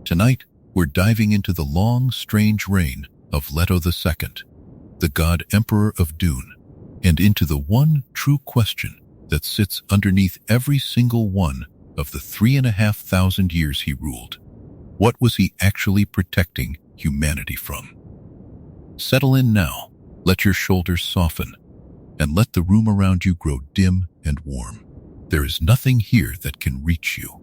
Tonight, we're diving into the long, strange reign of Leto II, the God Emperor of Dune, and into the one true question that sits underneath every single one of the 3,500 years he ruled. What was he actually protecting humanity from? Settle in now, let your shoulders soften, and let the room around you grow dim and warm. There is nothing here that can reach you,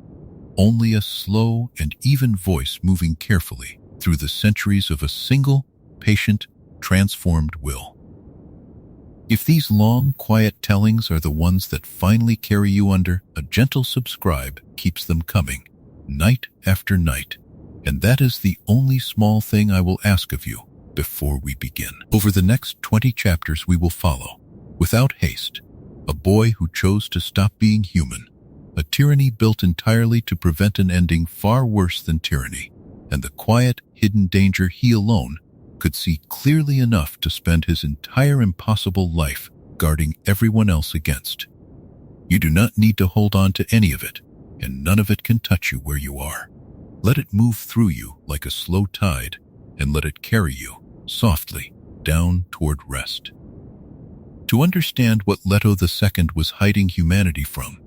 only a slow and even voice moving carefully through the centuries of a single, patient, transformed will. If these long, quiet tellings are the ones that finally carry you under, a gentle subscribe keeps them coming, night after night, and that is the only small thing I will ask of you before we begin. Over the next 20 chapters we will follow, without haste, a boy who chose to stop being human, a tyranny built entirely to prevent an ending far worse than tyranny, and the quiet, hidden danger he alone could see clearly enough to spend his entire impossible life guarding everyone else against. You do not need to hold on to any of it, and none of it can touch you where you are. Let it move through you like a slow tide, and let it carry you, softly, down toward rest. To understand what Leto II was hiding humanity from,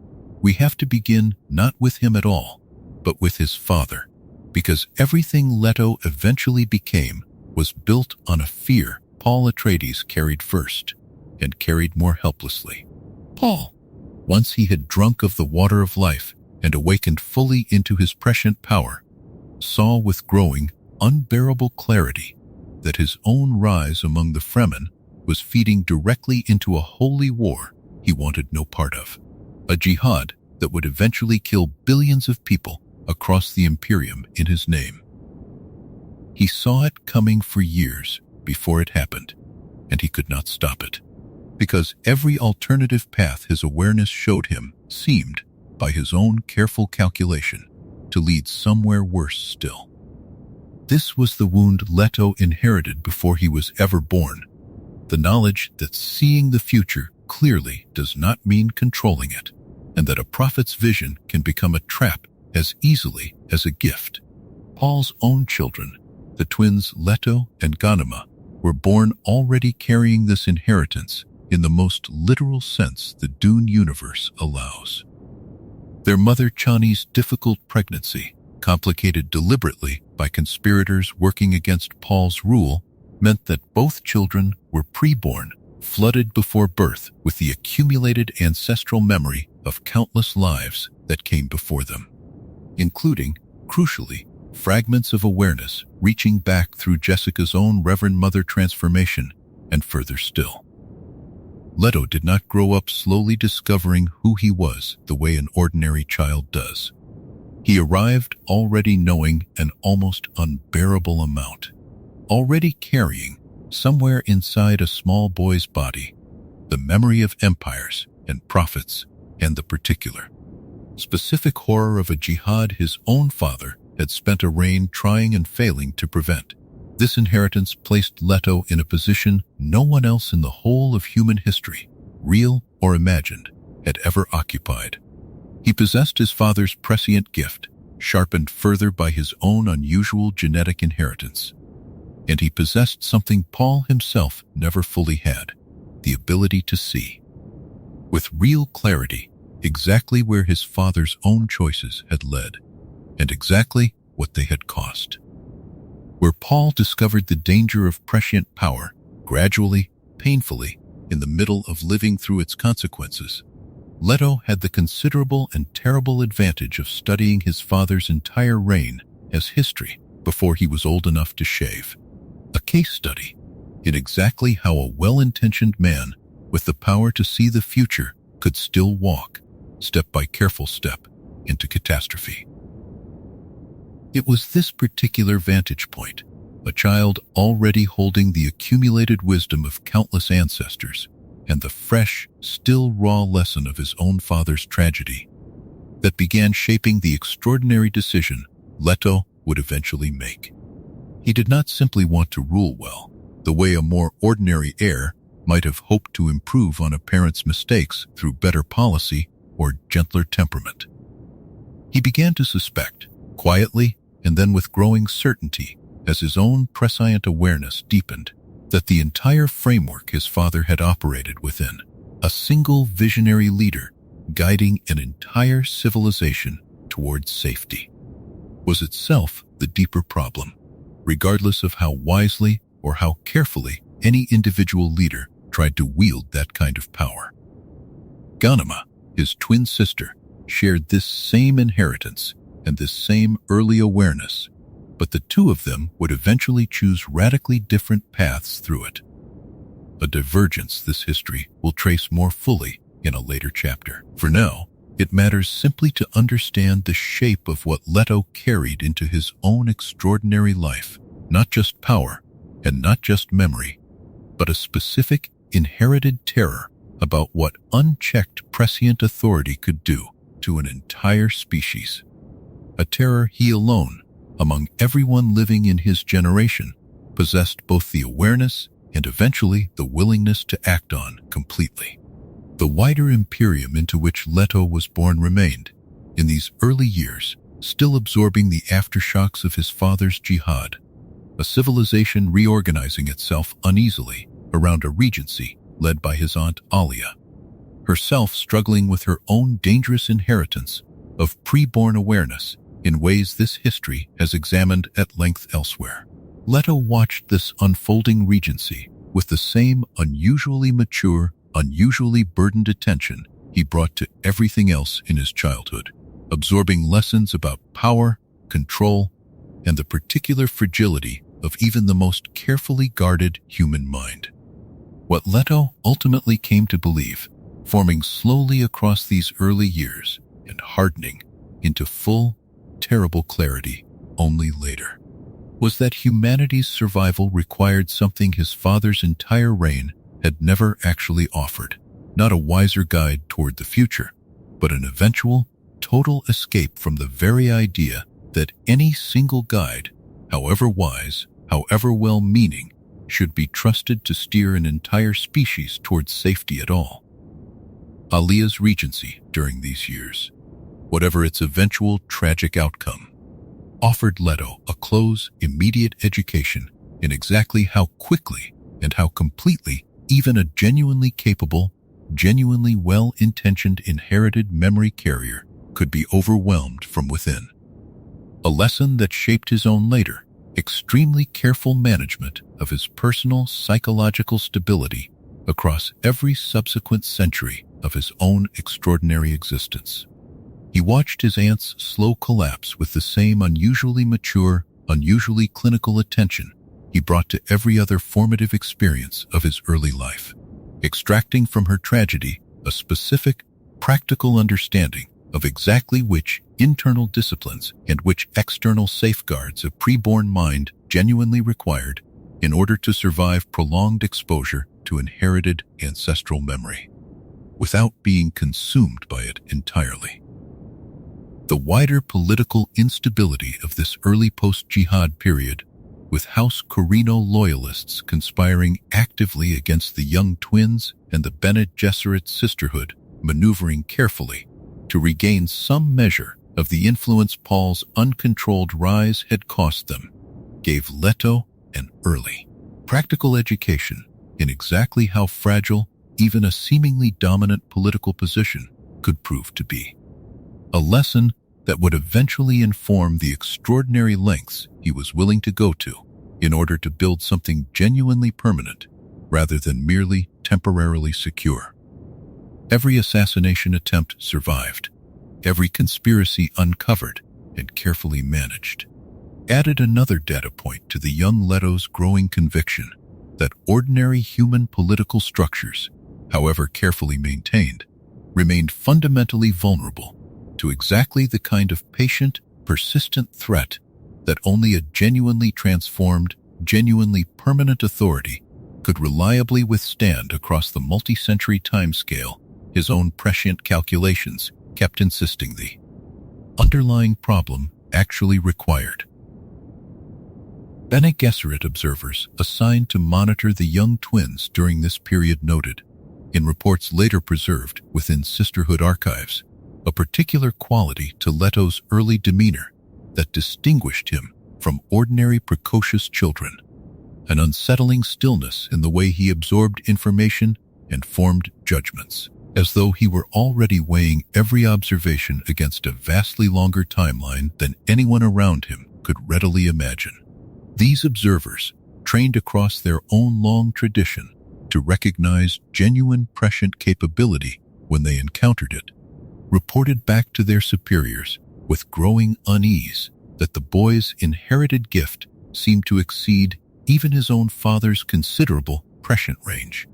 we have to begin not with him at all, but with his father, because everything Leto eventually became was built on a fear Paul Atreides carried first, and carried more helplessly. Paul, once he had drunk of the water of life and awakened fully into his prescient power, saw with growing, unbearable clarity that his own rise among the Fremen was feeding directly into a holy war he wanted no part of, a jihad that would eventually kill billions of people across the Imperium in his name. He saw it coming for years before it happened, and he could not stop it, because every alternative path his awareness showed him seemed, by his own careful calculation, to lead somewhere worse still. This was the wound Leto inherited before he was ever born, the knowledge that seeing the future clearly does not mean controlling it, and that a prophet's vision can become a trap as easily as a gift. Paul's own children, the twins Leto and Ghanima, were born already carrying this inheritance in the most literal sense the Dune universe allows. Their mother Chani's difficult pregnancy, complicated deliberately by conspirators working against Paul's rule, meant that both children were preborn, flooded before birth with the accumulated ancestral memory of countless lives that came before them, including, crucially, fragments of awareness reaching back through Jessica's own Reverend Mother transformation and further still. Leto did not grow up slowly discovering who he was the way an ordinary child does. He arrived already knowing an almost unbearable amount, already carrying, somewhere inside a small boy's body, the memory of empires and prophets and the particular, specific horror of a jihad his own father had spent a reign trying and failing to prevent. This inheritance placed Leto in a position no one else in the whole of human history, real or imagined, had ever occupied. He possessed his father's prescient gift, sharpened further by his own unusual genetic inheritance. And he possessed something Paul himself never fully had, the ability to see, with real clarity, exactly where his father's own choices had led, and exactly what they had cost. Where Paul discovered the danger of prescient power, gradually, painfully, in the middle of living through its consequences, Leto had the considerable and terrible advantage of studying his father's entire reign as history before he was old enough to shave. A case study in exactly how a well-intentioned man with the power to see the future could still walk, step by careful step, into catastrophe. It was this particular vantage point, a child already holding the accumulated wisdom of countless ancestors and the fresh, still raw lesson of his own father's tragedy, that began shaping the extraordinary decision Leto would eventually make. He did not simply want to rule well, the way a more ordinary heir might have hoped to improve on a parent's mistakes through better policy or gentler temperament. He began to suspect, quietly and then with growing certainty, as his own prescient awareness deepened, that the entire framework his father had operated within, a single visionary leader guiding an entire civilization towards safety, was itself the deeper problem, regardless of how wisely or how carefully any individual leader tried to wield that kind of power. Ghanima, his twin sister, shared this same inheritance and this same early awareness, but the two of them would eventually choose radically different paths through it. A divergence this history will trace more fully in a later chapter. For now, it matters simply to understand the shape of what Leto carried into his own extraordinary life, not just power and not just memory, but a specific inherited terror about what unchecked prescient authority could do to an entire species. A terror he alone, among everyone living in his generation, possessed both the awareness and eventually the willingness to act on completely. The wider Imperium into which Leto was born remained, in these early years, still absorbing the aftershocks of his father's jihad, a civilization reorganizing itself uneasily around a regency led by his aunt Alia, herself struggling with her own dangerous inheritance of pre-born awareness in ways this history has examined at length elsewhere. Leto watched this unfolding regency with the same unusually mature, unusually burdened attention he brought to everything else in his childhood, absorbing lessons about power, control, and the particular fragility of even the most carefully guarded human mind. What Leto ultimately came to believe, forming slowly across these early years and hardening into full, terrible clarity only later, was that humanity's survival required something his father's entire reign had never actually offered, not a wiser guide toward the future, but an eventual, total escape from the very idea that any single guide, however wise, however well-meaning, should be trusted to steer an entire species towards safety at all. Alia's regency during these years, whatever its eventual tragic outcome, offered Leto a close, immediate education in exactly how quickly and how completely even a genuinely capable, genuinely well-intentioned inherited memory carrier could be overwhelmed from within. A lesson that shaped his own later, extremely careful management of his personal psychological stability across every subsequent century of his own extraordinary existence. He watched his aunt's slow collapse with the same unusually mature, unusually clinical attention he brought to every other formative experience of his early life, extracting from her tragedy a specific, practical understanding of exactly which internal disciplines and which external safeguards a preborn mind genuinely required in order to survive prolonged exposure to inherited ancestral memory, without being consumed by it entirely. The wider political instability of this early post-jihad period, with House Corino loyalists conspiring actively against the young twins and the Bene Gesserit sisterhood maneuvering carefully to regain some measure of the influence Paul's uncontrolled rise had cost them, gave Leto an early, practical education in exactly how fragile even a seemingly dominant political position could prove to be. A lesson that would eventually inform the extraordinary lengths he was willing to go to in order to build something genuinely permanent rather than merely temporarily secure. Every assassination attempt survived, every conspiracy uncovered and carefully managed, added another data point to the young Leto's growing conviction that ordinary human political structures, however carefully maintained, remained fundamentally vulnerable to exactly the kind of patient, persistent threat that only a genuinely transformed, genuinely permanent authority could reliably withstand across the multi-century timescale his own prescient calculations kept insisting the underlying problem actually required. Bene Gesserit observers assigned to monitor the young twins during this period noted, in reports later preserved within Sisterhood archives, a particular quality to Leto's early demeanor that distinguished him from ordinary precocious children, an unsettling stillness in the way he absorbed information and formed judgments, as though he were already weighing every observation against a vastly longer timeline than anyone around him could readily imagine. These observers, trained across their own long tradition to recognize genuine prescient capability when they encountered it, reported back to their superiors with growing unease that the boy's inherited gift seemed to exceed even his own father's considerable prescient range,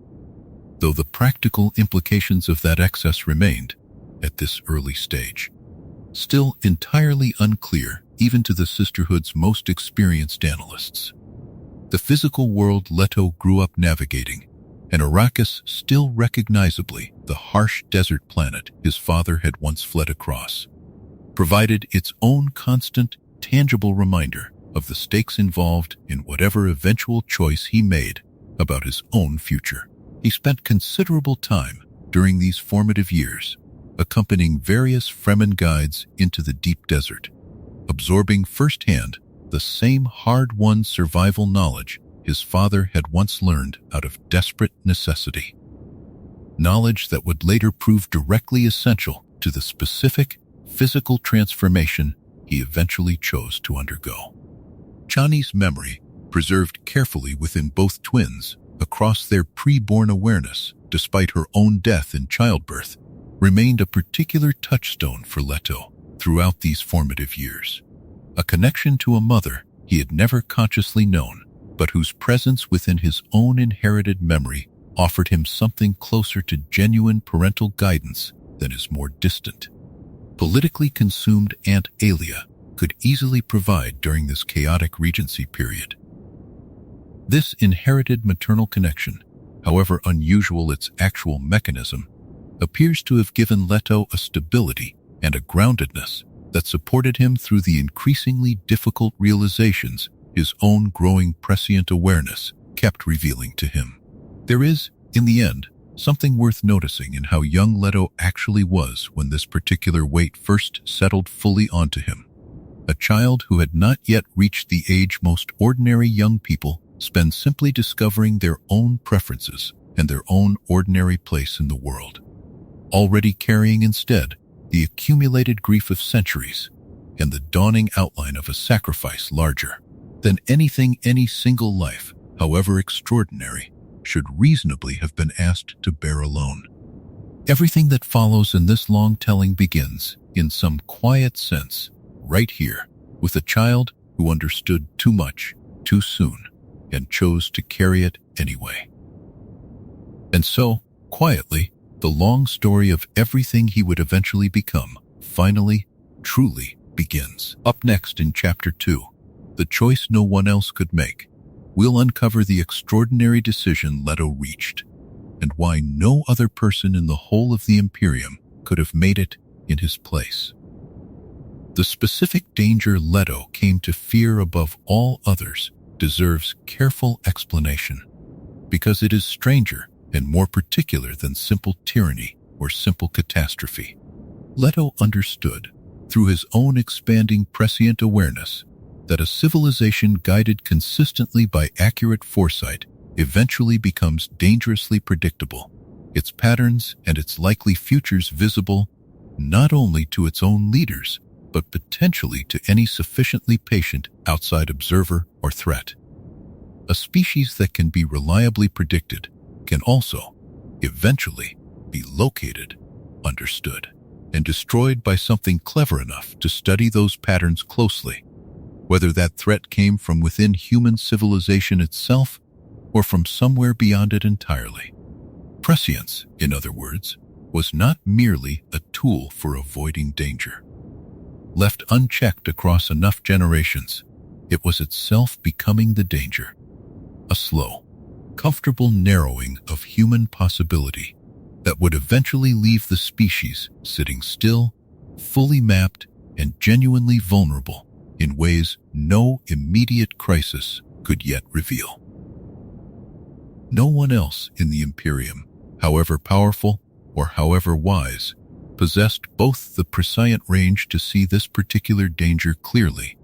though the practical implications of that excess remained, at this early stage, still entirely unclear even to the Sisterhood's most experienced analysts. The physical world Leto grew up navigating, and Arrakis still recognizably the harsh desert planet his father had once fled across, provided its own constant, tangible reminder of the stakes involved in whatever eventual choice he made about his own future. He spent considerable time during these formative years accompanying various Fremen guides into the deep desert, absorbing firsthand the same hard-won survival knowledge his father had once learned out of desperate necessity. Knowledge that would later prove directly essential to the specific physical transformation he eventually chose to undergo. Chani's memory, preserved carefully within both twins across their pre-born awareness despite her own death in childbirth, remained a particular touchstone for Leto throughout these formative years. A connection to a mother he had never consciously known, but whose presence within his own inherited memory offered him something closer to genuine parental guidance than his more distant, politically consumed Aunt Alia could easily provide during this chaotic regency period. This inherited maternal connection, however unusual its actual mechanism, appears to have given Leto a stability and a groundedness that supported him through the increasingly difficult realizations his own growing prescient awareness kept revealing to him. There is, in the end, something worth noticing in how young Leto actually was when this particular weight first settled fully onto him. A child who had not yet reached the age most ordinary young people spend simply discovering their own preferences and their own ordinary place in the world, already carrying instead the accumulated grief of centuries and the dawning outline of a sacrifice larger than anything any single life, however extraordinary, should reasonably have been asked to bear alone. Everything that follows in this long telling begins, in some quiet sense, right here, with a child who understood too much, too soon, and chose to carry it anyway. And so, quietly, the long story of everything he would eventually become, finally, truly begins. Up next in Chapter 2, The Choice No One Else Could Make, we'll uncover the extraordinary decision Leto reached, and why no other person in the whole of the Imperium could have made it in his place. The specific danger Leto came to fear above all others deserves careful explanation, because it is stranger and more particular than simple tyranny or simple catastrophe. Leto understood, through his own expanding prescient awareness, that a civilization guided consistently by accurate foresight eventually becomes dangerously predictable, its patterns and its likely futures visible not only to its own leaders, but potentially to any sufficiently patient outside observer or threat. A species that can be reliably predicted can also, eventually, be located, understood, and destroyed by something clever enough to study those patterns closely, whether that threat came from within human civilization itself or from somewhere beyond it entirely. Prescience, in other words, was not merely a tool for avoiding danger. Left unchecked across enough generations, it was itself becoming the danger. A slow, comfortable narrowing of human possibility that would eventually leave the species sitting still, fully mapped, and genuinely vulnerable in ways no immediate crisis could yet reveal. No one else in the Imperium, however powerful or however wise, possessed both the prescient range to see this particular danger clearly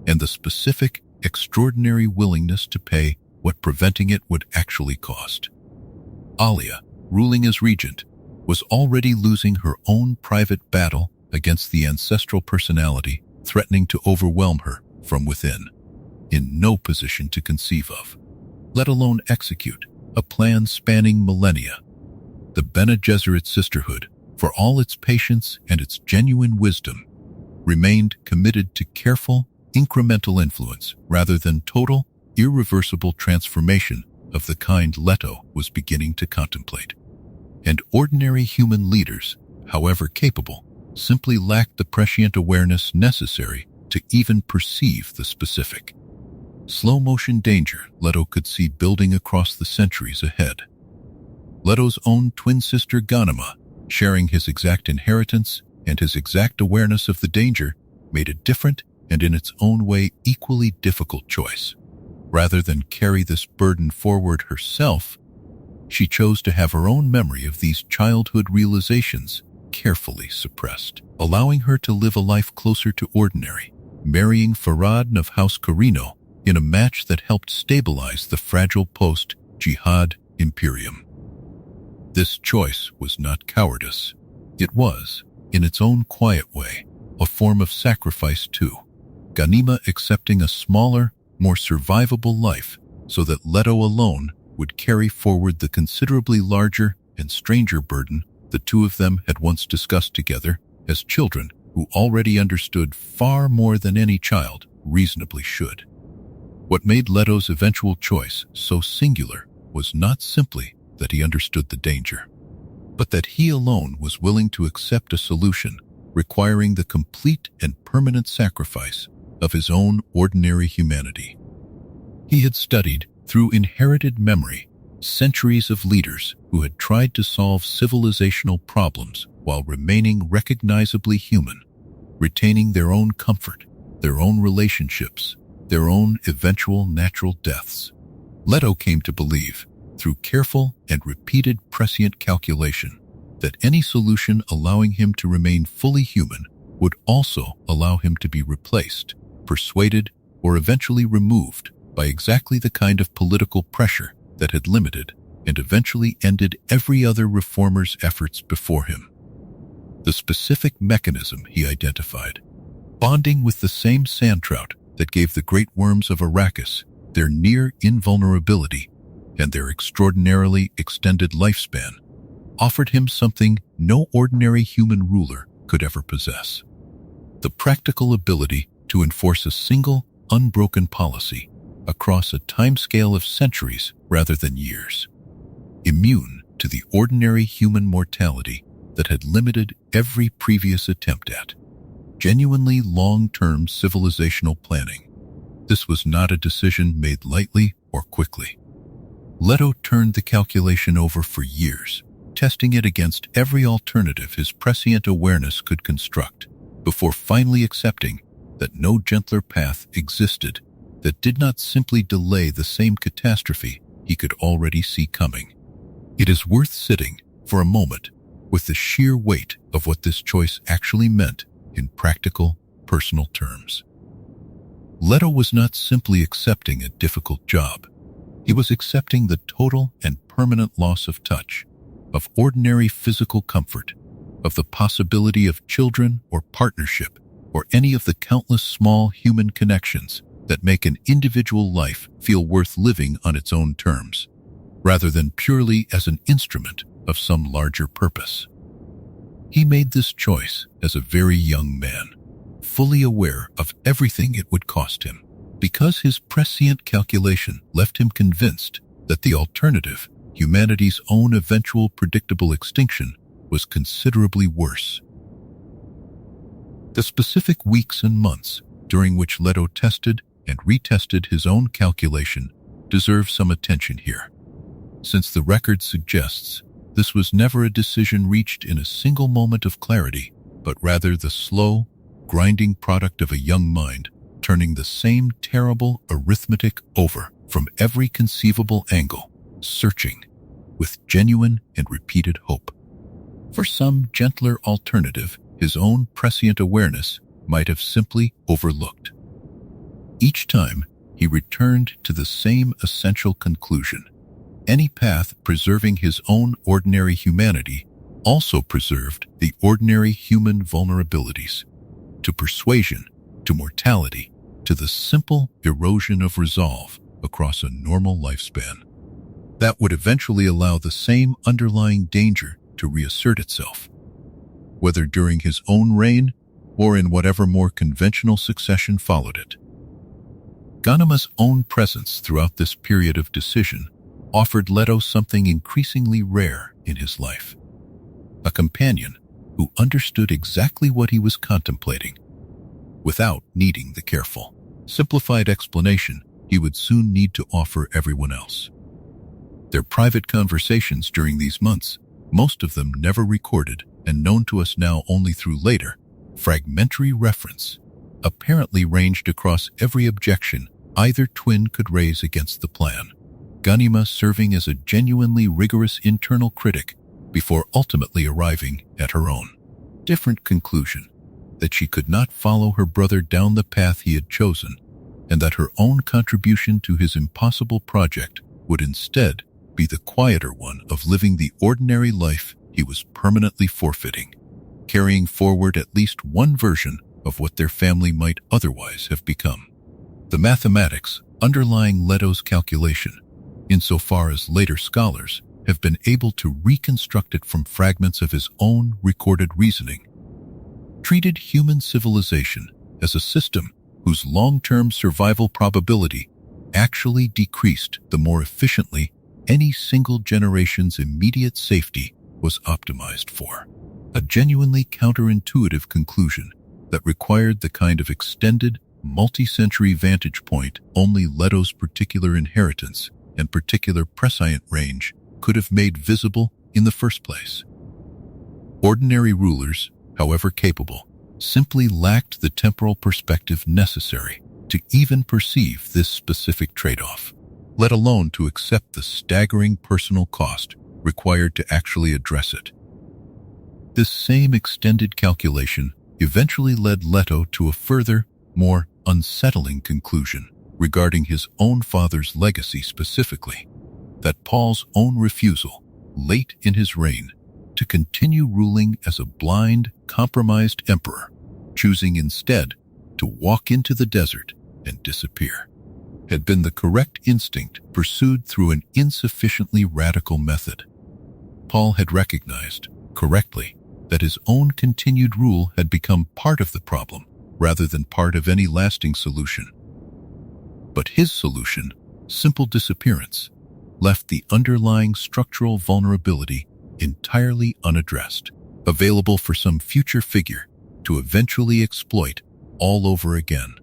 and the specific, extraordinary willingness to pay what preventing it would actually cost. Alia, ruling as regent, was already losing her own private battle against the ancestral personality threatening to overwhelm her from within, in no position to conceive of, let alone execute, a plan spanning millennia. The Bene Gesserit sisterhood, for all its patience and its genuine wisdom, remained committed to careful, incremental influence rather than total, irreversible transformation of the kind Leto was beginning to contemplate. And ordinary human leaders, however capable, simply lacked the prescient awareness necessary to even perceive the specific. Slow-motion danger Leto could see building across the centuries ahead. Leto's own twin sister Ghanima, sharing his exact inheritance and his exact awareness of the danger, made a different and in its own way equally difficult choice. Rather than carry this burden forward herself, she chose to have her own memory of these childhood realizations carefully suppressed, allowing her to live a life closer to ordinary, marrying Farad of House Carino in a match that helped stabilize the fragile post-jihad Imperium. This choice was not cowardice. It was, in its own quiet way, a form of sacrifice too. Ghanima accepting a smaller, more survivable life so that Leto alone would carry forward the considerably larger and stranger burden the two of them had once discussed together as children who already understood far more than any child reasonably should. What made Leto's eventual choice so singular was not simply that he understood the danger, but that he alone was willing to accept a solution requiring the complete and permanent sacrifice of his own ordinary humanity. He had studied, through inherited memory, centuries of leaders who had tried to solve civilizational problems while remaining recognizably human, retaining their own comfort, their own relationships, their own eventual natural deaths. Leto came to believe, through careful and repeated prescient calculation, that any solution allowing him to remain fully human would also allow him to be replaced, persuaded, or eventually removed by exactly the kind of political pressure that had limited and eventually ended every other reformer's efforts before him. The specific mechanism he identified, bonding with the same sand trout that gave the great worms of Arrakis their near invulnerability and their extraordinarily extended lifespan, offered him something no ordinary human ruler could ever possess: the practical ability to enforce a single, unbroken policy across a timescale of centuries rather than years, immune to the ordinary human mortality that had limited every previous attempt at genuinely long-term civilizational planning. This was not a decision made lightly or quickly. Leto turned the calculation over for years, testing it against every alternative his prescient awareness could construct, before finally accepting that no gentler path existed that did not simply delay the same catastrophe he could already see coming. It is worth sitting, for a moment, with the sheer weight of what this choice actually meant in practical, personal terms. Leto was not simply accepting a difficult job. He was accepting the total and permanent loss of touch, of ordinary physical comfort, of the possibility of children or partnership, or any of the countless small human connections that make an individual life feel worth living on its own terms, rather than purely as an instrument of some larger purpose. He made this choice as a very young man, fully aware of everything it would cost him, because his prescient calculation left him convinced that the alternative, humanity's own eventual predictable extinction, was considerably worse. The specific weeks and months during which Leto tested and retested his own calculation deserve some attention here, since the record suggests this was never a decision reached in a single moment of clarity, but rather the slow, grinding product of a young mind turning the same terrible arithmetic over from every conceivable angle, searching with genuine and repeated hope. For some gentler alternative, his own prescient awareness might have simply overlooked. Each time, he returned to the same essential conclusion. Any path preserving his own ordinary humanity also preserved the ordinary human vulnerabilities. To persuasion, to mortality, to the simple erosion of resolve across a normal lifespan. That would eventually allow the same underlying danger to reassert itself, whether during his own reign or in whatever more conventional succession followed it. Ganima's own presence throughout this period of decision offered Leto something increasingly rare in his life. A companion who understood exactly what he was contemplating, without needing the careful, simplified explanation he would soon need to offer everyone else. Their private conversations during these months, most of them never recorded and known to us now only through later, fragmentary reference, apparently ranged across every objection either twin could raise against the plan, Ganima serving as a genuinely rigorous internal critic before ultimately arriving at her own different conclusion, that she could not follow her brother down the path he had chosen, and that her own contribution to his impossible project would instead be the quieter one of living the ordinary life he was permanently forfeiting, carrying forward at least one version of what their family might otherwise have become. The mathematics underlying Leto's calculation, insofar as later scholars have been able to reconstruct it from fragments of his own recorded reasoning, treated human civilization as a system whose long-term survival probability actually decreased the more efficiently any single generation's immediate safety was optimized for. A genuinely counterintuitive conclusion that required the kind of extended, multi-century vantage point only Leto's particular inheritance and particular prescient range could have made visible in the first place. Ordinary rulers, however capable, simply lacked the temporal perspective necessary to even perceive this specific trade-off, let alone to accept the staggering personal cost required to actually address it. This same extended calculation eventually led Leto to a further, more unsettling conclusion regarding his own father's legacy specifically, that Paul's own refusal, late in his reign, to continue ruling as a blind, compromised emperor, choosing instead to walk into the desert and disappear, had been the correct instinct pursued through an insufficiently radical method. Paul had recognized, correctly, that his own continued rule had become part of the problem rather than part of any lasting solution. But his solution, simple disappearance, left the underlying structural vulnerability entirely unaddressed, available for some future figure to eventually exploit all over again.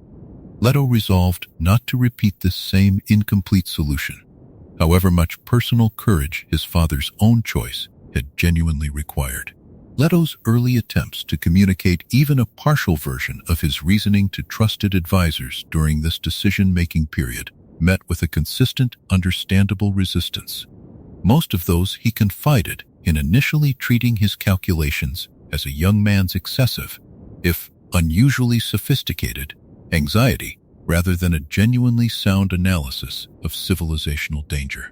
Leto resolved not to repeat this same incomplete solution, however much personal courage his father's own choice had genuinely required. Leto's early attempts to communicate even a partial version of his reasoning to trusted advisors during this decision-making period met with a consistent, understandable resistance. Most of those he confided in initially treating his calculations as a young man's excessive, if unusually sophisticated, anxiety rather than a genuinely sound analysis of civilizational danger.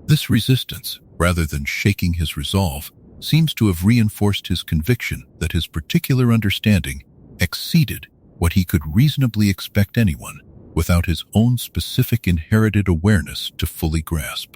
This resistance, rather than shaking his resolve, seems to have reinforced his conviction that his particular understanding exceeded what he could reasonably expect anyone, without his own specific inherited awareness to fully grasp,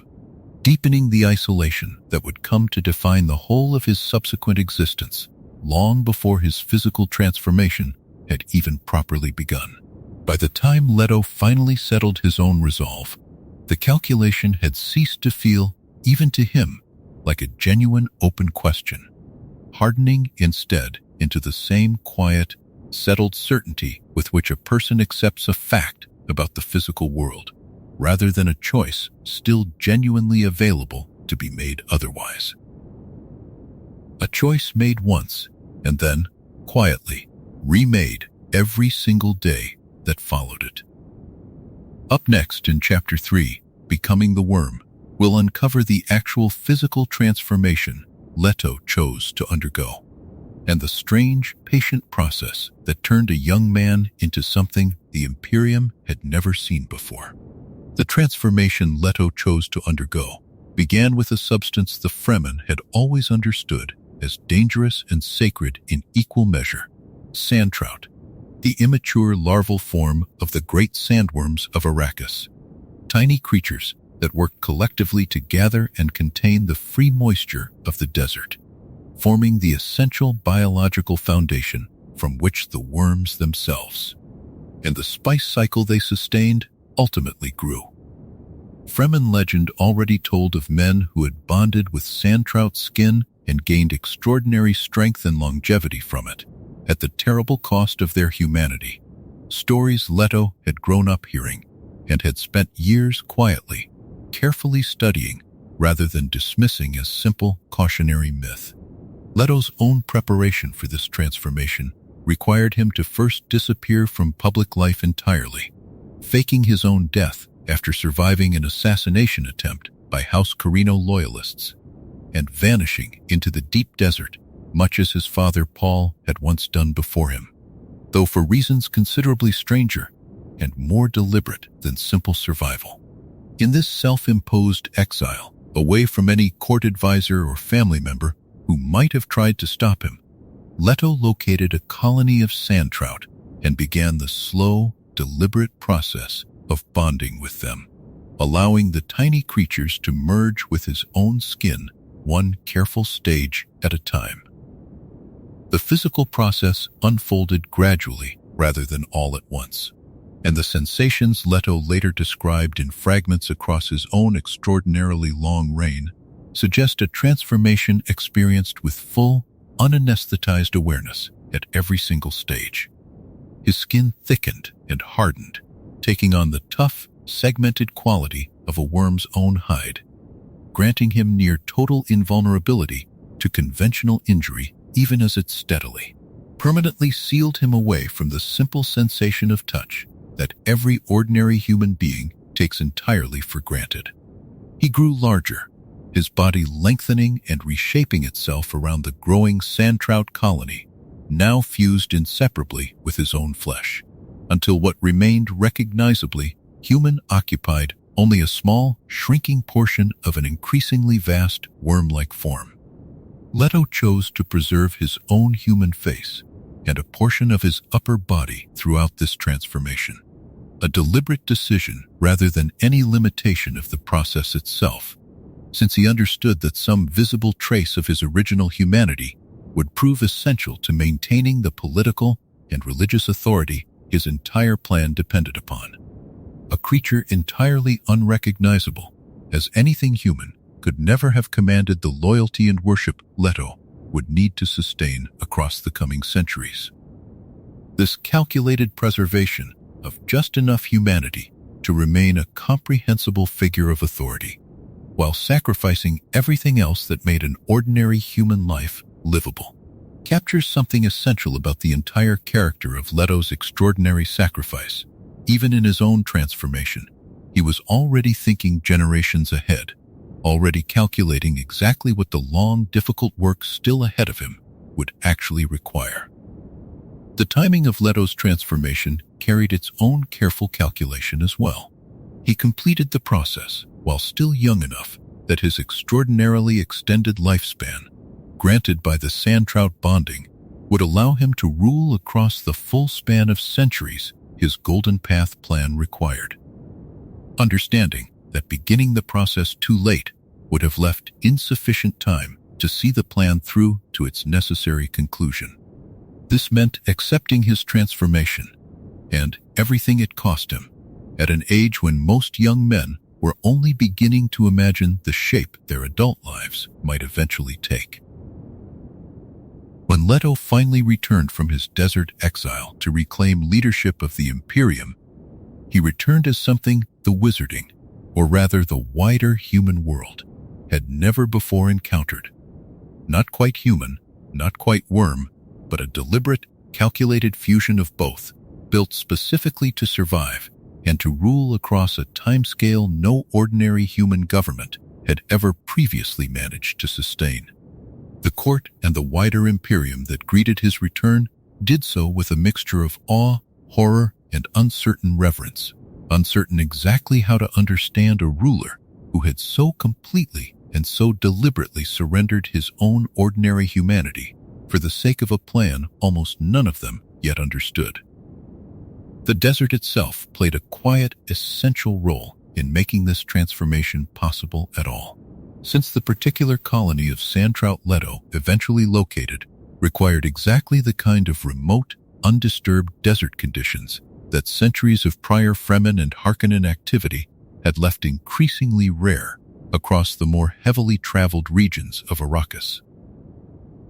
deepening the isolation that would come to define the whole of his subsequent existence long before his physical transformation had even properly begun. By the time Leto finally settled his own resolve, the calculation had ceased to feel, even to him, like a genuine open question, hardening instead into the same quiet, settled certainty with which a person accepts a fact about the physical world, rather than a choice still genuinely available to be made otherwise. A choice made once, and then, quietly, remade every single day that followed it. Up next in Chapter 3, Becoming the Worm, we'll uncover the actual physical transformation Leto chose to undergo, and the strange, patient process that turned a young man into something the Imperium had never seen before. The transformation Leto chose to undergo began with a substance the Fremen had always understood as dangerous and sacred in equal measure: sand trout, the immature larval form of the great sandworms of Arrakis. Tiny creatures that work collectively to gather and contain the free moisture of the desert, forming the essential biological foundation from which the worms themselves and the spice cycle they sustained ultimately grew. Fremen legend already told of men who had bonded with sand trout skin and gained extraordinary strength and longevity from it, at the terrible cost of their humanity. Stories Leto had grown up hearing and had spent years quietly, carefully studying rather than dismissing as simple cautionary myth. Leto's own preparation for this transformation required him to first disappear from public life entirely, faking his own death after surviving an assassination attempt by House Carino loyalists, and vanishing into the deep desert, much as his father Paul had once done before him, though for reasons considerably stranger and more deliberate than simple survival. In this self-imposed exile, away from any court advisor or family member who might have tried to stop him, Leto located a colony of sand trout and began the slow, deliberate process of bonding with them, allowing the tiny creatures to merge with his own skin, one careful stage at a time. The physical process unfolded gradually rather than all at once, and the sensations Leto later described in fragments across his own extraordinarily long reign suggest a transformation experienced with full, unanesthetized awareness at every single stage. His skin thickened and hardened, taking on the tough, segmented quality of a worm's own hide, granting him near total invulnerability to conventional injury even as it steadily, permanently sealed him away from the simple sensation of touch that every ordinary human being takes entirely for granted. He grew larger, his body lengthening and reshaping itself around the growing sand trout colony, now fused inseparably with his own flesh, until what remained recognizably human occupied only a small, shrinking portion of an increasingly vast, worm-like form. Leto chose to preserve his own human face and a portion of his upper body throughout this transformation, a deliberate decision rather than any limitation of the process itself, since he understood that some visible trace of his original humanity would prove essential to maintaining the political and religious authority his entire plan depended upon. A creature entirely unrecognizable as anything human could never have commanded the loyalty and worship Leto would need to sustain across the coming centuries. This calculated preservation of just enough humanity to remain a comprehensible figure of authority, while sacrificing everything else that made an ordinary human life livable, captures something essential about the entire character of Leto's extraordinary sacrifice. Even in his own transformation, he was already thinking generations ahead, already calculating exactly what the long, difficult work still ahead of him would actually require. The timing of Leto's transformation carried its own careful calculation as well. He completed the process while still young enough that his extraordinarily extended lifespan, granted by the sand trout bonding, would allow him to rule across the full span of centuries his Golden Path plan required. Understanding that beginning the process too late would have left insufficient time to see the plan through to its necessary conclusion. This meant accepting his transformation and everything it cost him at an age when most young men were only beginning to imagine the shape their adult lives might eventually take. When Leto finally returned from his desert exile to reclaim leadership of the Imperium, he returned as something the wizarding, or rather the wider human world, had never before encountered. Not quite human, not quite worm, but a deliberate, calculated fusion of both, built specifically to survive and to rule across a timescale no ordinary human government had ever previously managed to sustain. The court and the wider Imperium that greeted his return did so with a mixture of awe, horror, and uncertain reverence, uncertain exactly how to understand a ruler who had so completely and so deliberately surrendered his own ordinary humanity for the sake of a plan almost none of them yet understood. The desert itself played a quiet, essential role in making this transformation possible at all, since the particular colony of sand trout Leto eventually located required exactly the kind of remote, undisturbed desert conditions that centuries of prior Fremen and Harkonnen activity had left increasingly rare across the more heavily traveled regions of Arrakis.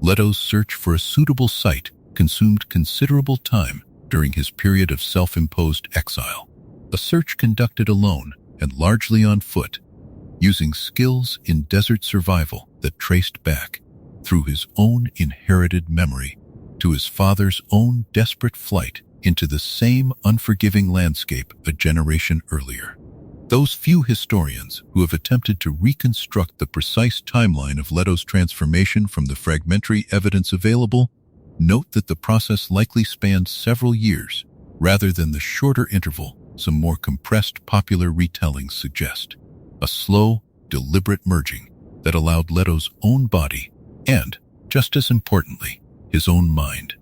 Leto's search for a suitable site consumed considerable time during his period of self-imposed exile, a search conducted alone and largely on foot, using skills in desert survival that traced back, through his own inherited memory, to his father's own desperate flight into the same unforgiving landscape a generation earlier. Those few historians who have attempted to reconstruct the precise timeline of Leto's transformation from the fragmentary evidence available note that the process likely spanned several years, rather than the shorter interval some more compressed popular retellings suggest. A slow, deliberate merging that allowed Leto's own body and, just as importantly, his own mind,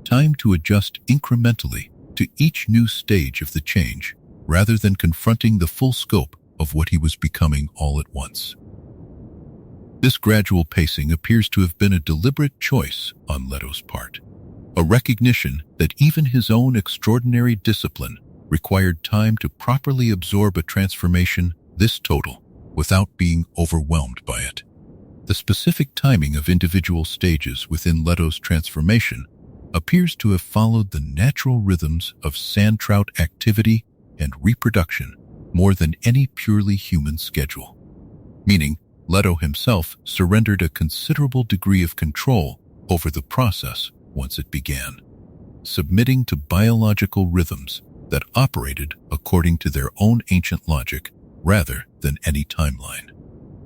time to adjust incrementally to each new stage of the change, rather than confronting the full scope of what he was becoming all at once. This gradual pacing appears to have been a deliberate choice on Leto's part, a recognition that even his own extraordinary discipline required time to properly absorb a transformation this total without being overwhelmed by it. The specific timing of individual stages within Leto's transformation appears to have followed the natural rhythms of sand trout activity and reproduction more than any purely human schedule, meaning Leto himself surrendered a considerable degree of control over the process once it began, submitting to biological rhythms that operated according to their own ancient logic rather than any timeline.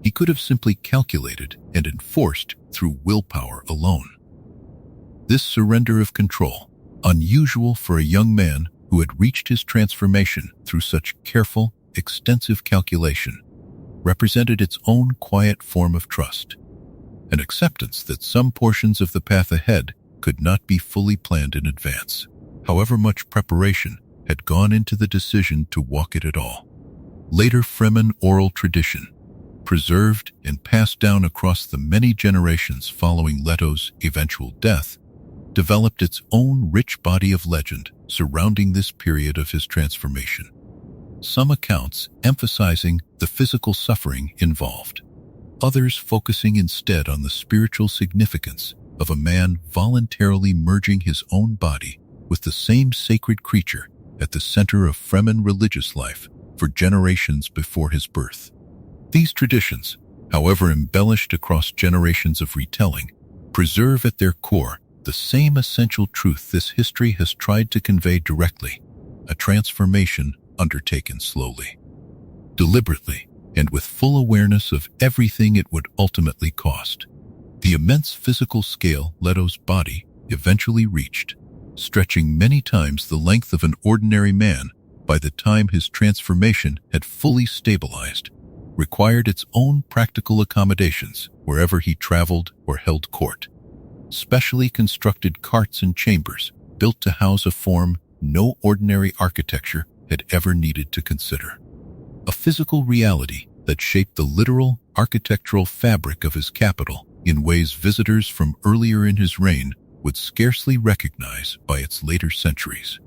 He could have simply calculated and enforced through willpower alone. This surrender of control, unusual for a young man who had reached his transformation through such careful, extensive calculation, represented its own quiet form of trust, an acceptance that some portions of the path ahead could not be fully planned in advance, however much preparation had gone into the decision to walk it at all. Later Fremen oral tradition, preserved and passed down across the many generations following Leto's eventual death, developed its own rich body of legend surrounding this period of his transformation. Some accounts emphasizing the physical suffering involved, others focusing instead on the spiritual significance of a man voluntarily merging his own body with the same sacred creature at the center of Fremen religious life for generations before his birth. These traditions, however embellished across generations of retelling, preserve at their core the same essential truth this history has tried to convey directly: a transformation undertaken slowly, deliberately, and with full awareness of everything it would ultimately cost. The immense physical scale Leto's body eventually reached, stretching many times the length of an ordinary man by the time his transformation had fully stabilized, required its own practical accommodations wherever he traveled or held court. Specially constructed carts and chambers built to house a form no ordinary architecture had ever needed to consider. A physical reality that shaped the literal architectural fabric of his capital in ways visitors from earlier in his reign would scarcely recognize by its later centuries.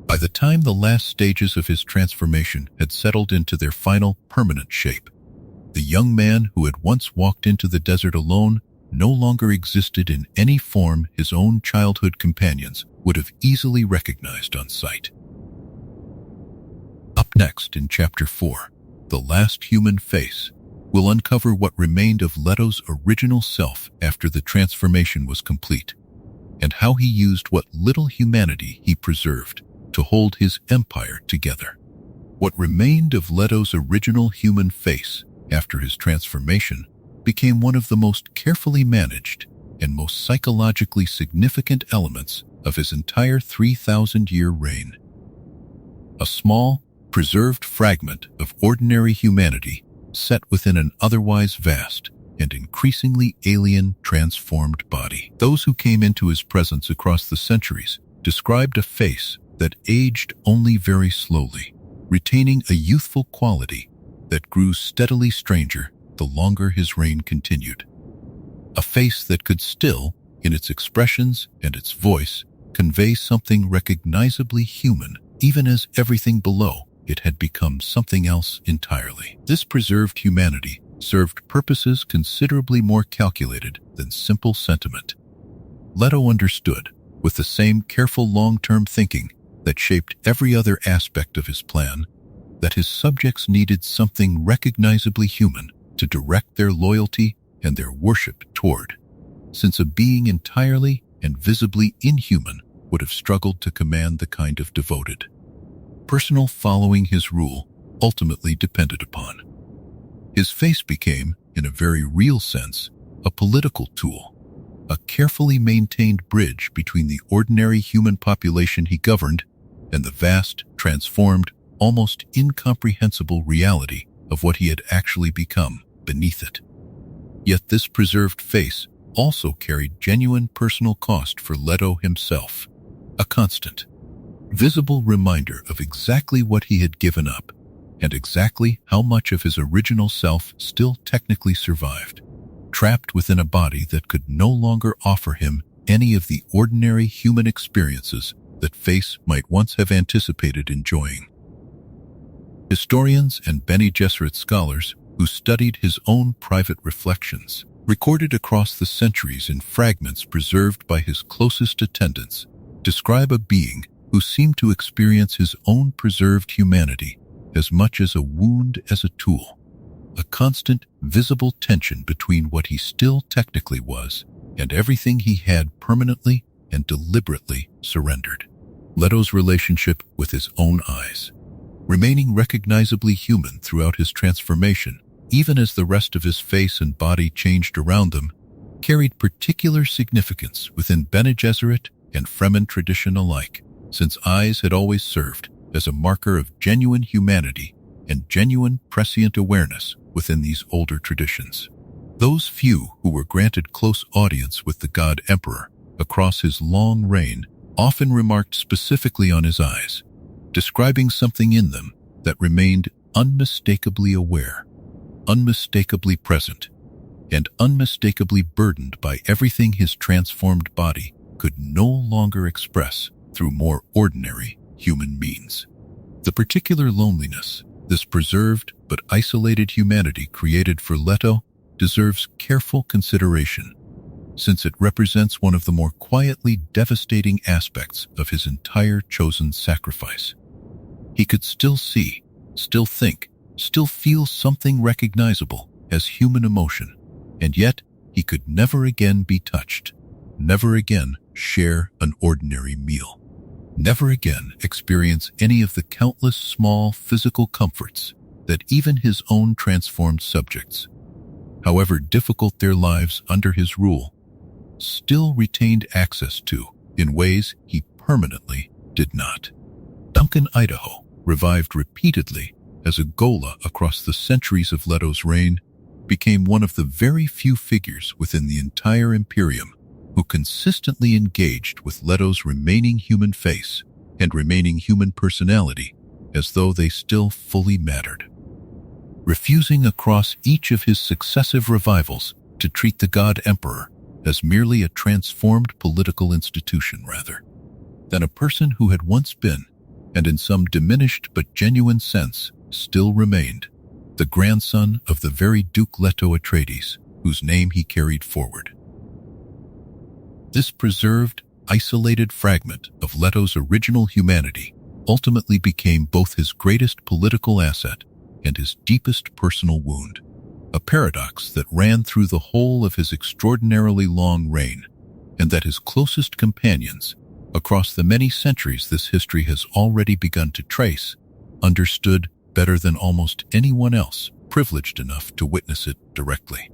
By the time the last stages of his transformation had settled into their final permanent shape, the young man who had once walked into the desert alone no longer existed in any form his own childhood companions would have easily recognized on sight. Up next in Chapter 4, The Last Human Face, we'll uncover what remained of Leto's original self after the transformation was complete, and how he used what little humanity he preserved to hold his empire together. What remained of Leto's original human face after his transformation became one of the most carefully managed and most psychologically significant elements of his entire 3,000-year reign. A small, preserved fragment of ordinary humanity set within an otherwise vast and increasingly alien transformed body. Those who came into his presence across the centuries described a face that aged only very slowly, retaining a youthful quality that grew steadily stranger the longer his reign continued. A face that could still, in its expressions and its voice, convey something recognizably human, even as everything below it had become something else entirely. This preserved humanity served purposes considerably more calculated than simple sentiment. Leto understood, with the same careful long-term thinking that shaped every other aspect of his plan, that his subjects needed something recognizably human to direct their loyalty and their worship toward, since a being entirely and visibly inhuman would have struggled to command the kind of devoted, personal following his rule ultimately depended upon. His face became, in a very real sense, a political tool, a carefully maintained bridge between the ordinary human population he governed and the vast, transformed, almost incomprehensible reality of what he had actually become beneath it. Yet this preserved face also carried genuine personal cost for Leto himself, a constant, visible reminder of exactly what he had given up and exactly how much of his original self still technically survived, trapped within a body that could no longer offer him any of the ordinary human experiences that face might once have anticipated enjoying. Historians and Bene Gesserit scholars who studied his own private reflections, recorded across the centuries in fragments preserved by his closest attendants, describe a being who seemed to experience his own preserved humanity as much as a wound as a tool, a constant, visible tension between what he still technically was and everything he had permanently and deliberately surrendered. Leto's relationship with his own eyes, remaining recognizably human throughout his transformation, even as the rest of his face and body changed around them, carried particular significance within Bene Gesserit and Fremen tradition alike, since eyes had always served as a marker of genuine humanity and genuine prescient awareness within these older traditions. Those few who were granted close audience with the God Emperor across his long reign often remarked specifically on his eyes, describing something in them that remained unmistakably aware, unmistakably present, and unmistakably burdened by everything his transformed body could no longer express through more ordinary human means. The particular loneliness this preserved but isolated humanity created for Leto deserves careful consideration, since it represents one of the more quietly devastating aspects of his entire chosen sacrifice. He could still see, still think, still feel something recognizable as human emotion, and yet he could never again be touched, never again share an ordinary meal, never again experience any of the countless small physical comforts that even his own transformed subjects, however difficult their lives under his rule, still retained access to in ways he permanently did not. Duncan Idaho, revived repeatedly as a Ghola across the centuries of Leto's reign, became one of the very few figures within the entire Imperium who consistently engaged with Leto's remaining human face and remaining human personality as though they still fully mattered, refusing across each of his successive revivals to treat the God Emperor as merely a transformed political institution rather than a person who had once been, and in some diminished but genuine sense still remained, the grandson of the very Duke Leto Atreides, whose name he carried forward. This preserved, isolated fragment of Leto's original humanity ultimately became both his greatest political asset and his deepest personal wound, a paradox that ran through the whole of his extraordinarily long reign, and that his closest companions, across the many centuries this history has already begun to trace, understood better than almost anyone else privileged enough to witness it directly.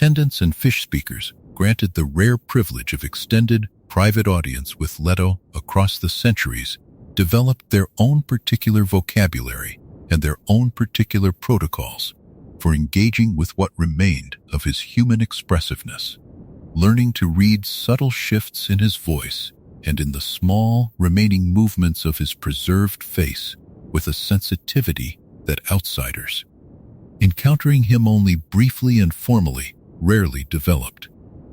Attendants and fish speakers granted the rare privilege of extended, private audience with Leto across the centuries, developed their own particular vocabulary and their own particular protocols for engaging with what remained of his human expressiveness, learning to read subtle shifts in his voice and in the small remaining movements of his preserved face with a sensitivity that outsiders, encountering him only briefly and formally, rarely developed.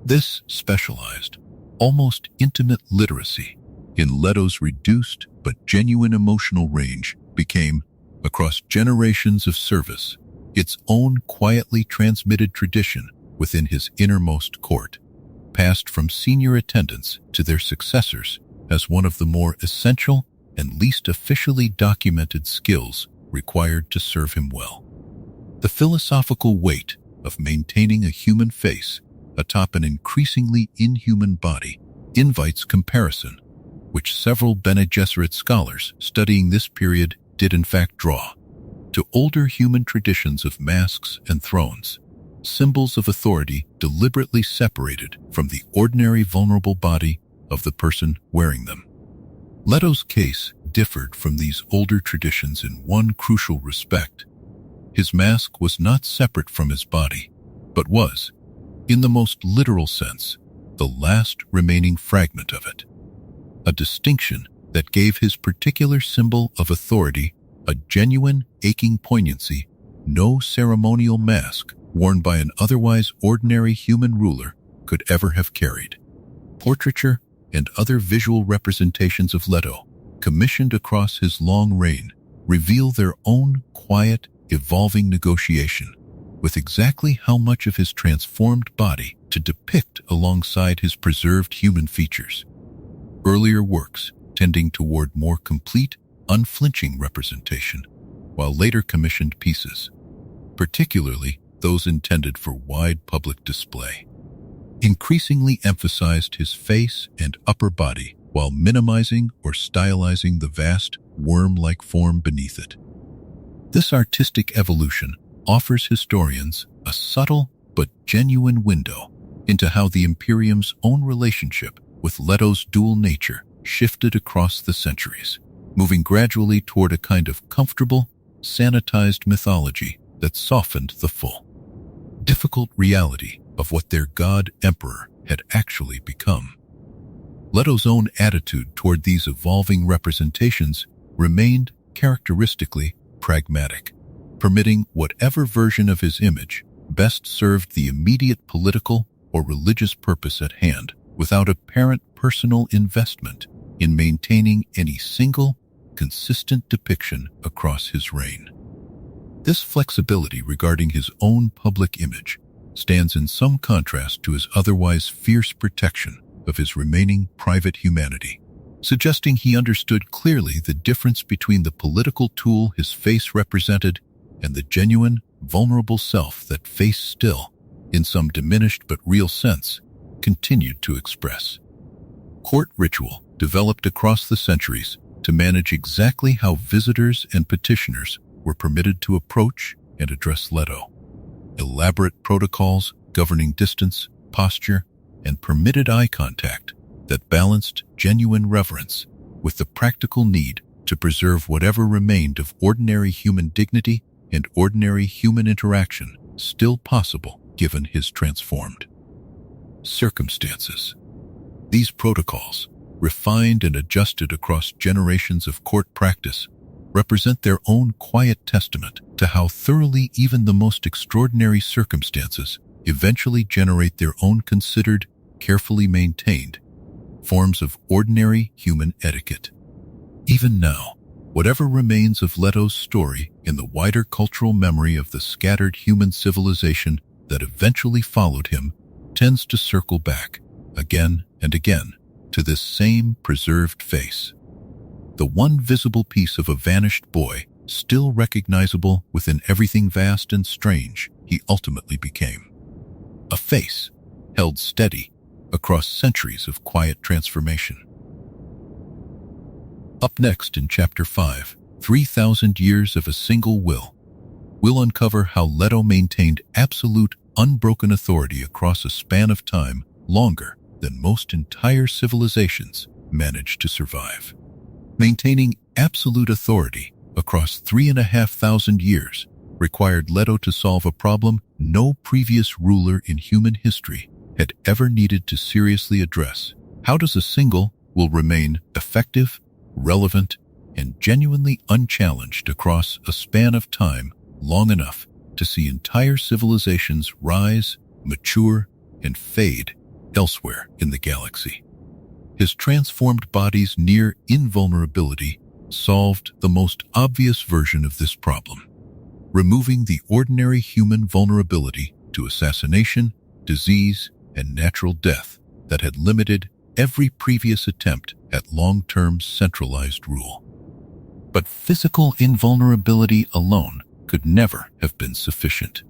This specialized, almost intimate literacy in Leto's reduced but genuine emotional range became, across generations of service, its own quietly transmitted tradition within his innermost court, passed from senior attendants to their successors as one of the more essential and least officially documented skills required to serve him well. The philosophical weight of maintaining a human face atop an increasingly inhuman body invites comparison, which several Bene Gesserit scholars studying this period did in fact draw, to older human traditions of masks and thrones, symbols of authority deliberately separated from the ordinary vulnerable body of the person wearing them. Leto's case differed from these older traditions in one crucial respect. His mask was not separate from his body, but was, in the most literal sense, the last remaining fragment of it. A distinction that gave his particular symbol of authority a genuine, aching poignancy no ceremonial mask worn by an otherwise ordinary human ruler could ever have carried. Portraiture and other visual representations of Leto, commissioned across his long reign, reveal their own quiet, evolving negotiation with exactly how much of his transformed body to depict alongside his preserved human features. Earlier works tending toward more complete, unflinching representation, while later commissioned pieces, particularly those intended for wide public display, increasingly emphasized his face and upper body while minimizing or stylizing the vast, worm-like form beneath it. This artistic evolution offers historians a subtle but genuine window into how the Imperium's own relationship with Leto's dual nature shifted across the centuries, moving gradually toward a kind of comfortable, sanitized mythology that softened the full, difficult reality of what their god-emperor had actually become. Leto's own attitude toward these evolving representations remained characteristically pragmatic, permitting whatever version of his image best served the immediate political or religious purpose at hand without apparent personal investment in maintaining any single, consistent depiction across his reign. This flexibility regarding his own public image stands in some contrast to his otherwise fierce protection of his remaining private humanity, suggesting he understood clearly the difference between the political tool his face represented and the genuine, vulnerable self that face still, in some diminished but real sense, continued to express. Court ritual developed across the centuries to manage exactly how visitors and petitioners were permitted to approach and address Leto. Elaborate protocols governing distance, posture, and permitted eye contact that balanced genuine reverence with the practical need to preserve whatever remained of ordinary human dignity and ordinary human interaction still possible given his transformed circumstances. These protocols, refined and adjusted across generations of court practice, represent their own quiet testament to how thoroughly even the most extraordinary circumstances eventually generate their own considered, carefully maintained forms of ordinary human etiquette. Even now, whatever remains of Leto's story in the wider cultural memory of the scattered human civilization that eventually followed him tends to circle back, again and again, to this same preserved face. The one visible piece of a vanished boy, still recognizable within everything vast and strange he ultimately became. A face held steady across centuries of quiet transformation. Up next in Chapter 5, 3,000 Years of a Single Will, we'll uncover how Leto maintained absolute, unbroken authority across a span of time longer than most entire civilizations managed to survive. Maintaining absolute authority across 3,500 years required Leto to solve a problem no previous ruler in human history had ever needed to seriously address. How does a single will remain effective, relevant, and genuinely unchallenged across a span of time long enough to see entire civilizations rise, mature, and fade elsewhere in the galaxy? His transformed body's near invulnerability solved the most obvious version of this problem, removing the ordinary human vulnerability to assassination, disease, and natural death that had limited every previous attempt at long-term centralized rule. But physical invulnerability alone could never have been sufficient.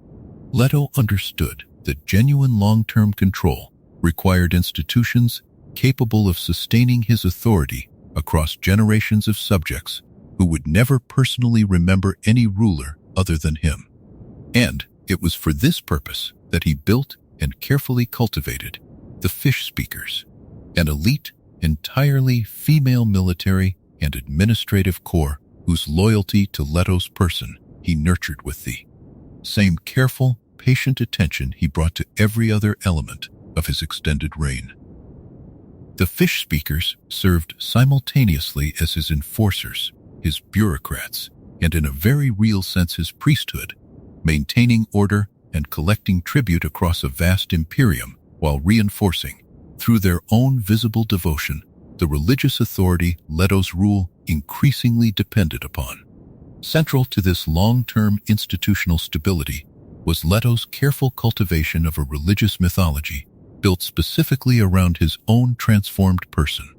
Leto understood that genuine long-term control required institutions capable of sustaining his authority across generations of subjects who would never personally remember any ruler other than him. And it was for this purpose that he built and carefully cultivated the Fish Speakers, an elite, entirely female military and administrative corps whose loyalty to Leto's person he nurtured with the same careful, patient attention he brought to every other element of his extended reign. The Fish Speakers served simultaneously as his enforcers, his bureaucrats, and in a very real sense his priesthood, maintaining order and collecting tribute across a vast imperium while reinforcing, through their own visible devotion, the religious authority Leto's rule increasingly depended upon. Central to this long-term institutional stability was Leto's careful cultivation of a religious mythology built specifically around his own transformed person,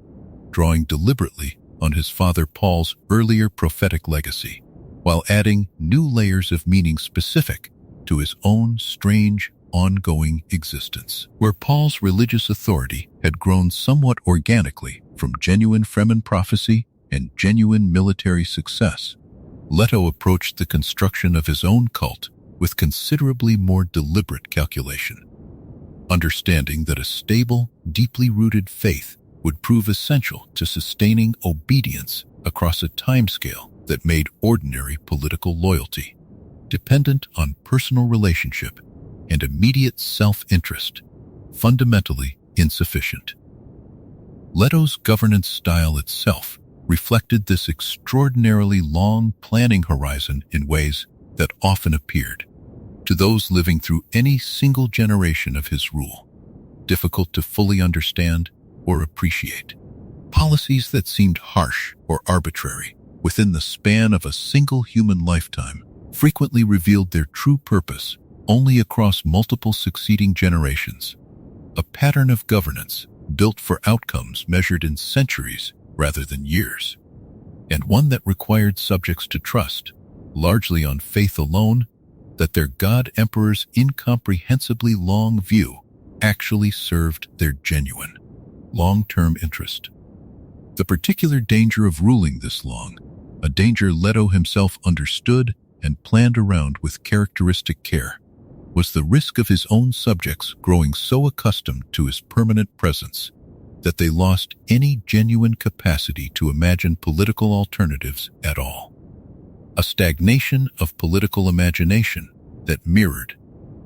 drawing deliberately on his father Paul's earlier prophetic legacy, while adding new layers of meaning specific to his own strange, ongoing existence. Where Paul's religious authority had grown somewhat organically from genuine Fremen prophecy and genuine military success, Leto approached the construction of his own cult with considerably more deliberate calculation, understanding that a stable, deeply rooted faith would prove essential to sustaining obedience across a timescale that made ordinary political loyalty, dependent on personal relationship and immediate self-interest, fundamentally insufficient. Leto's governance style itself reflected this extraordinarily long planning horizon in ways that often appeared, to those living through any single generation of his rule, difficult to fully understand or appreciate. Policies that seemed harsh or arbitrary within the span of a single human lifetime frequently revealed their true purpose only across multiple succeeding generations, a pattern of governance built for outcomes measured in centuries rather than years, and one that required subjects to trust, largely on faith alone, that their god-emperor's incomprehensibly long view actually served their genuine, long-term interest. The particular danger of ruling this long, a danger Leto himself understood and planned around with characteristic care, was the risk of his own subjects growing so accustomed to his permanent presence that they lost any genuine capacity to imagine political alternatives at all. A stagnation of political imagination that mirrored,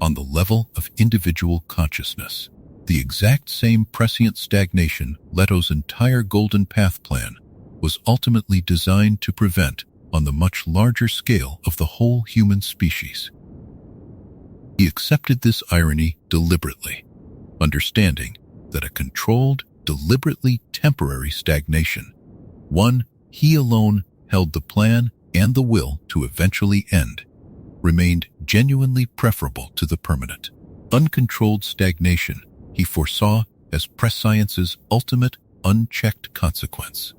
on the level of individual consciousness, the exact same prescient stagnation Leto's entire Golden Path plan was ultimately designed to prevent on the much larger scale of the whole human species. He accepted this irony deliberately, understanding that a controlled, deliberately temporary stagnation, one he alone held the plan and the will to eventually end, remained genuinely preferable to the permanent, uncontrolled stagnation he foresaw as prescience's ultimate, unchecked consequence.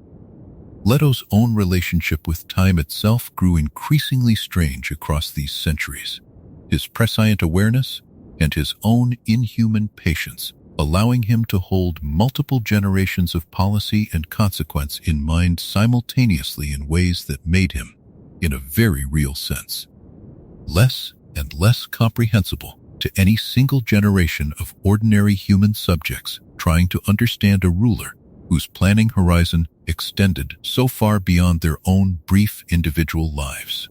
Leto's own relationship with time itself grew increasingly strange across these centuries, his prescient awareness and his own inhuman patience allowing him to hold multiple generations of policy and consequence in mind simultaneously in ways that made him, in a very real sense, less and less comprehensible to any single generation of ordinary human subjects trying to understand a ruler whose planning horizon extended so far beyond their own brief individual lives.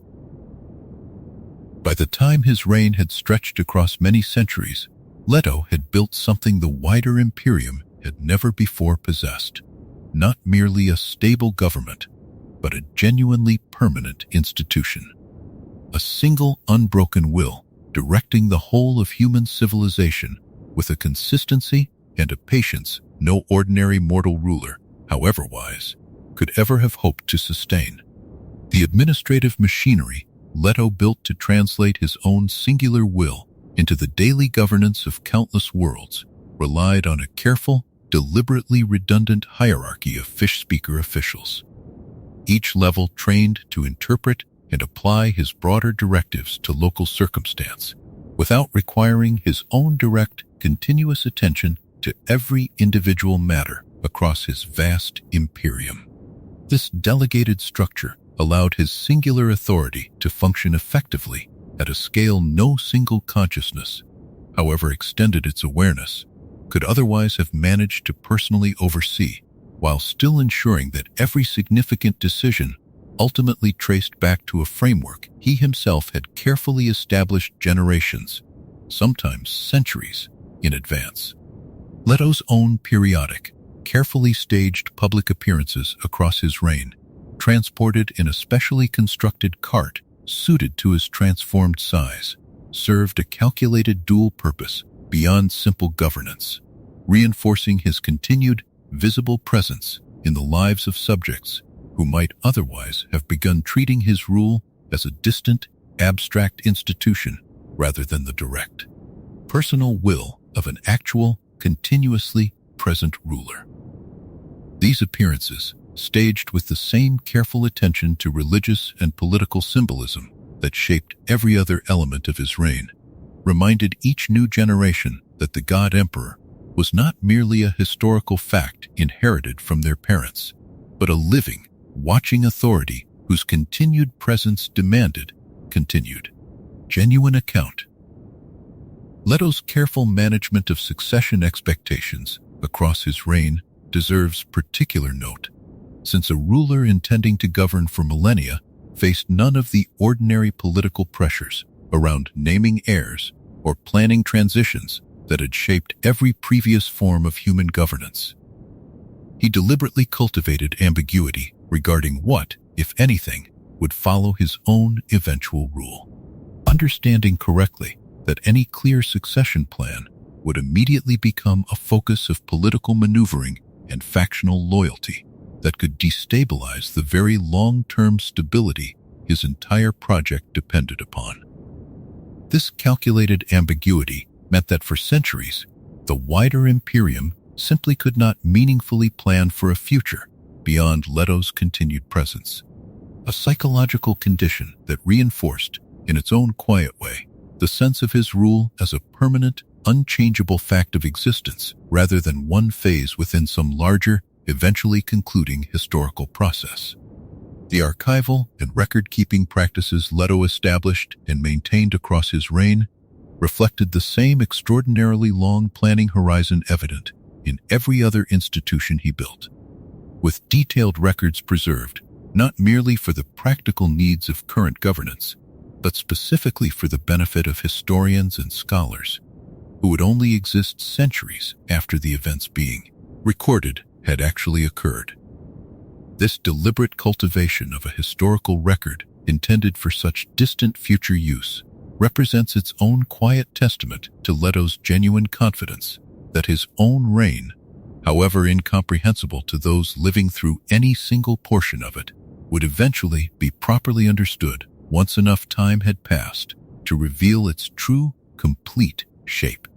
By the time his reign had stretched across many centuries, Leto had built something the wider Imperium had never before possessed. Not merely a stable government, but a genuinely permanent institution. A single unbroken will directing the whole of human civilization with a consistency and a patience no ordinary mortal ruler, however wise, could ever have hoped to sustain. The administrative machinery Leto built to translate his own singular will into the daily governance of countless worlds relied on a careful, deliberately redundant hierarchy of fish-speaker officials, each level trained to interpret and apply his broader directives to local circumstance, without requiring his own direct, continuous attention to every individual matter across his vast imperium. This delegated structure allowed his singular authority to function effectively at a scale no single consciousness, however extended its awareness, could otherwise have managed to personally oversee, while still ensuring that every significant decision ultimately traced back to a framework he himself had carefully established generations, sometimes centuries, in advance. Leto's own periodic, carefully staged public appearances across his reign, transported in a specially constructed cart suited to his transformed size, served a calculated dual purpose beyond simple governance, reinforcing his continued, visible presence in the lives of subjects who might otherwise have begun treating his rule as a distant, abstract institution rather than the direct, personal will of an actual, continuously present ruler. These appearances, staged with the same careful attention to religious and political symbolism that shaped every other element of his reign, reminded each new generation that the God Emperor was not merely a historical fact inherited from their parents, but a living, watching authority whose continued presence demanded continued, genuine account. Leto's careful management of succession expectations across his reign deserves particular note, since a ruler intending to govern for millennia faced none of the ordinary political pressures around naming heirs or planning transitions that had shaped every previous form of human governance. He deliberately cultivated ambiguity regarding what, if anything, would follow his own eventual rule, understanding correctly that any clear succession plan would immediately become a focus of political maneuvering and factional loyalty that could destabilize the very long-term stability his entire project depended upon. This calculated ambiguity meant that for centuries, the wider Imperium simply could not meaningfully plan for a future beyond Leto's continued presence, a psychological condition that reinforced, in its own quiet way, the sense of his rule as a permanent, unchangeable fact of existence rather than one phase within some larger, eventually concluding historical process. The archival and record-keeping practices Leto established and maintained across his reign reflected the same extraordinarily long planning horizon evident in every other institution he built, with detailed records preserved not merely for the practical needs of current governance, but specifically for the benefit of historians and scholars, who would only exist centuries after the events being recorded had actually occurred. This deliberate cultivation of a historical record intended for such distant future use represents its own quiet testament to Leto's genuine confidence that his own reign, however incomprehensible to those living through any single portion of it, would eventually be properly understood once enough time had passed to reveal its true, complete shape.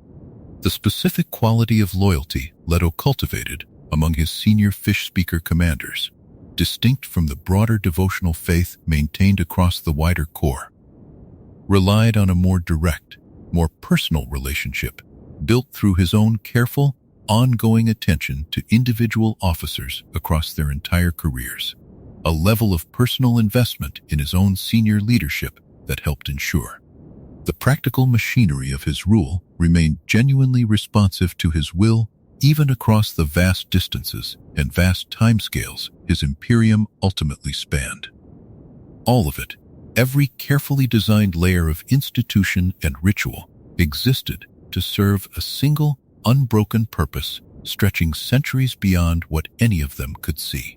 The specific quality of loyalty Leto cultivated among his senior fish-speaker commanders, distinct from the broader devotional faith maintained across the wider corps, relied on a more direct, more personal relationship built through his own careful, ongoing attention to individual officers across their entire careers, a level of personal investment in his own senior leadership that helped ensure The practical machinery of his rule remained genuinely responsive to his will, even across the vast distances and vast timescales his Imperium ultimately spanned. All of it, every carefully designed layer of institution and ritual, existed to serve a single, unbroken purpose, stretching centuries beyond what any of them could see.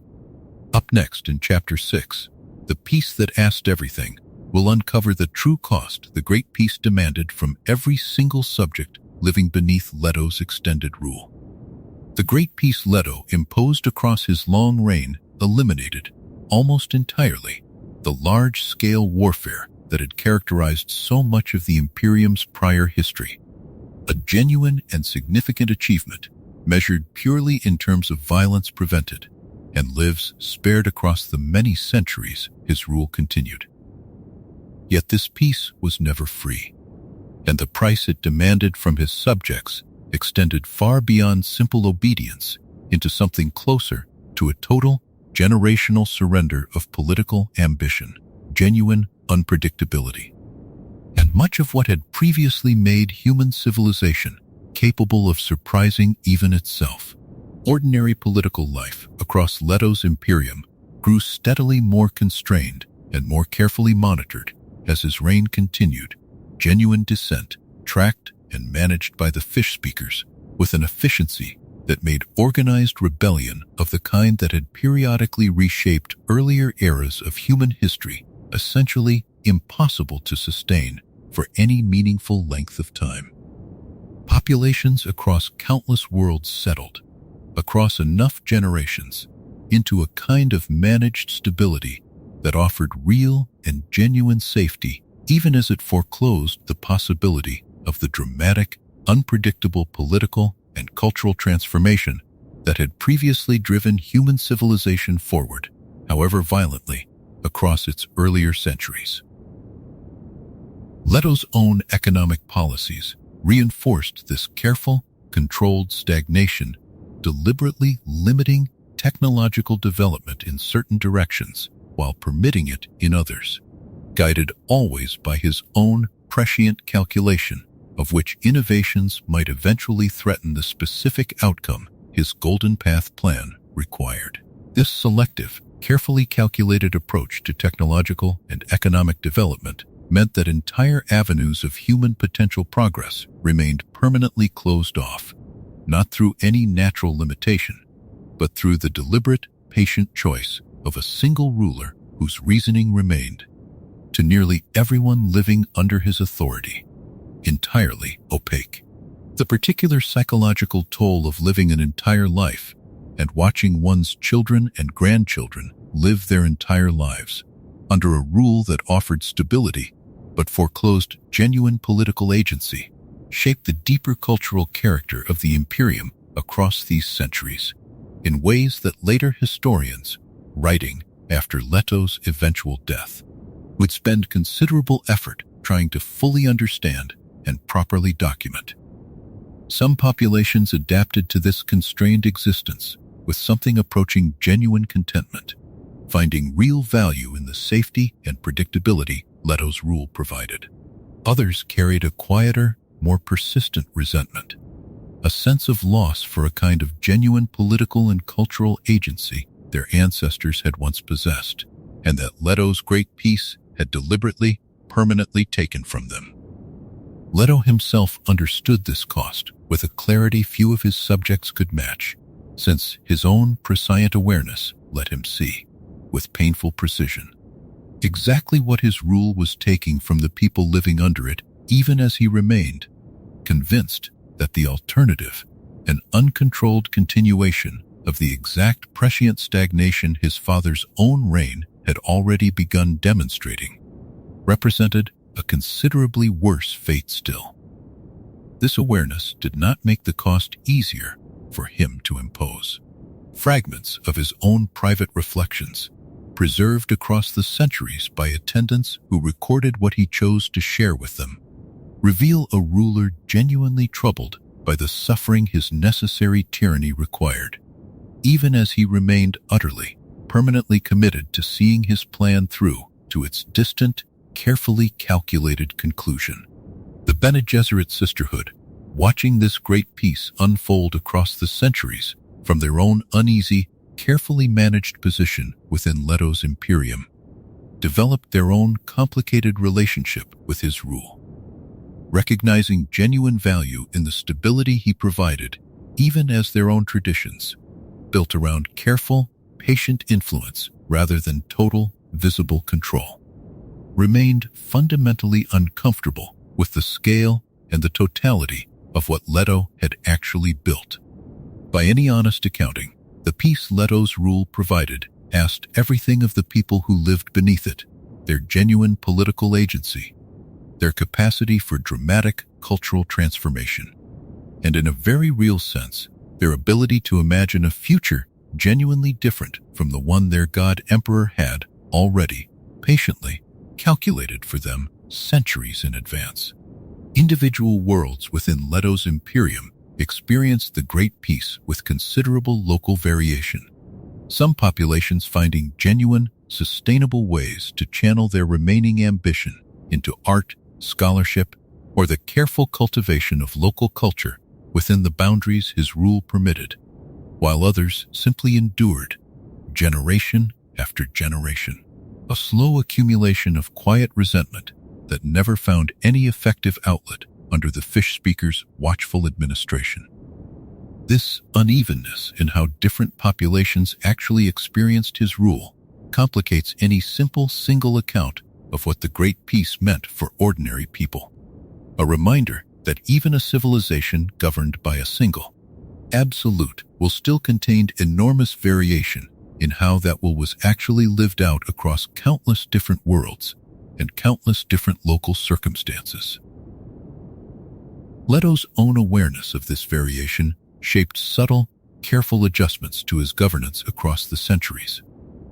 Up next in Chapter 6, The Peace That Asked Everything, will uncover the true cost the Great Peace demanded from every single subject living beneath Leto's extended rule. The Great Peace Leto imposed across his long reign eliminated, almost entirely, the large-scale warfare that had characterized so much of the Imperium's prior history. A genuine and significant achievement, measured purely in terms of violence prevented, and lives spared across the many centuries his rule continued. Yet this peace was never free, and the price it demanded from his subjects extended far beyond simple obedience into something closer to a total, generational surrender of political ambition, genuine unpredictability. And much of what had previously made human civilization capable of surprising even itself. Ordinary political life across Leto's Imperium grew steadily more constrained and more carefully monitored as his reign continued, genuine dissent tracked and managed by the fish speakers with an efficiency that made organized rebellion of the kind that had periodically reshaped earlier eras of human history essentially impossible to sustain for any meaningful length of time. Populations across countless worlds settled, across enough generations, into a kind of managed stability that offered real and genuine safety even as it foreclosed the possibility of the dramatic, unpredictable political and cultural transformation that had previously driven human civilization forward, however violently, across its earlier centuries. Leto's own economic policies reinforced this careful, controlled stagnation, deliberately limiting technological development in certain directions while permitting it in others, guided always by his own prescient calculation of which innovations might eventually threaten the specific outcome his Golden Path plan required. This selective, carefully calculated approach to technological and economic development meant that entire avenues of human potential progress remained permanently closed off, not through any natural limitation, but through the deliberate, patient choice of a single ruler whose reasoning remained, to nearly everyone living under his authority, entirely opaque. The particular psychological toll of living an entire life and watching one's children and grandchildren live their entire lives under a rule that offered stability but foreclosed genuine political agency shaped the deeper cultural character of the Imperium across these centuries in ways that later historians, writing after Leto's eventual death, would spend considerable effort trying to fully understand and properly document. Some populations adapted to this constrained existence with something approaching genuine contentment, finding real value in the safety and predictability Leto's rule provided. Others carried a quieter, more persistent resentment, a sense of loss for a kind of genuine political and cultural agency their ancestors had once possessed, and that Leto's great peace had deliberately, permanently taken from them. Leto himself understood this cost with a clarity few of his subjects could match, since his own prescient awareness let him see, with painful precision, exactly what his rule was taking from the people living under it, even as he remained convinced that the alternative, an uncontrolled continuation of the exact prescient stagnation his father's own reign had already begun demonstrating, represented a considerably worse fate still. This awareness did not make the cost easier for him to impose. Fragments of his own private reflections, preserved across the centuries by attendants who recorded what he chose to share with them, reveal a ruler genuinely troubled by the suffering his necessary tyranny required, even as he remained utterly, permanently committed to seeing his plan through to its distant, carefully calculated conclusion. Bene Gesserit sisterhood, watching this great peace unfold across the centuries from their own uneasy, carefully managed position within Leto's Imperium, developed their own complicated relationship with his rule. Recognizing genuine value in the stability he provided, even as their own traditions, built around careful, patient influence rather than total, visible control, remained fundamentally uncomfortable with the scale and the totality of what Leto had actually built. By any honest accounting, the peace Leto's rule provided asked everything of the people who lived beneath it: their genuine political agency, their capacity for dramatic cultural transformation, and in a very real sense, their ability to imagine a future genuinely different from the one their god emperor had already, patiently, calculated for them centuries in advance. Individual worlds within Leto's Imperium experienced the Great Peace with considerable local variation. Some populations finding genuine, sustainable ways to channel their remaining ambition into art, scholarship, or the careful cultivation of local culture within the boundaries his rule permitted, while others simply endured, generation after generation, a slow accumulation of quiet resentment that never found any effective outlet under the fish speaker's watchful administration. This unevenness in how different populations actually experienced his rule complicates any simple single account of what the Great Peace meant for ordinary people. A reminder that even a civilization governed by a single absolute will still contain enormous variation in how that will was actually lived out across countless different worlds and countless different local circumstances. Leto's own awareness of this variation shaped subtle, careful adjustments to his governance across the centuries,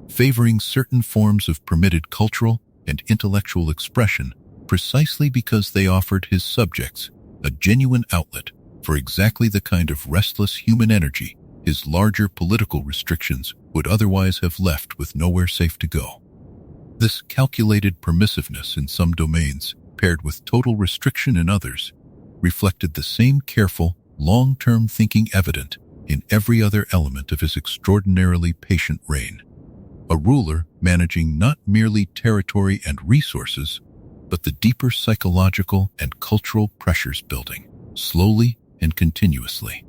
favoring certain forms of permitted cultural and intellectual expression precisely because they offered his subjects a genuine outlet for exactly the kind of restless human energy his larger political restrictions would otherwise have left with nowhere safe to go. This calculated permissiveness in some domains, paired with total restriction in others, reflected the same careful, long-term thinking evident in every other element of his extraordinarily patient reign. A ruler managing not merely territory and resources, but the deeper psychological and cultural pressures building, slowly and continuously,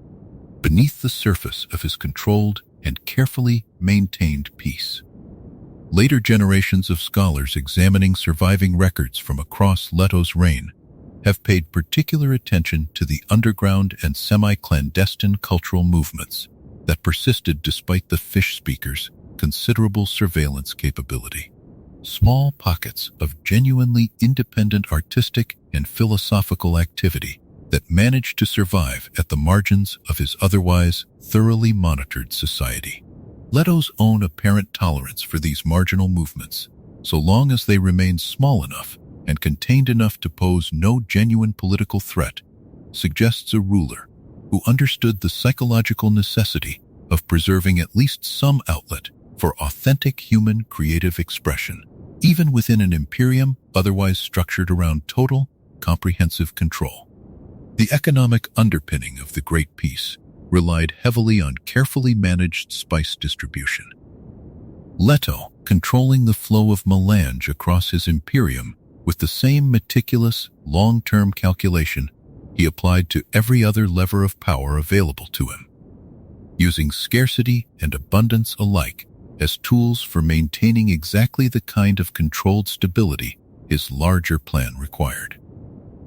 beneath the surface of his controlled and carefully maintained peace. Later generations of scholars examining surviving records from across Leto's reign have paid particular attention to the underground and semi-clandestine cultural movements that persisted despite the fish speaker's considerable surveillance capability. Small pockets of genuinely independent artistic and philosophical activity that managed to survive at the margins of his otherwise thoroughly monitored society. Leto's own apparent tolerance for these marginal movements, so long as they remained small enough and contained enough to pose no genuine political threat, suggests a ruler who understood the psychological necessity of preserving at least some outlet for authentic human creative expression, even within an imperium otherwise structured around total, comprehensive control. The economic underpinning of the Great Peace relied heavily on carefully managed spice distribution. Leto, controlling the flow of melange across his imperium with the same meticulous, long-term calculation he applied to every other lever of power available to him, using scarcity and abundance alike as tools for maintaining exactly the kind of controlled stability his larger plan required.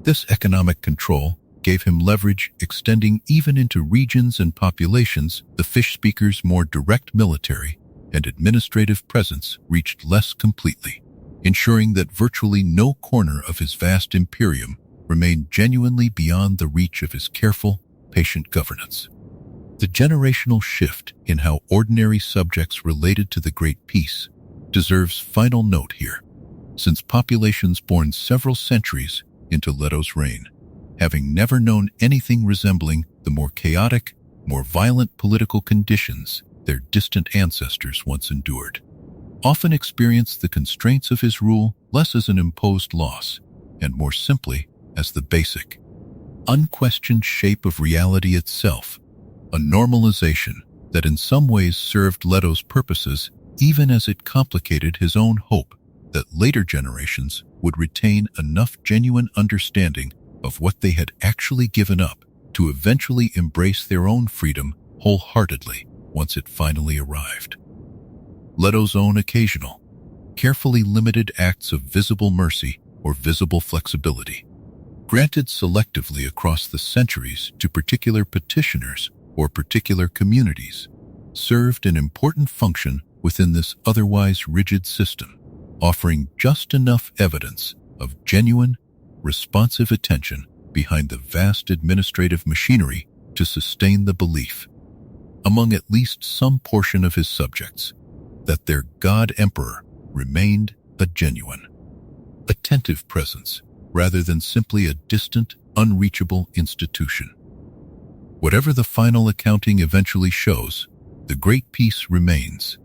This economic control gave him leverage extending even into regions and populations the fish speaker's more direct military and administrative presence reached less completely, ensuring that virtually no corner of his vast imperium remained genuinely beyond the reach of his careful, patient governance. The generational shift in how ordinary subjects related to the Great Peace deserves final note here, since populations born several centuries into Leto's reign, having never known anything resembling the more chaotic, more violent political conditions their distant ancestors once endured, often experienced the constraints of his rule less as an imposed loss, and more simply as the basic, unquestioned shape of reality itself, a normalization that in some ways served Leto's purposes even as it complicated his own hope that later generations would retain enough genuine understanding of what they had actually given up to eventually embrace their own freedom wholeheartedly once it finally arrived. Leto's own occasional, carefully limited acts of visible mercy or visible flexibility, granted selectively across the centuries to particular petitioners or particular communities, served an important function within this otherwise rigid system, offering just enough evidence of genuine, responsive attention behind the vast administrative machinery to sustain the belief, among at least some portion of his subjects, that their God-Emperor remained a genuine, attentive presence rather than simply a distant, unreachable institution. Whatever the final accounting eventually shows, the Great Peace remains,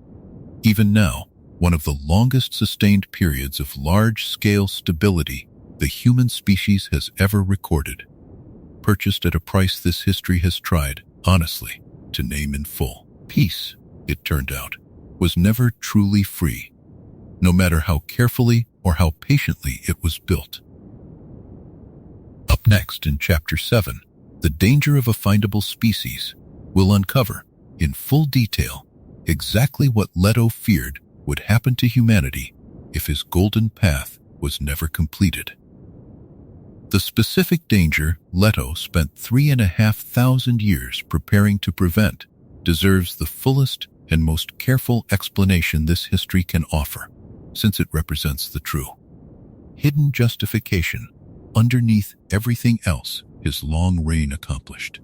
even now, one of the longest sustained periods of large-scale stability the human species has ever recorded, purchased at a price this history has tried, honestly, to name in full. Peace, it turned out, was never truly free, no matter how carefully or how patiently it was built. Up next in Chapter 7, The Danger of a Findable Species, we'll uncover, in full detail, exactly what Leto feared would happen to humanity if his golden path was never completed. The specific danger Leto spent 3,500 years preparing to prevent deserves the fullest and most careful explanation this history can offer, since it represents the true, hidden justification underneath everything else his long reign accomplished.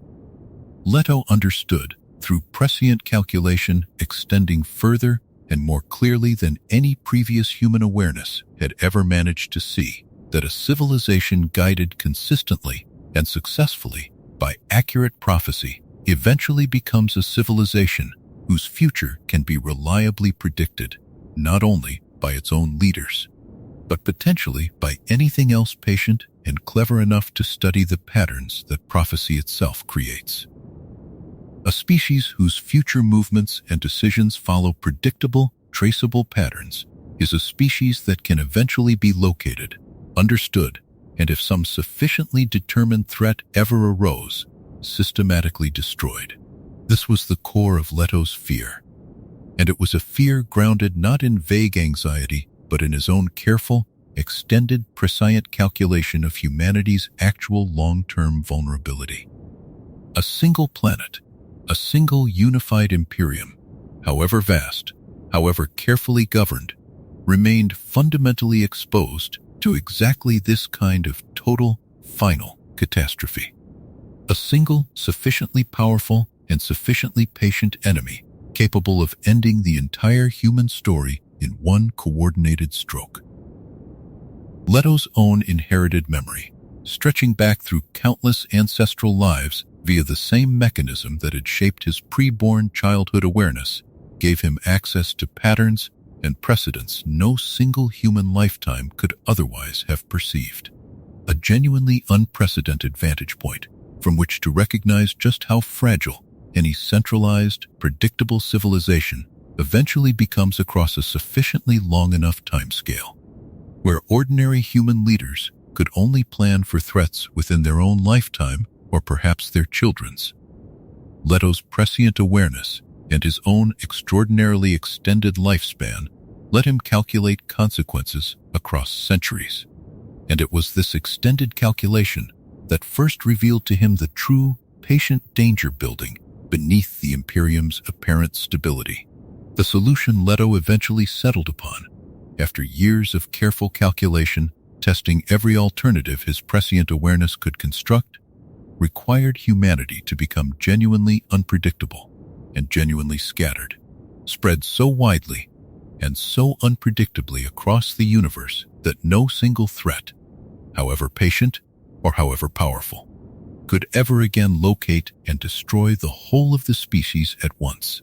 Leto understood, through prescient calculation extending further and more clearly than any previous human awareness had ever managed to see, that a civilization guided consistently and successfully by accurate prophecy eventually becomes a civilization whose future can be reliably predicted, not only by its own leaders, but potentially by anything else patient and clever enough to study the patterns that prophecy itself creates. A species whose future movements and decisions follow predictable, traceable patterns is a species that can eventually be located, understood, and if some sufficiently determined threat ever arose, systematically destroyed. This was the core of Leto's fear, and it was a fear grounded not in vague anxiety, but in his own careful, extended, prescient calculation of humanity's actual long-term vulnerability. A single planet, a single unified Imperium, however vast, however carefully governed, remained fundamentally exposed to exactly this kind of total, final catastrophe. A single, sufficiently powerful and sufficiently patient enemy capable of ending the entire human story in one coordinated stroke. Leto's own inherited memory, stretching back through countless ancestral lives via the same mechanism that had shaped his pre-born childhood awareness, gave him access to patterns and precedents no single human lifetime could otherwise have perceived. A genuinely unprecedented vantage point from which to recognize just how fragile any centralized, predictable civilization eventually becomes across a sufficiently long enough timescale, where ordinary human leaders could only plan for threats within their own lifetime or perhaps their children's. Leto's prescient awareness and his own extraordinarily extended lifespan let him calculate consequences across centuries. And it was this extended calculation that first revealed to him the true, patient danger building beneath the Imperium's apparent stability. The solution Leto eventually settled upon, after years of careful calculation, testing every alternative his prescient awareness could construct, required humanity to become genuinely unpredictable and genuinely scattered, spread so widely and so unpredictably across the universe that no single threat, however patient or however powerful, could ever again locate and destroy the whole of the species at once.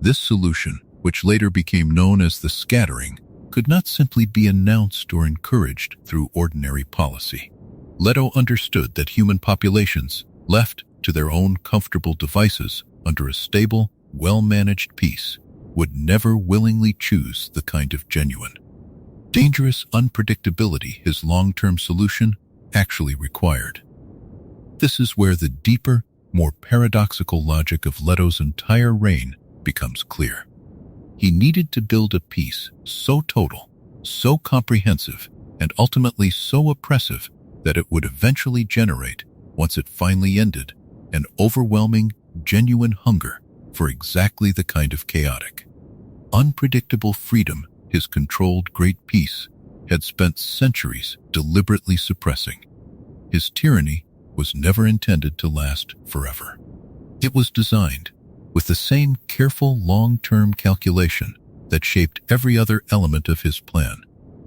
This solution, which later became known as the scattering, could not simply be announced or encouraged through ordinary policy. Leto understood that human populations, left to their own comfortable devices under a stable, well-managed peace, would never willingly choose the kind of genuine, dangerous unpredictability his long-term solution actually required. This is where the deeper, more paradoxical logic of Leto's entire reign becomes clear. He needed to build a peace so total, so comprehensive, and ultimately so oppressive that it would eventually generate, once it finally ended, an overwhelming, genuine hunger for exactly the kind of chaotic, unpredictable freedom his controlled great peace had spent centuries deliberately suppressing. His tyranny was never intended to last forever. It was designed with the same careful long-term calculation that shaped every other element of his plan,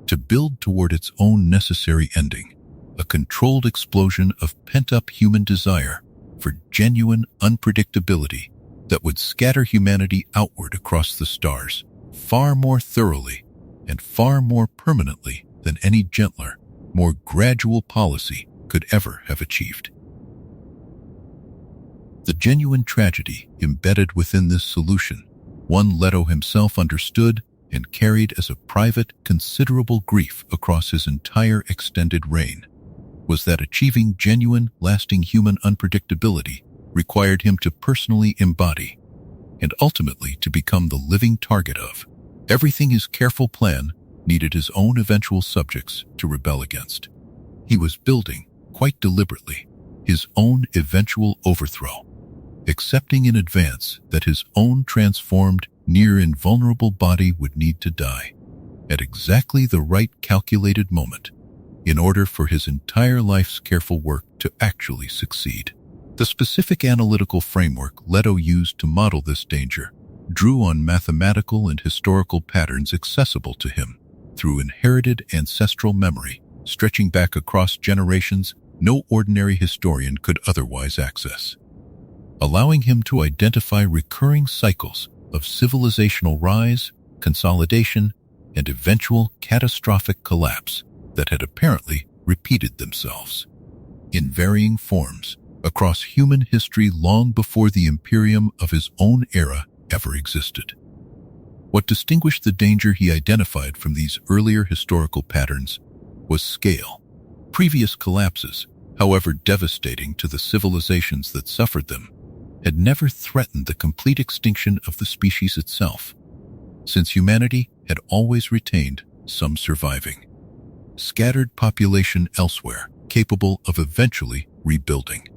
to build toward its own necessary ending, a controlled explosion of pent-up human desire for genuine unpredictability that would scatter humanity outward across the stars far more thoroughly and far more permanently than any gentler, more gradual policy could ever have achieved. The genuine tragedy embedded within this solution, one Leto himself understood and carried as a private, considerable grief across his entire extended reign, was that achieving genuine, lasting human unpredictability required him to personally embody, and ultimately to become the living target of, everything his careful plan needed his own eventual subjects to rebel against. He was building, quite deliberately, his own eventual overthrow, accepting in advance that his own transformed, near-invulnerable body would need to die at exactly the right calculated moment in order for his entire life's careful work to actually succeed. The specific analytical framework Leto used to model this danger drew on mathematical and historical patterns accessible to him through inherited ancestral memory, stretching back across generations no ordinary historian could otherwise access, allowing him to identify recurring cycles of civilizational rise, consolidation, and eventual catastrophic collapse that had apparently repeated themselves in varying forms across human history long before the Imperium of his own era ever existed. What distinguished the danger he identified from these earlier historical patterns was scale. Previous collapses, however devastating to the civilizations that suffered them, had never threatened the complete extinction of the species itself, since humanity had always retained some surviving, scattered population elsewhere capable of eventually rebuilding.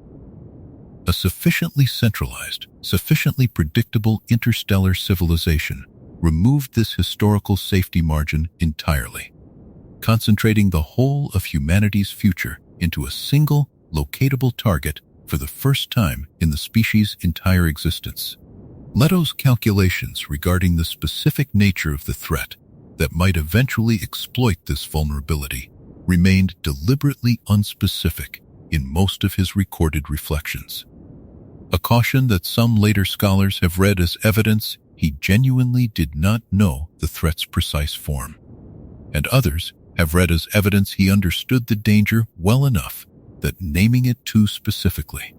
A sufficiently centralized, sufficiently predictable interstellar civilization removed this historical safety margin entirely, concentrating the whole of humanity's future into a single, locatable target for the first time in the species' entire existence. Leto's calculations regarding the specific nature of the threat that might eventually exploit this vulnerability remained deliberately unspecific in most of his recorded reflections, a caution that some later scholars have read as evidence he genuinely did not know the threat's precise form, and others have read as evidence he understood the danger well enough that naming it too specifically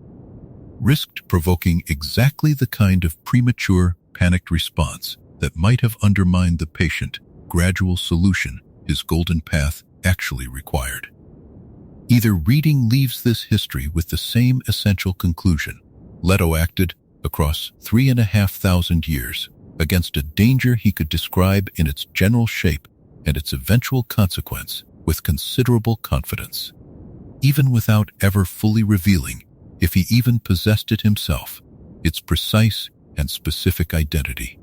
risked provoking exactly the kind of premature, panicked response that might have undermined the patient, gradual solution his golden path actually required. Either reading leaves this history with the same essential conclusion: Leto acted across 3,500 years against a danger he could describe in its general shape and its eventual consequence with considerable confidence, even without ever fully revealing, if he even possessed it himself, its precise and specific identity.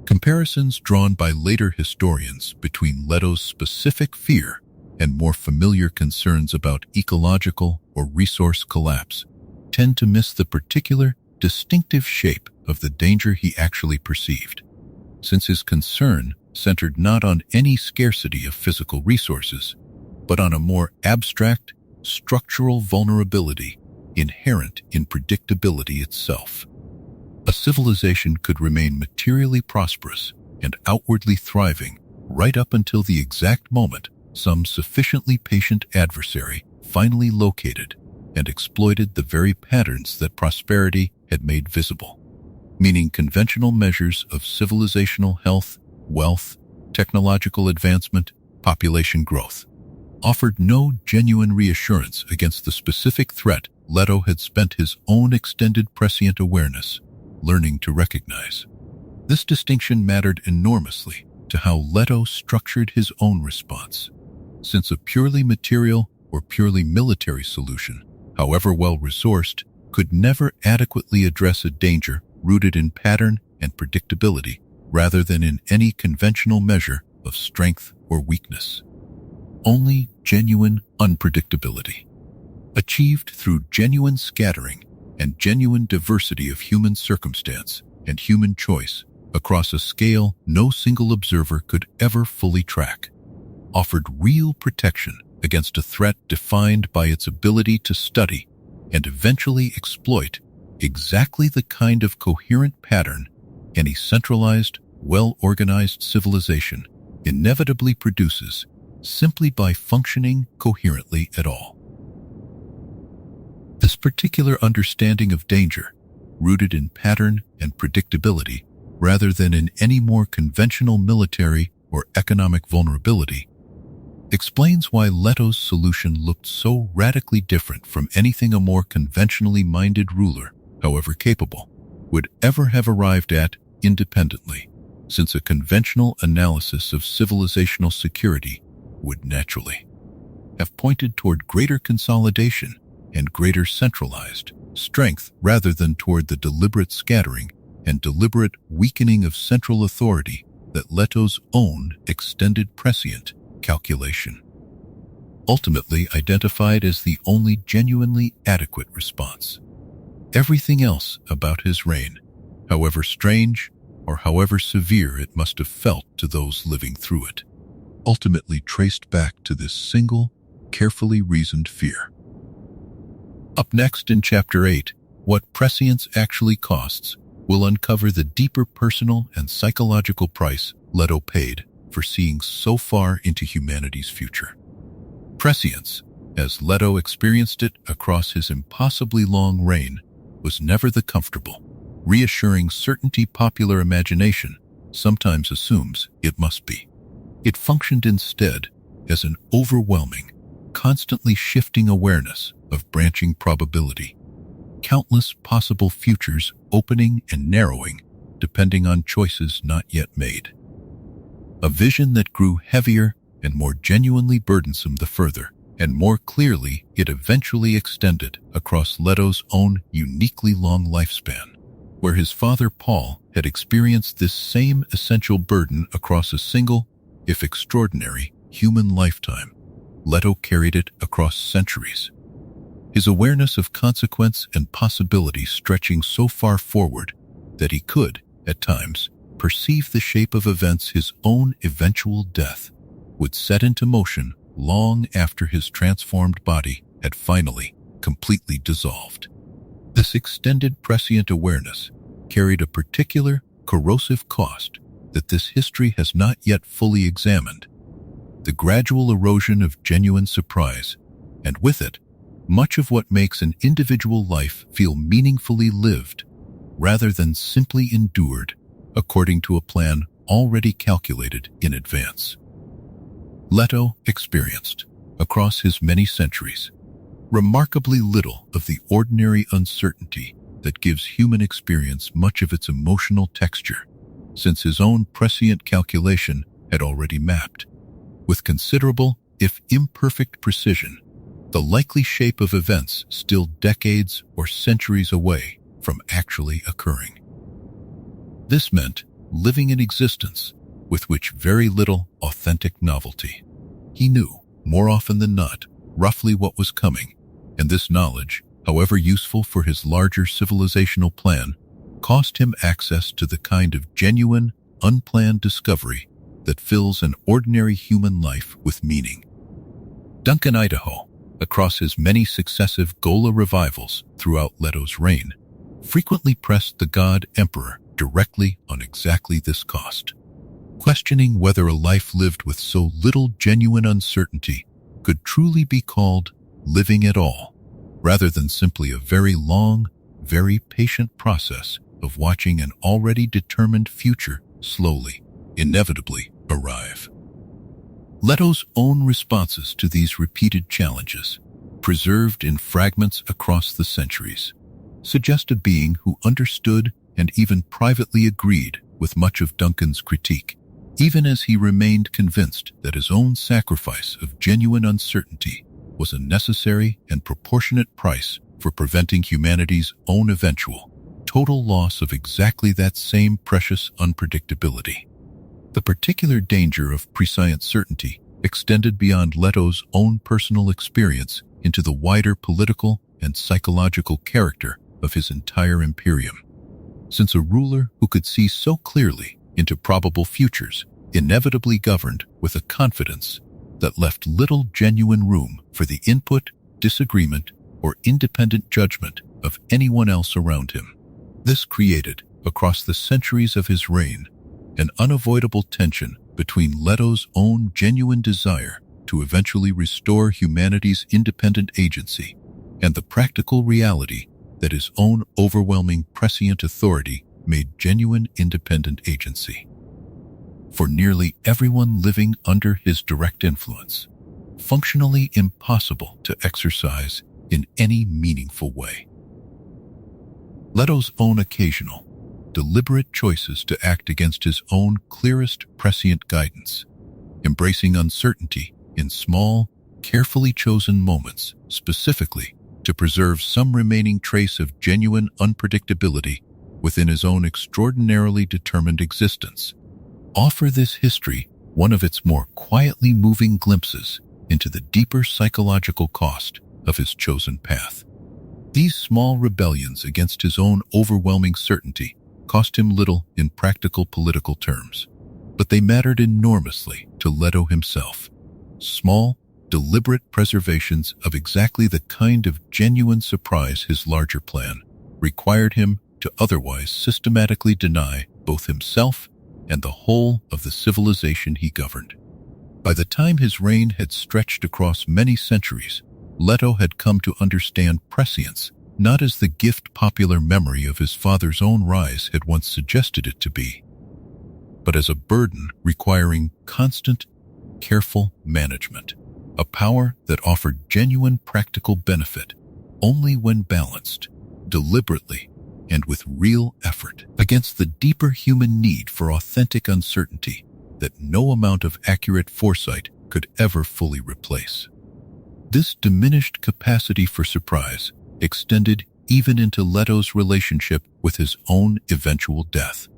Comparisons drawn by later historians between Leto's specific fear and more familiar concerns about ecological or resource collapse tend to miss the particular, distinctive shape of the danger he actually perceived, since his concern centered not on any scarcity of physical resources, but on a more abstract, structural vulnerability inherent in predictability itself. A civilization could remain materially prosperous and outwardly thriving right up until the exact moment some sufficiently patient adversary finally located and exploited the very patterns that prosperity had made visible, meaning conventional measures of civilizational health, wealth, technological advancement, population growth, offered no genuine reassurance against the specific threat Leto had spent his own extended prescient awareness learning to recognize. This distinction mattered enormously to how Leto structured his own response, since a purely material or purely military solution, however well-resourced, could never adequately address a danger rooted in pattern and predictability rather than in any conventional measure of strength or weakness. Only genuine unpredictability, achieved through genuine scattering and genuine diversity of human circumstance and human choice across a scale no single observer could ever fully track, offered real protection against a threat defined by its ability to study and eventually exploit exactly the kind of coherent pattern any centralized, well-organized civilization inevitably produces simply by functioning coherently at all. This particular understanding of danger, rooted in pattern and predictability rather than in any more conventional military or economic vulnerability, explains why Leto's solution looked so radically different from anything a more conventionally minded ruler, however capable, would ever have arrived at independently, since a conventional analysis of civilizational security would naturally have pointed toward greater consolidation and greater centralized strength rather than toward the deliberate scattering and deliberate weakening of central authority that Leto's own extended prescient calculation ultimately identified as the only genuinely adequate response. Everything else about his reign, however strange or however severe it must have felt to those living through it, ultimately traced back to this single, carefully reasoned fear. Up next in Chapter 8, What Prescience Actually Costs, will uncover the deeper personal and psychological price Leto paid for seeing so far into humanity's future. Prescience, as Leto experienced it across his impossibly long reign, was never the comfortable, reassuring certainty popular imagination sometimes assumes it must be. It functioned instead as an overwhelming, constantly shifting awareness of branching probability, countless possible futures opening and narrowing depending on choices not yet made. A vision that grew heavier and more genuinely burdensome the further and more clearly it eventually extended across Leto's own uniquely long lifespan, where his father Paul had experienced this same essential burden across a single, if extraordinary, human lifetime. Leto carried it across centuries, his awareness of consequence and possibility stretching so far forward that he could, at times, perceive the shape of events his own eventual death would set into motion long after his transformed body had finally completely dissolved. This extended prescient awareness carried a particular corrosive cost that this history has not yet fully examined: the gradual erosion of genuine surprise, and with it, much of what makes an individual life feel meaningfully lived, rather than simply endured according to a plan already calculated in advance. Leto experienced, across his many centuries, remarkably little of the ordinary uncertainty that gives human experience much of its emotional texture, since his own prescient calculation had already mapped, with considerable, if imperfect precision, the likely shape of events still decades or centuries away from actually occurring. This meant living an existence with which very little authentic novelty. He knew, more often than not, roughly what was coming, and this knowledge, however useful for his larger civilizational plan, cost him access to the kind of genuine, unplanned discovery that fills an ordinary human life with meaning. Duncan Idaho, across his many successive Gola revivals throughout Leto's reign, frequently pressed the god emperor directly on exactly this cost, questioning whether a life lived with so little genuine uncertainty could truly be called living at all, rather than simply a very long, very patient process of watching an already determined future slowly, inevitably arrive. Leto's own responses to these repeated challenges, preserved in fragments across the centuries, suggest a being who understood and even privately agreed with much of Duncan's critique, even as he remained convinced that his own sacrifice of genuine uncertainty was a necessary and proportionate price for preventing humanity's own eventual, total loss of exactly that same precious unpredictability. The particular danger of prescient certainty extended beyond Leto's own personal experience into the wider political and psychological character of his entire Imperium. Since a ruler who could see so clearly into probable futures inevitably governed with a confidence that left little genuine room for the input, disagreement, or independent judgment of anyone else around him. This created, across the centuries of his reign, an unavoidable tension between Leto's own genuine desire to eventually restore humanity's independent agency and the practical reality that his own overwhelming prescient authority made genuine independent agency, for nearly everyone living under his direct influence, functionally impossible to exercise in any meaningful way. Leto's own occasional, deliberate choices to act against his own clearest prescient guidance, embracing uncertainty in small, carefully chosen moments, specifically to preserve some remaining trace of genuine unpredictability within his own extraordinarily determined existence, offer this history one of its more quietly moving glimpses into the deeper psychological cost of his chosen path. These small rebellions against his own overwhelming certainty cost him little in practical political terms, but they mattered enormously to Leto himself. Small, deliberate preservations of exactly the kind of genuine surprise his larger plan required him to otherwise systematically deny both himself and the whole of the civilization he governed. By the time his reign had stretched across many centuries, Leto had come to understand prescience not as the gift popular memory of his father's own rise had once suggested it to be, but as a burden requiring constant, careful management, a power that offered genuine practical benefit only when balanced, deliberately, and with real effort against the deeper human need for authentic uncertainty that no amount of accurate foresight could ever fully replace. This diminished capacity for surprise extended even into Leto's relationship with his own eventual death,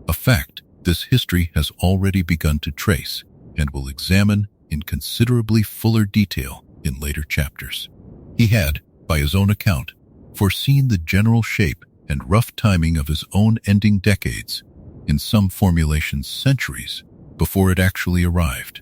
a fact this history has already begun to trace and will examine in considerably fuller detail in later chapters. He had, by his own account, foreseen the general shape and rough timing of his own ending decades, in some formulations centuries, before it actually arrived.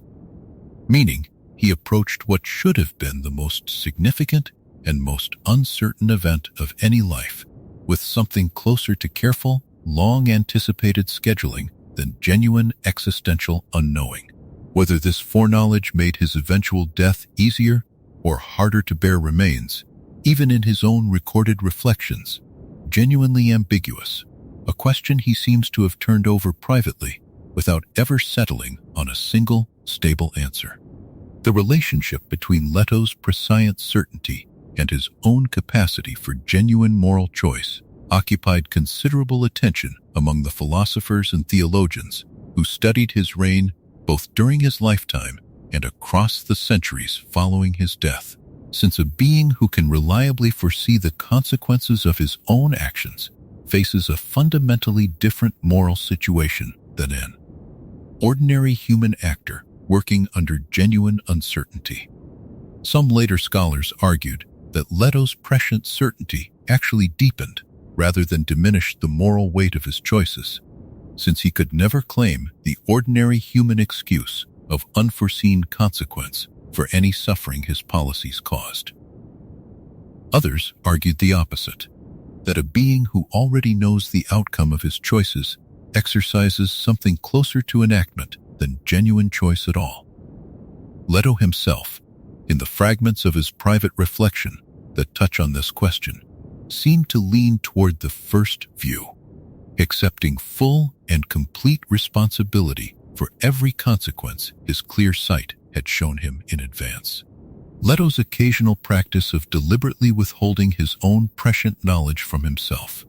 Meaning, he approached what should have been the most significant and most uncertain event of any life, with something closer to careful, long-anticipated scheduling than genuine existential unknowing. Whether this foreknowledge made his eventual death easier or harder to bear remains, even in his own recorded reflections, genuinely ambiguous, a question he seems to have turned over privately without ever settling on a single, stable answer. The relationship between Leto's prescient certainty and his own capacity for genuine moral choice occupied considerable attention among the philosophers and theologians who studied his reign both during his lifetime and across the centuries following his death. Since a being who can reliably foresee the consequences of his own actions faces a fundamentally different moral situation than an ordinary human actor working under genuine uncertainty. Some later scholars argued that Leto's prescient certainty actually deepened rather than diminished the moral weight of his choices, since he could never claim the ordinary human excuse of unforeseen consequence for any suffering his policies caused. Others argued the opposite, that a being who already knows the outcome of his choices exercises something closer to enactment than genuine choice at all. Leto himself, in the fragments of his private reflection that touch on this question, seem to lean toward the first view, accepting full and complete responsibility for every consequence his clear sight had shown him in advance. Leto's occasional practice of deliberately withholding his own prescient knowledge from himself,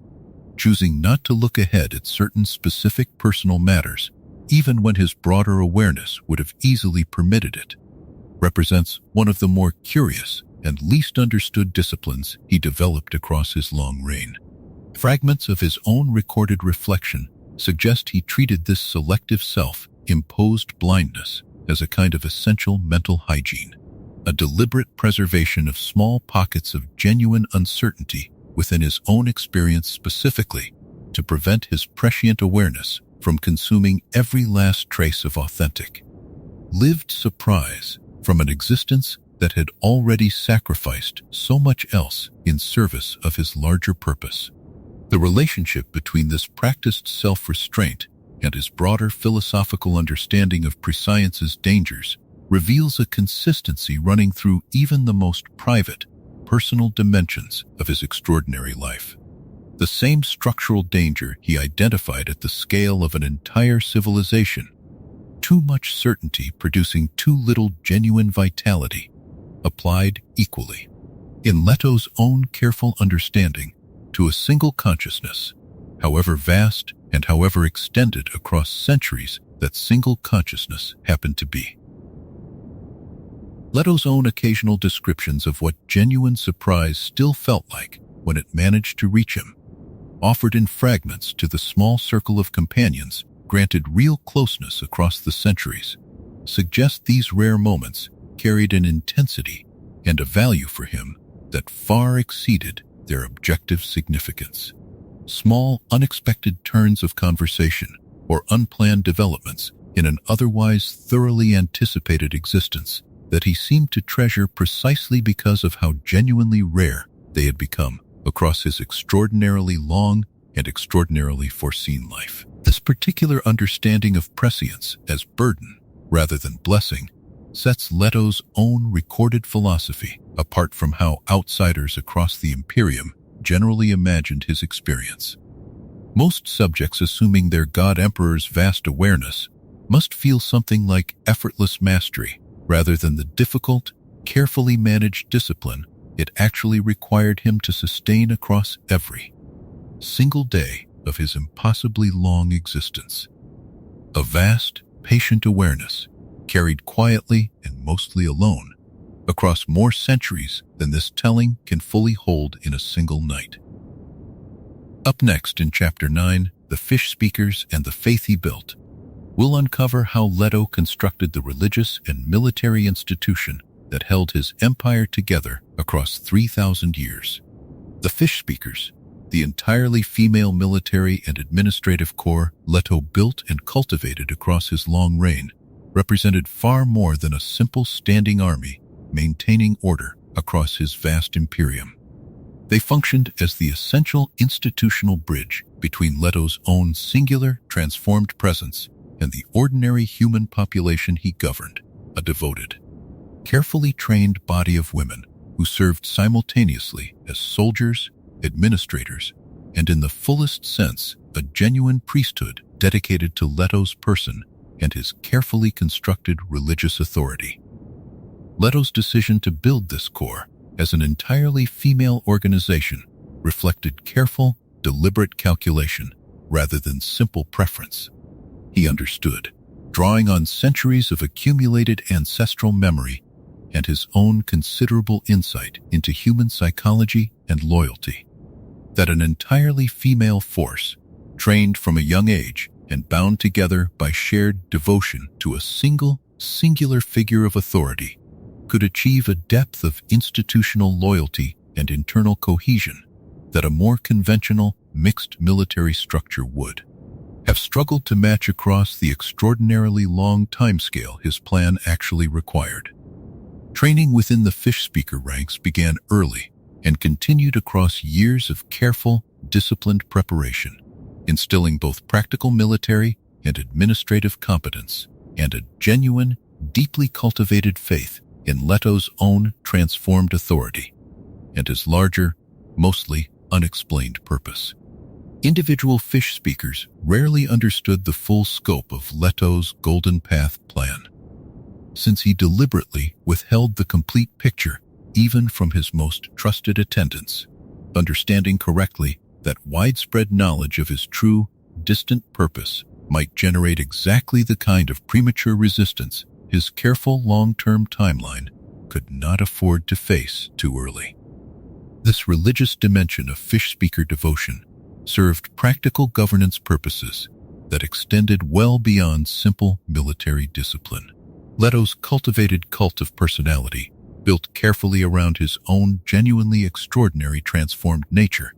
choosing not to look ahead at certain specific personal matters, even when his broader awareness would have easily permitted it, represents one of the more curious and least understood disciplines he developed across his long reign. Fragments of his own recorded reflection suggest he treated this selective self-imposed blindness as a kind of essential mental hygiene, a deliberate preservation of small pockets of genuine uncertainty within his own experience specifically to prevent his prescient awareness from consuming every last trace of authentic, lived surprise from an existence that had already sacrificed so much else in service of his larger purpose. The relationship between this practiced self-restraint and his broader philosophical understanding of prescience's dangers reveals a consistency running through even the most private, personal dimensions of his extraordinary life. The same structural danger he identified at the scale of an entire civilization, too much certainty producing too little genuine vitality, applied equally, in Leto's own careful understanding, to a single consciousness, however vast and however extended across centuries that single consciousness happened to be. Leto's own occasional descriptions of what genuine surprise still felt like when it managed to reach him, offered in fragments to the small circle of companions granted real closeness across the centuries, suggest these rare moments carried an intensity and a value for him that far exceeded their objective significance. Small, unexpected turns of conversation or unplanned developments in an otherwise thoroughly anticipated existence that he seemed to treasure precisely because of how genuinely rare they had become across his extraordinarily long and extraordinarily foreseen life. This particular understanding of prescience as burden rather than blessing sets Leto's own recorded philosophy apart from how outsiders across the Imperium generally imagined his experience. Most subjects assuming their God-Emperor's vast awareness must feel something like effortless mastery rather than the difficult, carefully managed discipline it actually required him to sustain across every single day of his impossibly long existence. A vast, patient awareness, carried quietly and mostly alone, across more centuries than this telling can fully hold in a single night. Up next in Chapter 9, The Fish Speakers and the Faith He Built, we'll uncover how Leto constructed the religious and military institution that held his empire together across 3,000 years. The Fish Speakers, the entirely female military and administrative corps Leto built and cultivated across his long reign, represented far more than a simple standing army maintaining order across his vast imperium. They functioned as the essential institutional bridge between Leto's own singular, transformed presence and the ordinary human population he governed, a devoted, carefully trained body of women who served simultaneously as soldiers, administrators, and in the fullest sense, a genuine priesthood dedicated to Leto's person and his carefully constructed religious authority. Leto's decision to build this corps as an entirely female organization reflected careful, deliberate calculation rather than simple preference. He understood, drawing on centuries of accumulated ancestral memory and his own considerable insight into human psychology and loyalty, that an entirely female force, trained from a young age and bound together by shared devotion to a singular figure of authority, could achieve a depth of institutional loyalty and internal cohesion that a more conventional, mixed military structure would have struggled to match across the extraordinarily long timescale his plan actually required. Training within the fish speaker ranks began early and continued across years of careful, disciplined preparation, instilling both practical military and administrative competence and a genuine, deeply cultivated faith in Leto's own transformed authority and his larger, mostly unexplained purpose. Individual fish speakers rarely understood the full scope of Leto's Golden Path plan, since he deliberately withheld the complete picture even from his most trusted attendants, understanding correctly that widespread knowledge of his true, distant purpose might generate exactly the kind of premature resistance his careful long-term timeline could not afford to face too early. This religious dimension of fish speaker devotion served practical governance purposes that extended well beyond simple military discipline. Leto's cultivated cult of personality, built carefully around his own genuinely extraordinary transformed nature,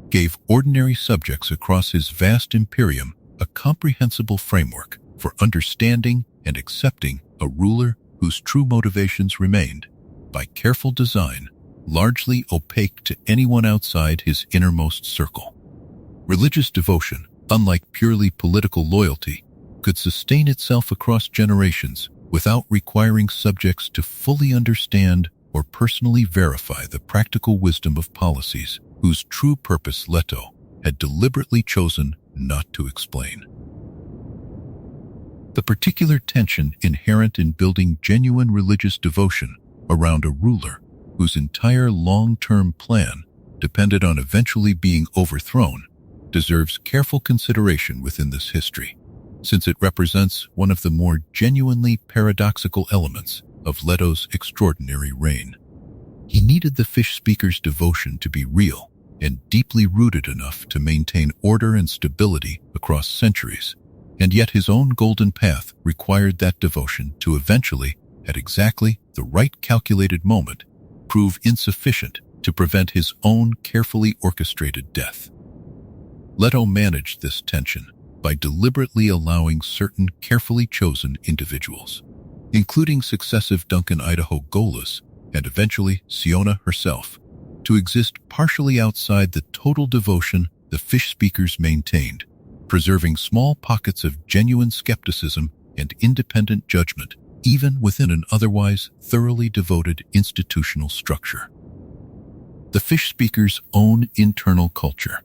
gave ordinary subjects across his vast imperium a comprehensible framework for understanding and accepting a ruler whose true motivations remained, by careful design, largely opaque to anyone outside his innermost circle. Religious devotion, unlike purely political loyalty, could sustain itself across generations without requiring subjects to fully understand or personally verify the practical wisdom of policies whose true purpose Leto had deliberately chosen not to explain. The particular tension inherent in building genuine religious devotion around a ruler whose entire long-term plan depended on eventually being overthrown deserves careful consideration within this history, since it represents one of the more genuinely paradoxical elements of Leto's extraordinary reign. He needed the fish speaker's devotion to be real and deeply rooted enough to maintain order and stability across centuries, and yet his own golden path required that devotion to eventually, at exactly the right calculated moment, prove insufficient to prevent his own carefully orchestrated death. Leto managed this tension by deliberately allowing certain carefully chosen individuals, including successive Duncan Idaho Golas and eventually Siona herself, to exist partially outside the total devotion the fish speakers maintained, preserving small pockets of genuine skepticism and independent judgment even within an otherwise thoroughly devoted institutional structure. The fish speaker's own internal culture,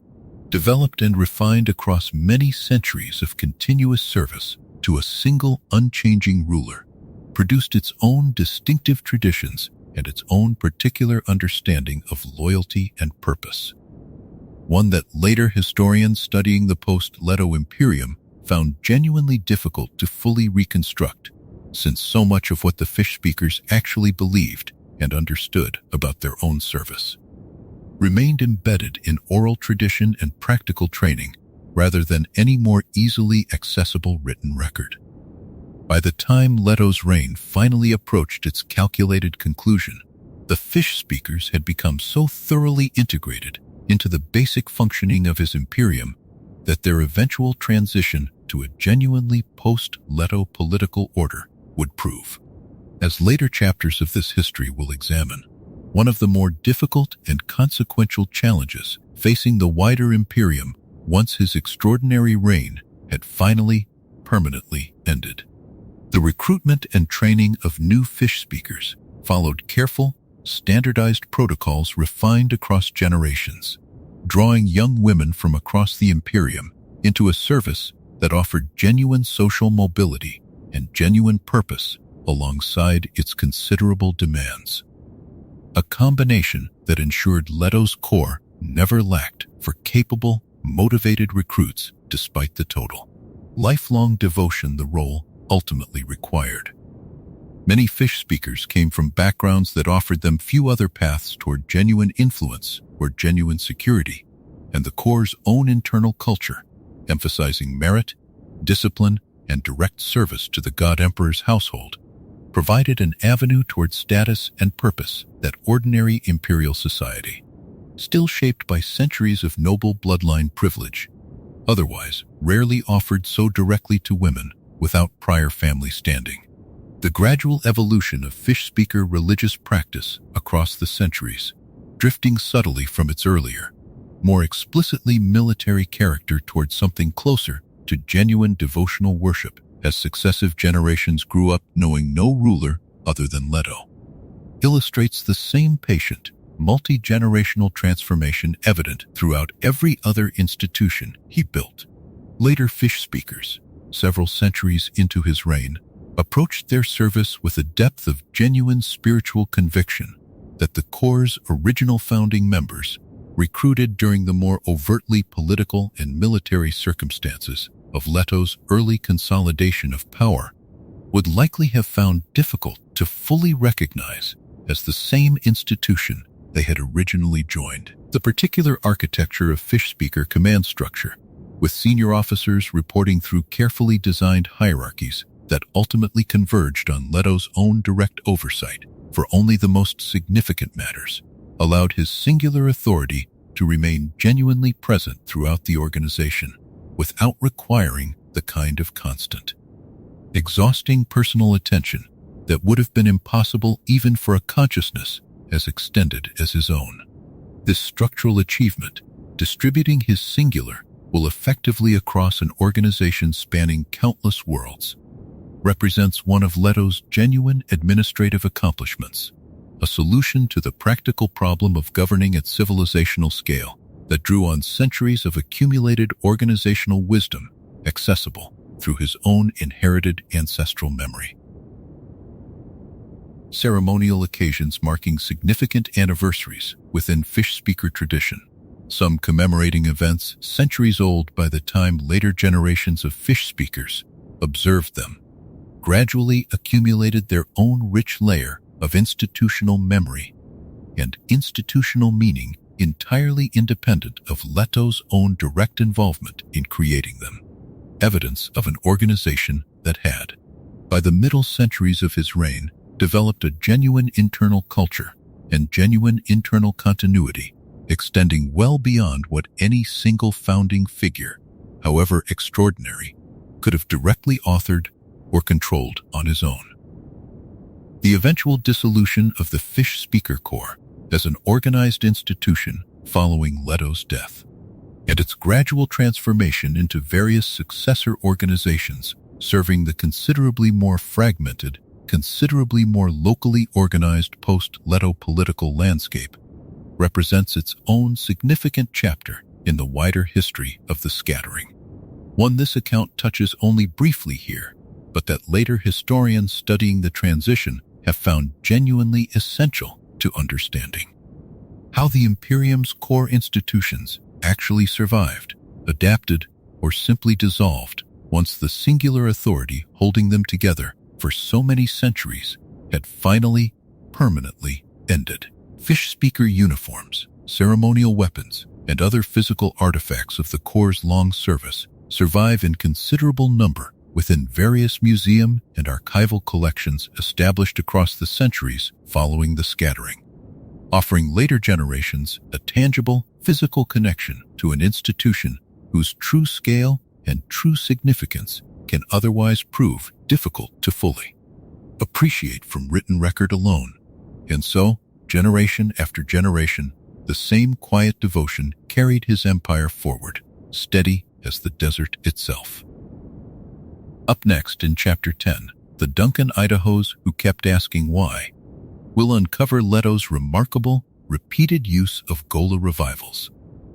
developed and refined across many centuries of continuous service to a single unchanging ruler, produced its own distinctive traditions and its own particular understanding of loyalty and purpose. One that later historians studying the post-Leto Imperium found genuinely difficult to fully reconstruct, since so much of what the fish speakers actually believed and understood about their own service remained embedded in oral tradition and practical training rather than any more easily accessible written record. By the time Leto's reign finally approached its calculated conclusion, the fish speakers had become so thoroughly integrated into the basic functioning of his Imperium that their eventual transition to a genuinely post-Leto political order would prove, as later chapters of this history will examine, one of the more difficult and consequential challenges facing the wider Imperium once his extraordinary reign had finally, permanently ended. The recruitment and training of new fish speakers followed careful, standardized protocols refined across generations, drawing young women from across the Imperium into a service that offered genuine social mobility and genuine purpose alongside its considerable demands. A combination that ensured Leto's core never lacked for capable, motivated recruits despite the total lifelong devotion the role ultimately required. Many fish speakers came from backgrounds that offered them few other paths toward genuine influence or genuine security, and the Corps' own internal culture, emphasizing merit, discipline, and direct service to the God Emperor's household, provided an avenue toward status and purpose that ordinary imperial society, still shaped by centuries of noble bloodline privilege, otherwise rarely offered so directly to women without prior family standing. The gradual evolution of fish speaker religious practice across the centuries, drifting subtly from its earlier, more explicitly military character toward something closer to genuine devotional worship as successive generations grew up knowing no ruler other than Leto, illustrates the same patient, multi-generational transformation evident throughout every other institution he built. Later fish speakers, several centuries into his reign, approached their service with a depth of genuine spiritual conviction that the Corps' original founding members, recruited during the more overtly political and military circumstances of Leto's early consolidation of power, would likely have found difficult to fully recognize as the same institution they had originally joined. The particular architecture of fish speaker command structure, with senior officers reporting through carefully designed hierarchies that ultimately converged on Leto's own direct oversight for only the most significant matters, allowed his singular authority to remain genuinely present throughout the organization, without requiring the kind of constant, exhausting personal attention that would have been impossible even for a consciousness as extended as his own. This structural achievement, distributing his singular will effectively across an organization spanning countless worlds, represents one of Leto's genuine administrative accomplishments, a solution to the practical problem of governing at civilizational scale that drew on centuries of accumulated organizational wisdom accessible through his own inherited ancestral memory. Ceremonial occasions marking significant anniversaries within fish speaker tradition, some commemorating events centuries old by the time later generations of fish speakers observed them, gradually accumulated their own rich layer of institutional memory and institutional meaning entirely independent of Leto's own direct involvement in creating them. Evidence of an organization that had, by the middle centuries of his reign, developed a genuine internal culture and genuine internal continuity, extending well beyond what any single founding figure, however extraordinary, could have directly authored or controlled on his own. The eventual dissolution of the Fish Speaker Corps as an organized institution following Leto's death, and its gradual transformation into various successor organizations serving the considerably more fragmented, considerably more locally organized post-Leto political landscape, represents its own significant chapter in the wider history of the scattering. One this account touches only briefly here, but that later historians studying the transition have found genuinely essential to understanding. How the Imperium's core institutions actually survived, adapted, or simply dissolved once the singular authority holding them together for so many centuries had finally, permanently ended. Fish speaker uniforms, ceremonial weapons, and other physical artifacts of the Corps' long service survive in considerable number within various museum and archival collections established across the centuries following the scattering, offering later generations a tangible, physical connection to an institution whose true scale and true significance can otherwise prove difficult to fully appreciate from written record alone. And so, generation after generation, the same quiet devotion carried his empire forward, steady as the desert itself. Up next in Chapter 10, the Duncan Idahos who kept asking why, will uncover Leto's remarkable, repeated use of Gola revivals,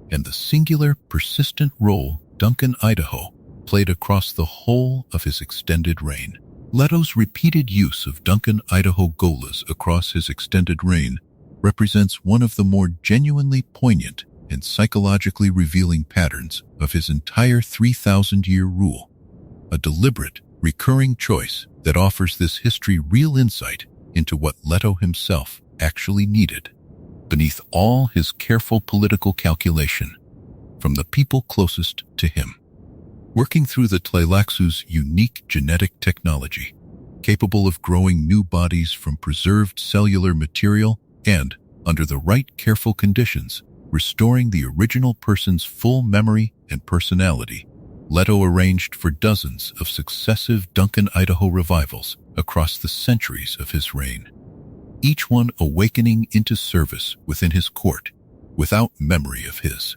and the singular, persistent role Duncan Idaho played across the whole of his extended reign. Leto's repeated use of Duncan Idaho Golas across his extended reign represents one of the more genuinely poignant and psychologically revealing patterns of his entire 3,000-year rule, a deliberate, recurring choice that offers this history real insight into what Leto himself actually needed, beneath all his careful political calculation, from the people closest to him. Working through the Tleilaxu's unique genetic technology, capable of growing new bodies from preserved cellular material and, under the right careful conditions, restoring the original person's full memory and personality, Leto arranged for dozens of successive Duncan Idaho revivals across the centuries of his reign, each one awakening into service within his court without memory of his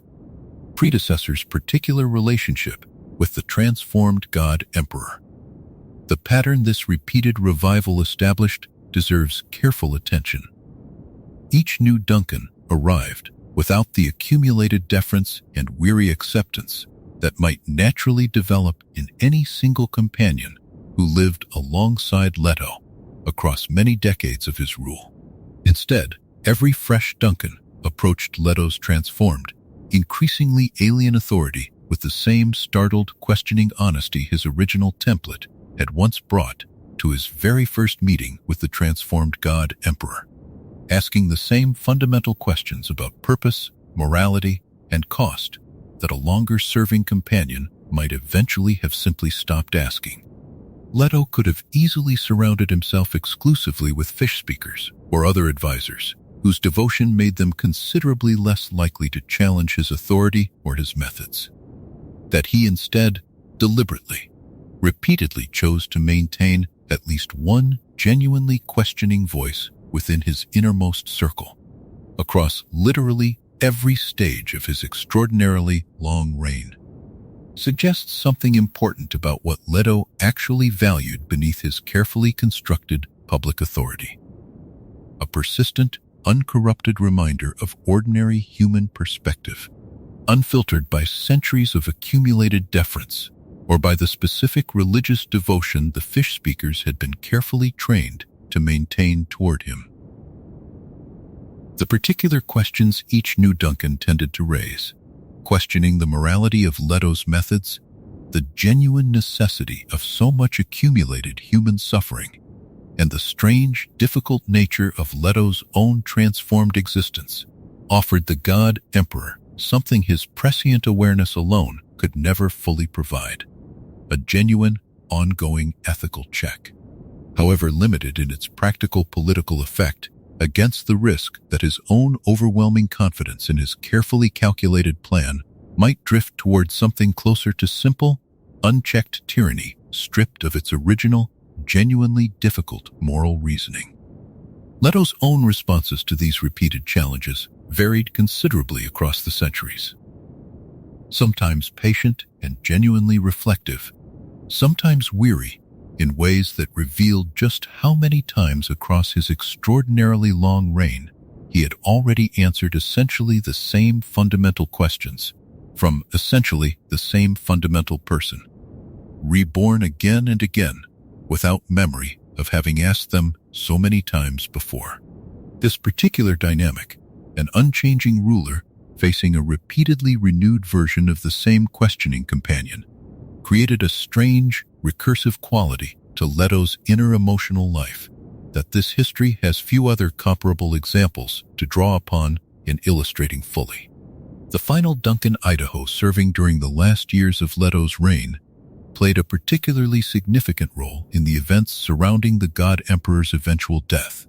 predecessor's particular relationship with the transformed God Emperor. The pattern this repeated revival established deserves careful attention, Each new Duncan arrived without the accumulated deference and weary acceptance that might naturally develop in any single companion who lived alongside Leto across many decades of his rule. Instead, every fresh Duncan approached Leto's transformed, increasingly alien authority with the same startled, questioning honesty his original template had once brought to his very first meeting with the transformed God Emperor, asking the same fundamental questions about purpose, morality, and cost that a longer-serving companion might eventually have simply stopped asking. Leto could have easily surrounded himself exclusively with fish speakers or other advisors, whose devotion made them considerably less likely to challenge his authority or his methods. That he instead, deliberately, repeatedly chose to maintain at least one genuinely questioning voice within his innermost circle, across literally every stage of his extraordinarily long reign, suggests something important about what Leto actually valued beneath his carefully constructed public authority. A persistent, uncorrupted reminder of ordinary human perspective, unfiltered by centuries of accumulated deference or by the specific religious devotion the fish speakers had been carefully trained to maintain toward him. The particular questions each new Duncan tended to raise, questioning the morality of Leto's methods, the genuine necessity of so much accumulated human suffering, and the strange, difficult nature of Leto's own transformed existence, offered the God Emperor something his prescient awareness alone could never fully provide: a genuine, ongoing ethical check, however limited in its practical political effect, against the risk that his own overwhelming confidence in his carefully calculated plan might drift towards something closer to simple, unchecked tyranny, stripped of its original, genuinely difficult moral reasoning. Leto's own responses to these repeated challenges varied considerably across the centuries. Sometimes patient and genuinely reflective, sometimes weary in ways that revealed just how many times across his extraordinarily long reign he had already answered essentially the same fundamental questions from essentially the same fundamental person, reborn again and again without memory of having asked them so many times before. This particular dynamic, an unchanging ruler facing a repeatedly renewed version of the same questioning companion, created a strange, recursive quality to Leto's inner emotional life that this history has few other comparable examples to draw upon in illustrating fully. The final Duncan Idaho serving during the last years of Leto's reign played a particularly significant role in the events surrounding the God Emperor's eventual death,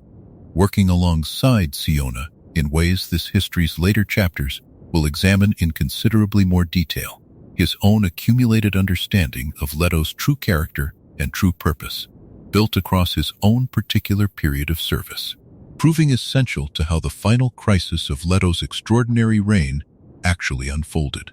working alongside Siona in ways this history's later chapters will examine in considerably more detail. His own accumulated understanding of Leto's true character and true purpose, built across his own particular period of service, proving essential to how the final crisis of Leto's extraordinary reign actually unfolded.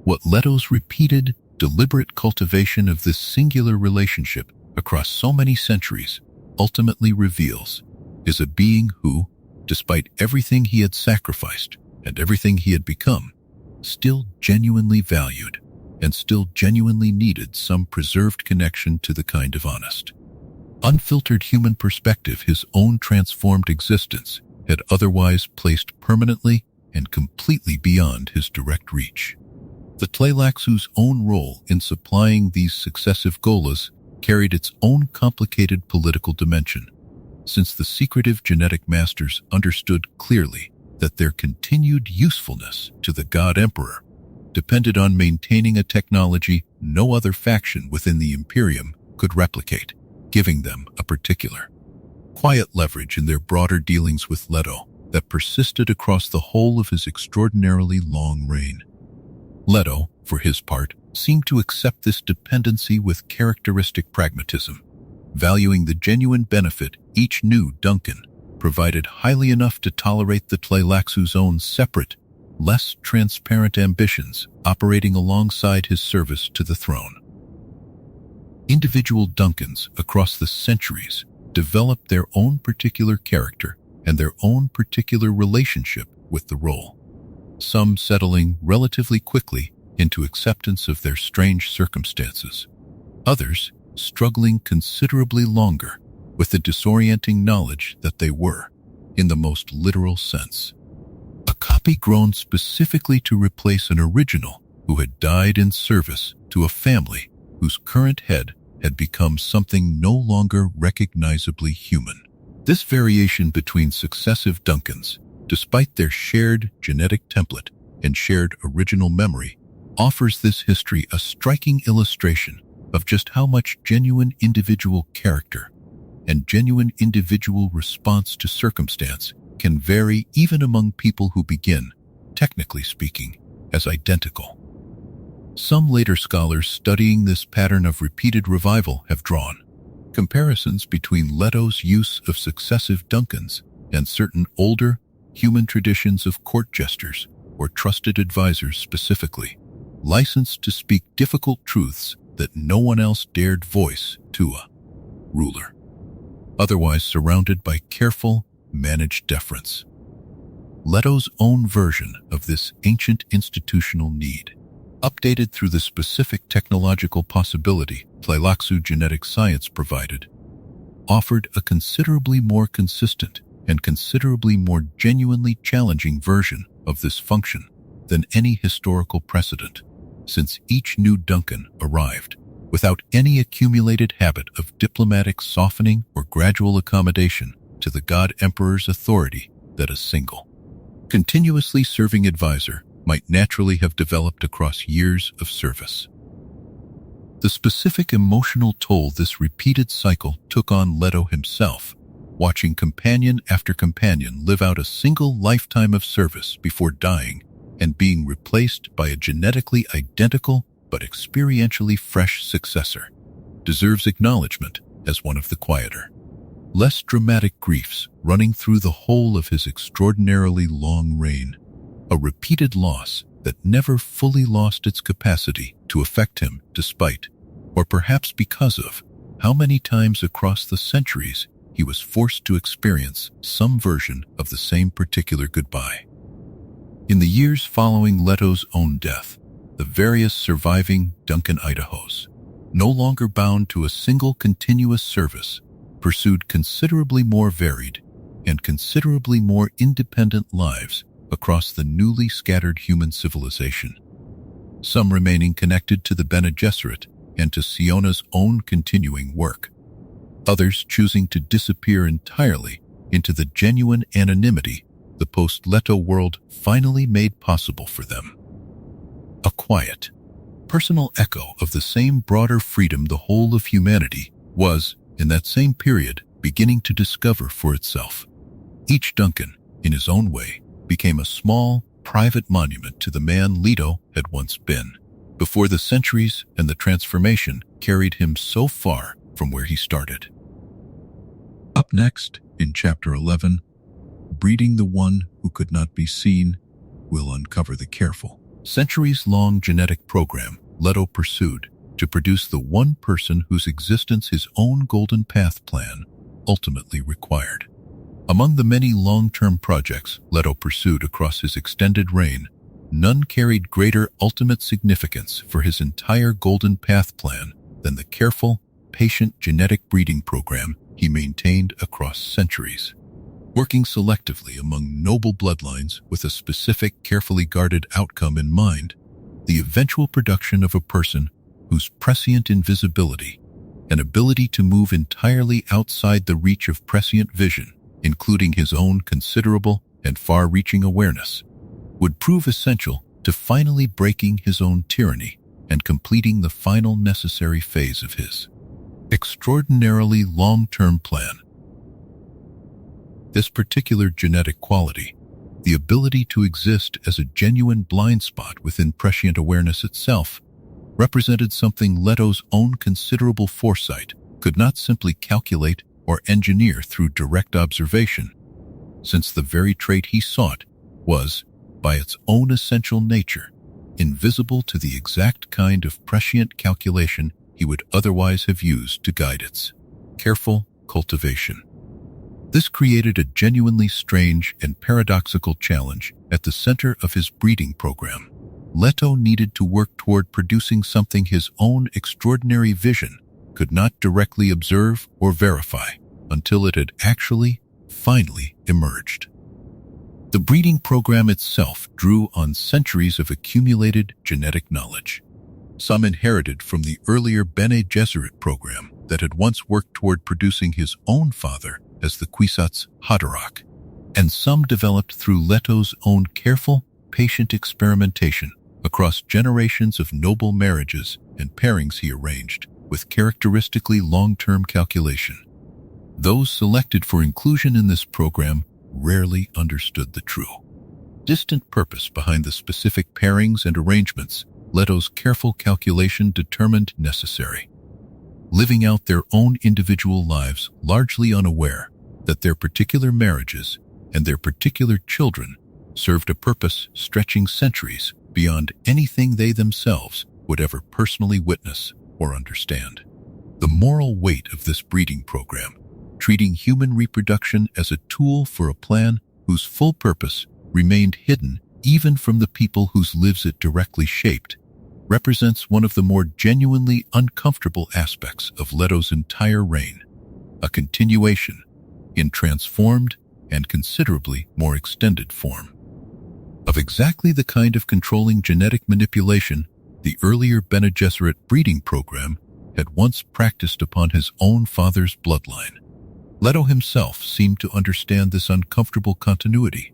What Leto's repeated, deliberate cultivation of this singular relationship across so many centuries ultimately reveals is a being who, despite everything he had sacrificed and everything he had become, still genuinely valued and still genuinely needed some preserved connection to the kind of honest, unfiltered human perspective his own transformed existence had otherwise placed permanently and completely beyond his direct reach. The Tleilaxu's own role in supplying these successive golas carried its own complicated political dimension, since the secretive genetic masters understood clearly that their continued usefulness to the God Emperor depended on maintaining a technology no other faction within the Imperium could replicate, giving them a particular, quiet leverage in their broader dealings with Leto that persisted across the whole of his extraordinarily long reign. Leto, for his part, seemed to accept this dependency with characteristic pragmatism, valuing the genuine benefit each new Duncan provided highly enough to tolerate the Tleilaxu's own separate, less transparent ambitions operating alongside his service to the throne. Individual Duncans across the centuries developed their own particular character and their own particular relationship with the role. Some settling relatively quickly into acceptance of their strange circumstances. Others struggling considerably longer with the disorienting knowledge that they were, in the most literal sense, a copy grown specifically to replace an original who had died in service to a family whose current head had become something no longer recognizably human. This variation between successive Duncans, despite their shared genetic template and shared original memory, offers this history a striking illustration of just how much genuine individual character and genuine individual response to circumstance can vary even among people who begin, technically speaking, as identical. Some later scholars studying this pattern of repeated revival have drawn comparisons between Leto's use of successive Duncans and certain older human traditions of court jesters or trusted advisors specifically, licensed to speak difficult truths that no one else dared voice to a ruler, otherwise surrounded by careful, managed deference. Leto's own version of this ancient institutional need, updated through the specific technological possibility Tleilaxu genetic science provided, offered a considerably more consistent and considerably more genuinely challenging version of this function than any historical precedent, since each new Duncan arrived without any accumulated habit of diplomatic softening or gradual accommodation to the God Emperor's authority that a single, continuously serving advisor might naturally have developed across years of service. The specific emotional toll this repeated cycle took on Leto himself, watching companion after companion live out a single lifetime of service before dying and being replaced by a genetically identical but experientially fresh successor, deserves acknowledgement as one of the quieter, less dramatic griefs running through the whole of his extraordinarily long reign, a repeated loss that never fully lost its capacity to affect him despite, or perhaps because of, how many times across the centuries he was forced to experience some version of the same particular goodbye. In the years following Leto's own death, the various surviving Duncan Idahos, no longer bound to a single continuous service, pursued considerably more varied and considerably more independent lives across the newly scattered human civilization, some remaining connected to the Bene Gesserit and to Siona's own continuing work, others choosing to disappear entirely into the genuine anonymity the post-Leto world finally made possible for them. A quiet, personal echo of the same broader freedom the whole of humanity was, in that same period, beginning to discover for itself. Each Duncan, in his own way, became a small, private monument to the man Leto had once been, before the centuries and the transformation carried him so far from where he started. Up next, in Chapter 11, Breeding the One Who Could Not Be Seen, we'll uncover the careful, centuries-long genetic program Leto pursued to produce the one person whose existence his own Golden Path plan ultimately required. Among the many long-term projects Leto pursued across his extended reign, none carried greater ultimate significance for his entire Golden Path plan than the careful, patient genetic breeding program he maintained across centuries. Working selectively among noble bloodlines with a specific, carefully guarded outcome in mind, the eventual production of a person whose prescient invisibility and ability to move entirely outside the reach of prescient vision, including his own considerable and far-reaching awareness, would prove essential to finally breaking his own tyranny and completing the final necessary phase of his extraordinarily long-term plan. This particular genetic quality, the ability to exist as a genuine blind spot within prescient awareness itself, represented something Leto's own considerable foresight could not simply calculate or engineer through direct observation, since the very trait he sought was, by its own essential nature, invisible to the exact kind of prescient calculation he would otherwise have used to guide its careful cultivation. This created a genuinely strange and paradoxical challenge at the center of his breeding program. Leto needed to work toward producing something his own extraordinary vision could not directly observe or verify until it had actually, finally emerged. The breeding program itself drew on centuries of accumulated genetic knowledge, some inherited from the earlier Bene Gesserit program that had once worked toward producing his own father as the Kwisatz Haderach, and some developed through Leto's own careful, patient experimentation across generations of noble marriages and pairings he arranged with characteristically long-term calculation. Those selected for inclusion in this program rarely understood the true, distant purpose behind the specific pairings and arrangements Leto's careful calculation determined necessary, living out their own individual lives largely unaware that their particular marriages and their particular children served a purpose stretching centuries beyond anything they themselves would ever personally witness or understand. The moral weight of this breeding program, treating human reproduction as a tool for a plan whose full purpose remained hidden even from the people whose lives it directly shaped, represents one of the more genuinely uncomfortable aspects of Leto's entire reign, a continuation in transformed and considerably more extended form of exactly the kind of controlling genetic manipulation the earlier Bene Gesserit breeding program had once practiced upon his own father's bloodline. Leto himself seemed to understand this uncomfortable continuity,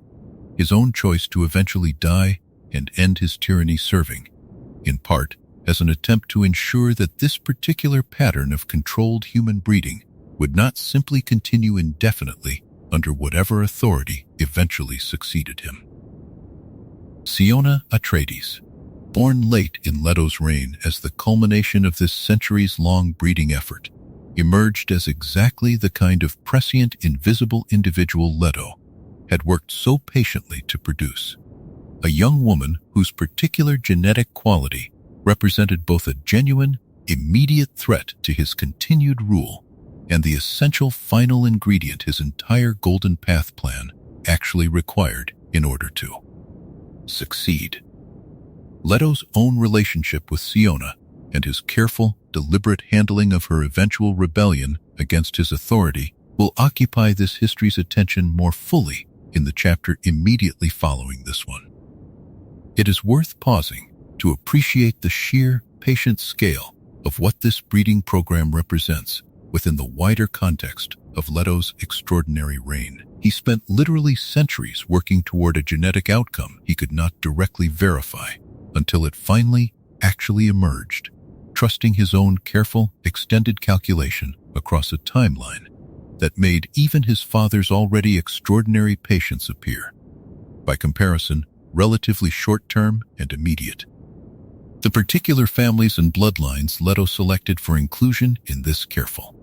his own choice to eventually die and end his tyranny serving, in part, as an attempt to ensure that this particular pattern of controlled human breeding would not simply continue indefinitely under whatever authority eventually succeeded him. Siona Atreides, born late in Leto's reign as the culmination of this centuries-long breeding effort, emerged as exactly the kind of prescient, invisible individual Leto had worked so patiently to produce. A young woman whose particular genetic quality represented both a genuine, immediate threat to his continued rule and the essential final ingredient his entire Golden Path plan actually required in order to succeed. Leto's own relationship with Siona and his careful, deliberate handling of her eventual rebellion against his authority will occupy this history's attention more fully in the chapter immediately following this one. It is worth pausing to appreciate the sheer, patient scale of what this breeding program represents within the wider context of Leto's extraordinary reign. He spent literally centuries working toward a genetic outcome he could not directly verify until it finally actually emerged, trusting his own careful, extended calculation across a timeline that made even his father's already extraordinary patience appear, by comparison, relatively short-term and immediate. The particular families and bloodlines Leto selected for inclusion in this careful,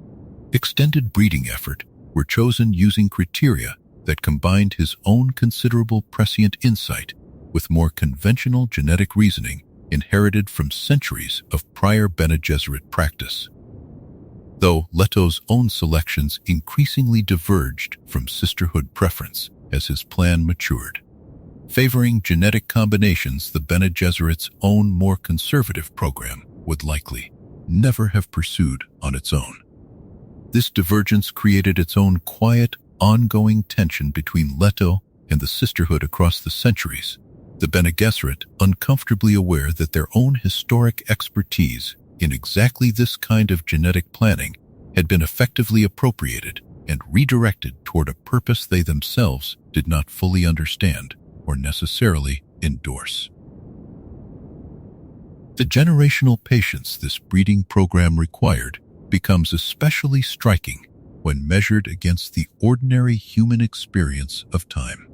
extended breeding effort were chosen using criteria that combined his own considerable prescient insight with more conventional genetic reasoning inherited from centuries of prior Bene Gesserit practice. Though Leto's own selections increasingly diverged from sisterhood preference as his plan matured, favoring genetic combinations the Bene Gesserit's own more conservative program would likely never have pursued on its own. This divergence created its own quiet, ongoing tension between Leto and the sisterhood across the centuries, the Bene Gesserit uncomfortably aware that their own historic expertise in exactly this kind of genetic planning had been effectively appropriated and redirected toward a purpose they themselves did not fully understand or necessarily endorse. The generational patience this breeding program required becomes especially striking when measured against the ordinary human experience of time.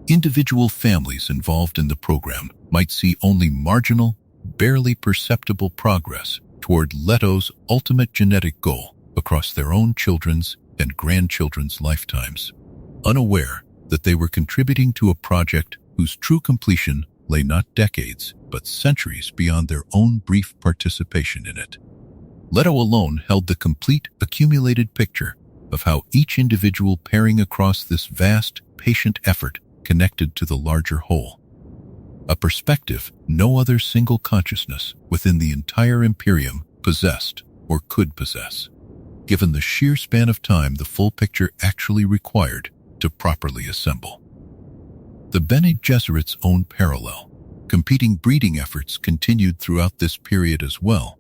Individual families involved in the program might see only marginal, barely perceptible progress toward Leto's ultimate genetic goal across their own children's and grandchildren's lifetimes, unaware that they were contributing to a project whose true completion lay not decades, but centuries beyond their own brief participation in it. Leto alone held the complete, accumulated picture of how each individual pairing across this vast, patient effort connected to the larger whole. A perspective no other single consciousness within the entire Imperium possessed or could possess, given the sheer span of time the full picture actually required to properly assemble. The Bene Gesserit's own parallel, competing breeding efforts continued throughout this period as well,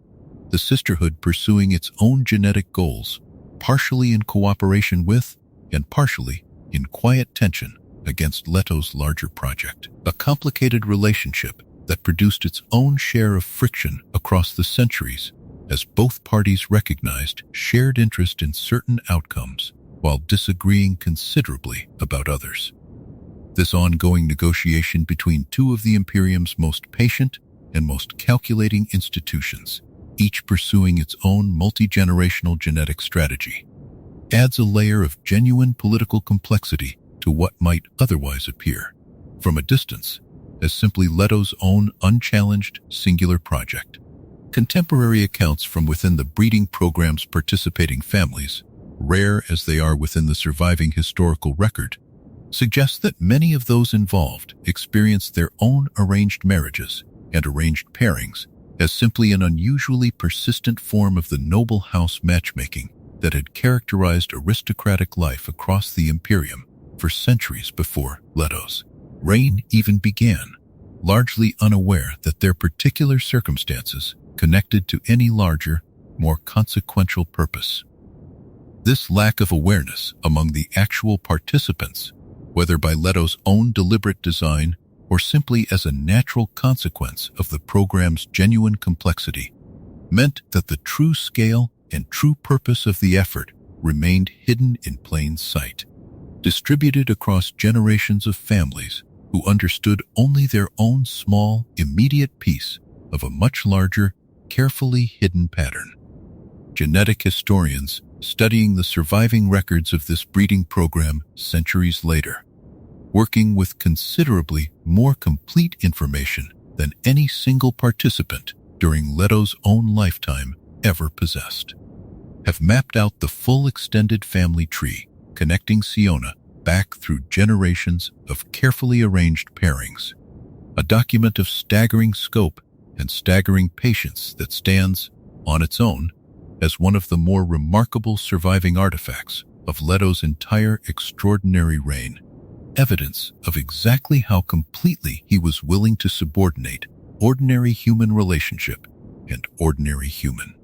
the sisterhood pursuing its own genetic goals, partially in cooperation with, and partially in quiet tension against Leto's larger project. A complicated relationship that produced its own share of friction across the centuries, as both parties recognized shared interest in certain outcomes while disagreeing considerably about others. This ongoing negotiation between two of the Imperium's most patient and most calculating institutions, each pursuing its own multi-generational genetic strategy, adds a layer of genuine political complexity to what might otherwise appear, from a distance, as simply Leto's own unchallenged singular project. Contemporary accounts from within the breeding program's participating families, rare as they are within the surviving historical record, suggest that many of those involved experienced their own arranged marriages and arranged pairings as simply an unusually persistent form of the noble house matchmaking that had characterized aristocratic life across the Imperium for centuries before Leto's reign even began, largely unaware that their particular circumstances connected to any larger, more consequential purpose. This lack of awareness among the actual participants, whether by Leto's own deliberate design or simply as a natural consequence of the program's genuine complexity, meant that the true scale and true purpose of the effort remained hidden in plain sight, distributed across generations of families who understood only their own small, immediate piece of a much larger, carefully hidden pattern. Genetic historians studying the surviving records of this breeding program centuries later, working with considerably more complete information than any single participant during Leto's own lifetime ever possessed, have mapped out the full extended family tree connecting Siona back through generations of carefully arranged pairings, a document of staggering scope and staggering patience that stands, on its own, as one of the more remarkable surviving artifacts of Leto's entire extraordinary reign, evidence of exactly how completely he was willing to subordinate ordinary human relationship and ordinary human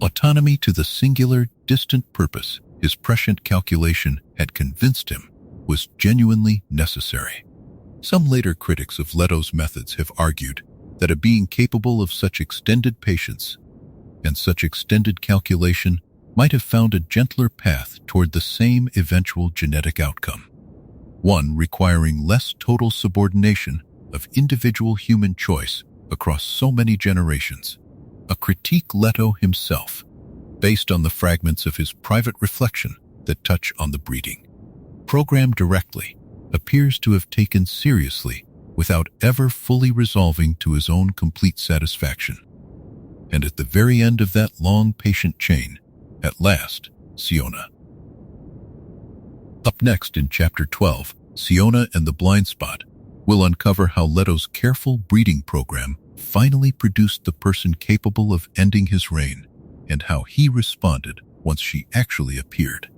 autonomy to the singular, distant purpose his prescient calculation had convinced him was genuinely necessary. Some later critics of Leto's methods have argued that a being capable of such extended patience and such extended calculation might have found a gentler path toward the same eventual genetic outcome, one requiring less total subordination of individual human choice across so many generations, a critique Leto himself, based on the fragments of his private reflection that touch on the breeding program directly, appears to have taken seriously without ever fully resolving to his own complete satisfaction. And at the very end of that long, patient chain, at last, Siona. Up next in Chapter 12, Siona and the Blind Spot will uncover how Leto's careful breeding program finally produced the person capable of ending his reign, and how he responded once she actually appeared.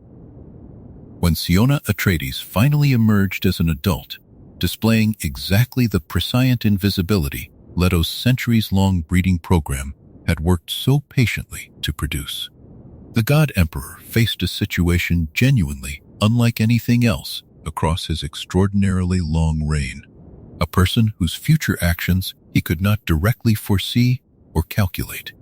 When Siona Atreides finally emerged as an adult, displaying exactly the prescient invisibility Leto's centuries-long breeding program had worked so patiently to produce, the God Emperor faced a situation genuinely unlike anything else across his extraordinarily long reign, a person whose future actions he could not directly foresee or calculate,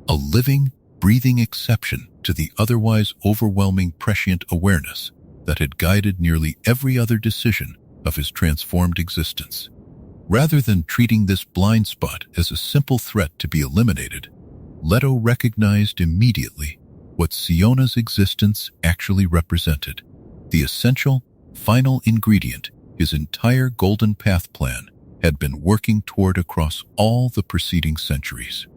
a living, breathing exception to the otherwise overwhelming prescient awareness that had guided nearly every other decision of his transformed existence. Rather than treating this blind spot as a simple threat to be eliminated, Leto recognized immediately what Siona's existence actually represented, the essential, final ingredient his entire Golden Path plan had been working toward across all the preceding centuries.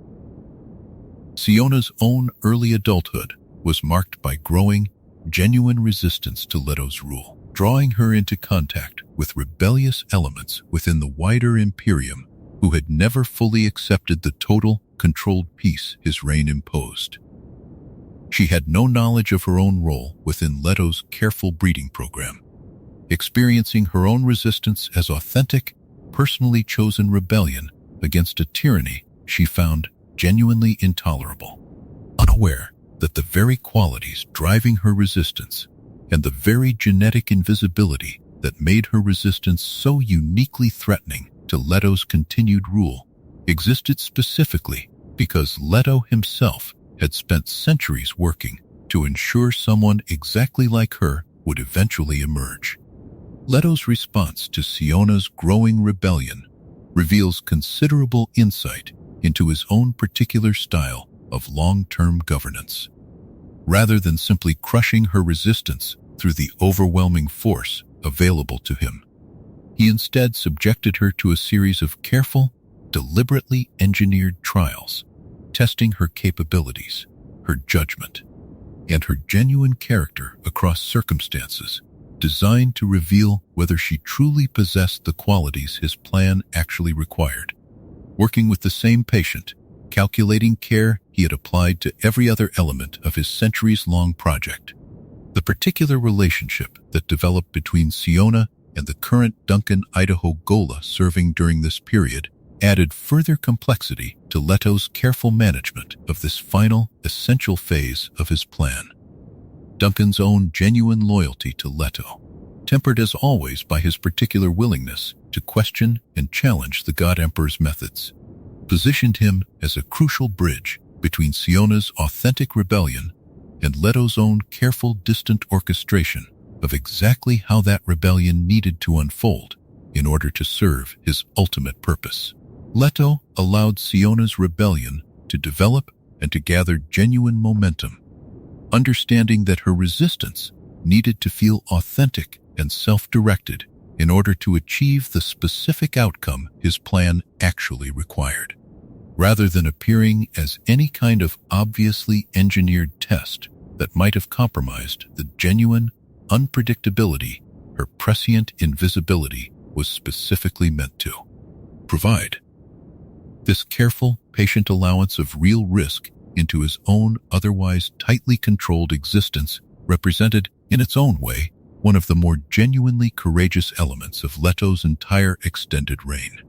Siona's own early adulthood was marked by growing, genuine resistance to Leto's rule, drawing her into contact with rebellious elements within the wider Imperium who had never fully accepted the total, controlled peace his reign imposed. She had no knowledge of her own role within Leto's careful breeding program, experiencing her own resistance as authentic, personally chosen rebellion against a tyranny she found genuinely intolerable. Unaware that the very qualities driving her resistance and the very genetic invisibility that made her resistance so uniquely threatening to Leto's continued rule existed specifically because Leto himself had spent centuries working to ensure someone exactly like her would eventually emerge. Leto's response to Siona's growing rebellion reveals considerable insight into his own particular style of long-term governance. Rather than simply crushing her resistance through the overwhelming force available to him, he instead subjected her to a series of careful, deliberately engineered trials, testing her capabilities, her judgment, and her genuine character across circumstances, designed to reveal whether she truly possessed the qualities his plan actually required. Working with the same patient, calculating care he had applied to every other element of his centuries-long project. The particular relationship that developed between Siona and the current Duncan Idaho Gola serving during this period added further complexity to Leto's careful management of this final, essential phase of his plan. Duncan's own genuine loyalty to Leto, tempered as always by his particular willingness to question and challenge the God Emperor's methods, positioned him as a crucial bridge between Siona's authentic rebellion and Leto's own careful, distant orchestration of exactly how that rebellion needed to unfold in order to serve his ultimate purpose. Leto allowed Siona's rebellion to develop and to gather genuine momentum, understanding that her resistance needed to feel authentic and self-directed in order to achieve the specific outcome his plan actually required. Rather than appearing as any kind of obviously engineered test that might have compromised the genuine unpredictability her prescient invisibility was specifically meant to provide. This careful, patient allowance of real risk into his own otherwise tightly controlled existence represented, in its own way, one of the more genuinely courageous elements of Leto's entire extended reign.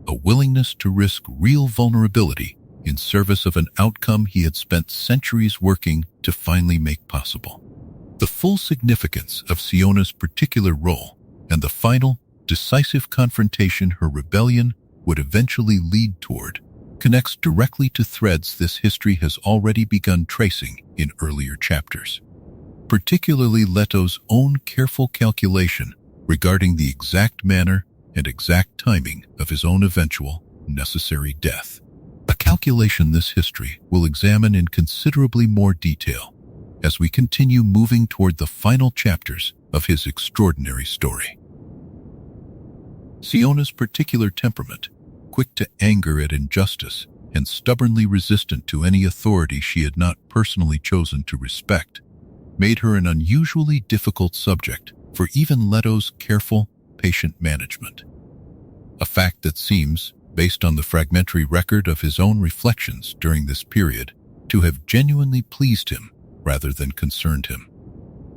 A willingness to risk real vulnerability in service of an outcome he had spent centuries working to finally make possible. The full significance of Siona's particular role and the final, decisive confrontation her rebellion would eventually lead toward connects directly to threads this history has already begun tracing in earlier chapters, particularly Leto's own careful calculation regarding the exact manner and exact timing of his own eventual, necessary death. A calculation this history will examine in considerably more detail as we continue moving toward the final chapters of his extraordinary story. Siona's particular temperament, quick to anger at injustice and stubbornly resistant to any authority she had not personally chosen to respect, made her an unusually difficult subject for even Leto's careful, patient management. A fact that seems, based on the fragmentary record of his own reflections during this period, to have genuinely pleased him rather than concerned him.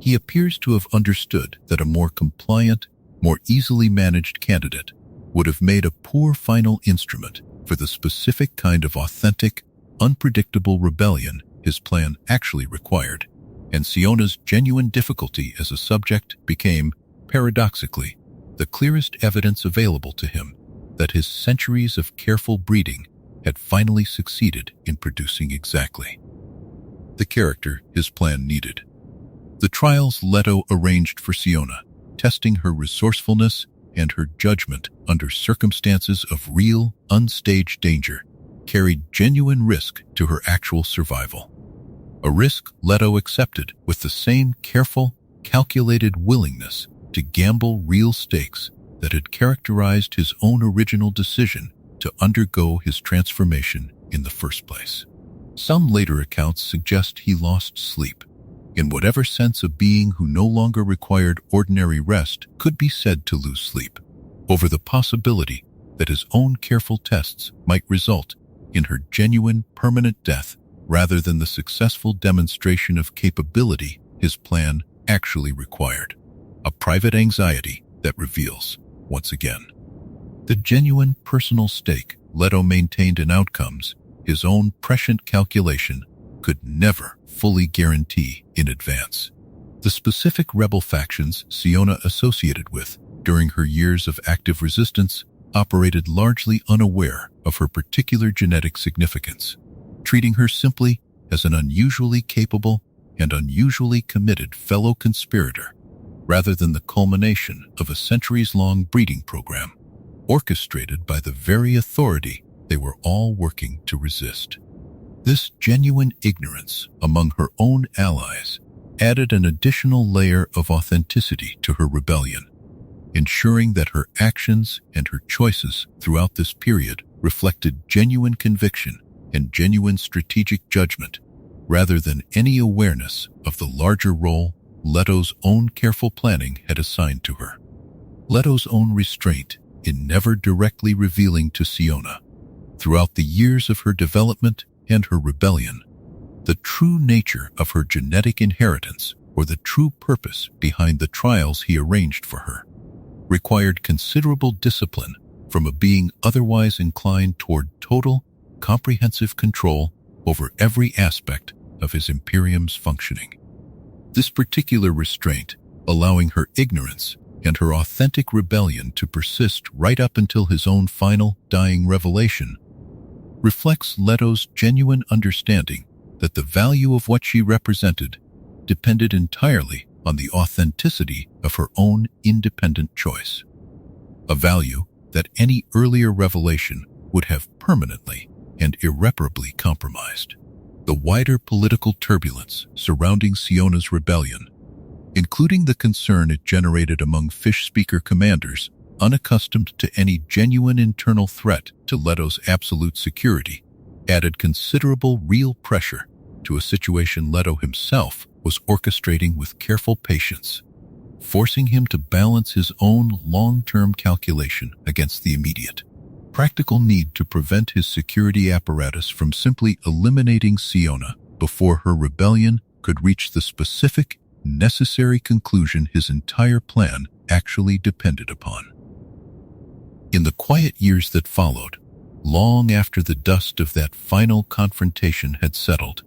He appears to have understood that a more compliant, more easily managed candidate would have made a poor final instrument for the specific kind of authentic, unpredictable rebellion his plan actually required, and Siona's genuine difficulty as a subject became, paradoxically, the clearest evidence available to him that his centuries of careful breeding had finally succeeded in producing exactly the character his plan needed. The trials Leto arranged for Siona, testing her resourcefulness and her judgment under circumstances of real, unstaged danger, carried genuine risk to her actual survival. A risk Leto accepted with the same careful, calculated willingness to gamble real stakes that had characterized his own original decision to undergo his transformation in the first place. Some later accounts suggest he lost sleep, in whatever sense a being who no longer required ordinary rest could be said to lose sleep over the possibility that his own careful tests might result in her genuine, permanent death rather than the successful demonstration of capability his plan actually required. A private anxiety that reveals, once again, the genuine personal stake Leto maintained in outcomes his own prescient calculation could never fully guarantee in advance. The specific rebel factions Siona associated with during her years of active resistance operated largely unaware of her particular genetic significance, treating her simply as an unusually capable and unusually committed fellow conspirator, rather than the culmination of a centuries-long breeding program, orchestrated by the very authority they were all working to resist. This genuine ignorance among her own allies added an additional layer of authenticity to her rebellion, ensuring that her actions and her choices throughout this period reflected genuine conviction and genuine strategic judgment, rather than any awareness of the larger role Leto's own careful planning had assigned to her. Leto's own restraint in never directly revealing to Siona, throughout the years of her development and her rebellion, the true nature of her genetic inheritance or the true purpose behind the trials he arranged for her, required considerable discipline from a being otherwise inclined toward total, comprehensive control over every aspect of his Imperium's functioning. This particular restraint, allowing her ignorance and her authentic rebellion to persist right up until his own final, dying revelation, reflects Leto's genuine understanding that the value of what she represented depended entirely on the authenticity of her own independent choice, a value that any earlier revelation would have permanently and irreparably compromised. The wider political turbulence surrounding Siona's rebellion, including the concern it generated among fish-speaker commanders unaccustomed to any genuine internal threat to Leto's absolute security, added considerable real pressure to a situation Leto himself was orchestrating with careful patience, forcing him to balance his own long-term calculation against the immediate, practical need to prevent his security apparatus from simply eliminating Siona before her rebellion could reach the specific, necessary conclusion his entire plan actually depended upon. In the quiet years that followed, long after the dust of that final confrontation had settled,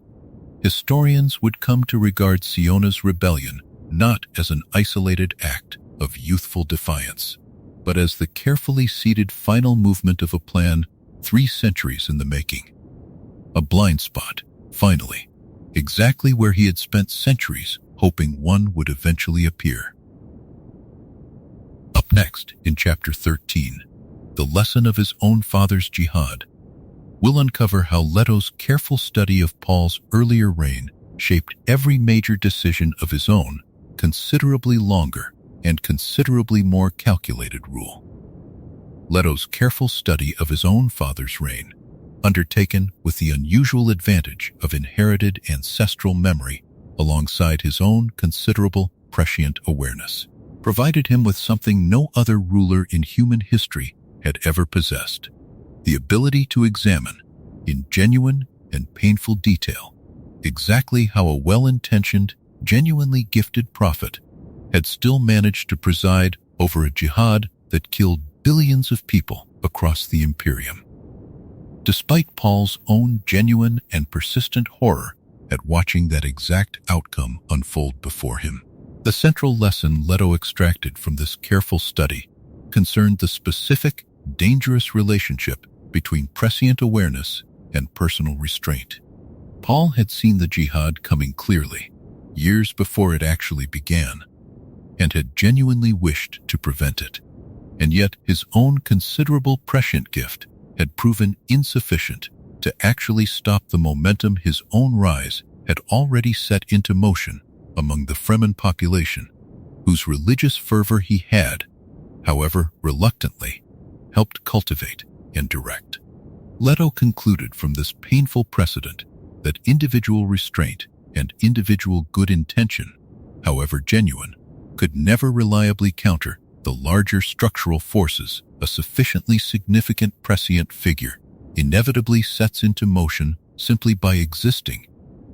historians would come to regard Siona's rebellion not as an isolated act of youthful defiance, but as the carefully seeded final movement of a plan 3 centuries in the making. A blind spot, finally, exactly where he had spent centuries hoping one would eventually appear. Up next, in Chapter 13, The Lesson of His Own Father's Jihad, we'll uncover how Leto's careful study of Paul's earlier reign shaped every major decision of his own, considerably longer and considerably more calculated rule. Leto's careful study of his own father's reign, undertaken with the unusual advantage of inherited ancestral memory alongside his own considerable prescient awareness, provided him with something no other ruler in human history had ever possessed: the ability to examine, in genuine and painful detail, exactly how a well-intentioned, genuinely gifted prophet had still managed to preside over a jihad that killed billions of people across the Imperium. Despite Paul's own genuine and persistent horror at watching that exact outcome unfold before him, the central lesson Leto extracted from this careful study concerned the specific, dangerous relationship between prescient awareness and personal restraint. Paul had seen the jihad coming clearly, years before it actually began, and had genuinely wished to prevent it. And yet his own considerable prescient gift had proven insufficient to actually stop the momentum his own rise had already set into motion among the Fremen population, whose religious fervor he had, however reluctantly, helped cultivate and direct. Leto concluded from this painful precedent that individual restraint and individual good intention, however genuine, could never reliably counter the larger structural forces a sufficiently significant prescient figure inevitably sets into motion simply by existing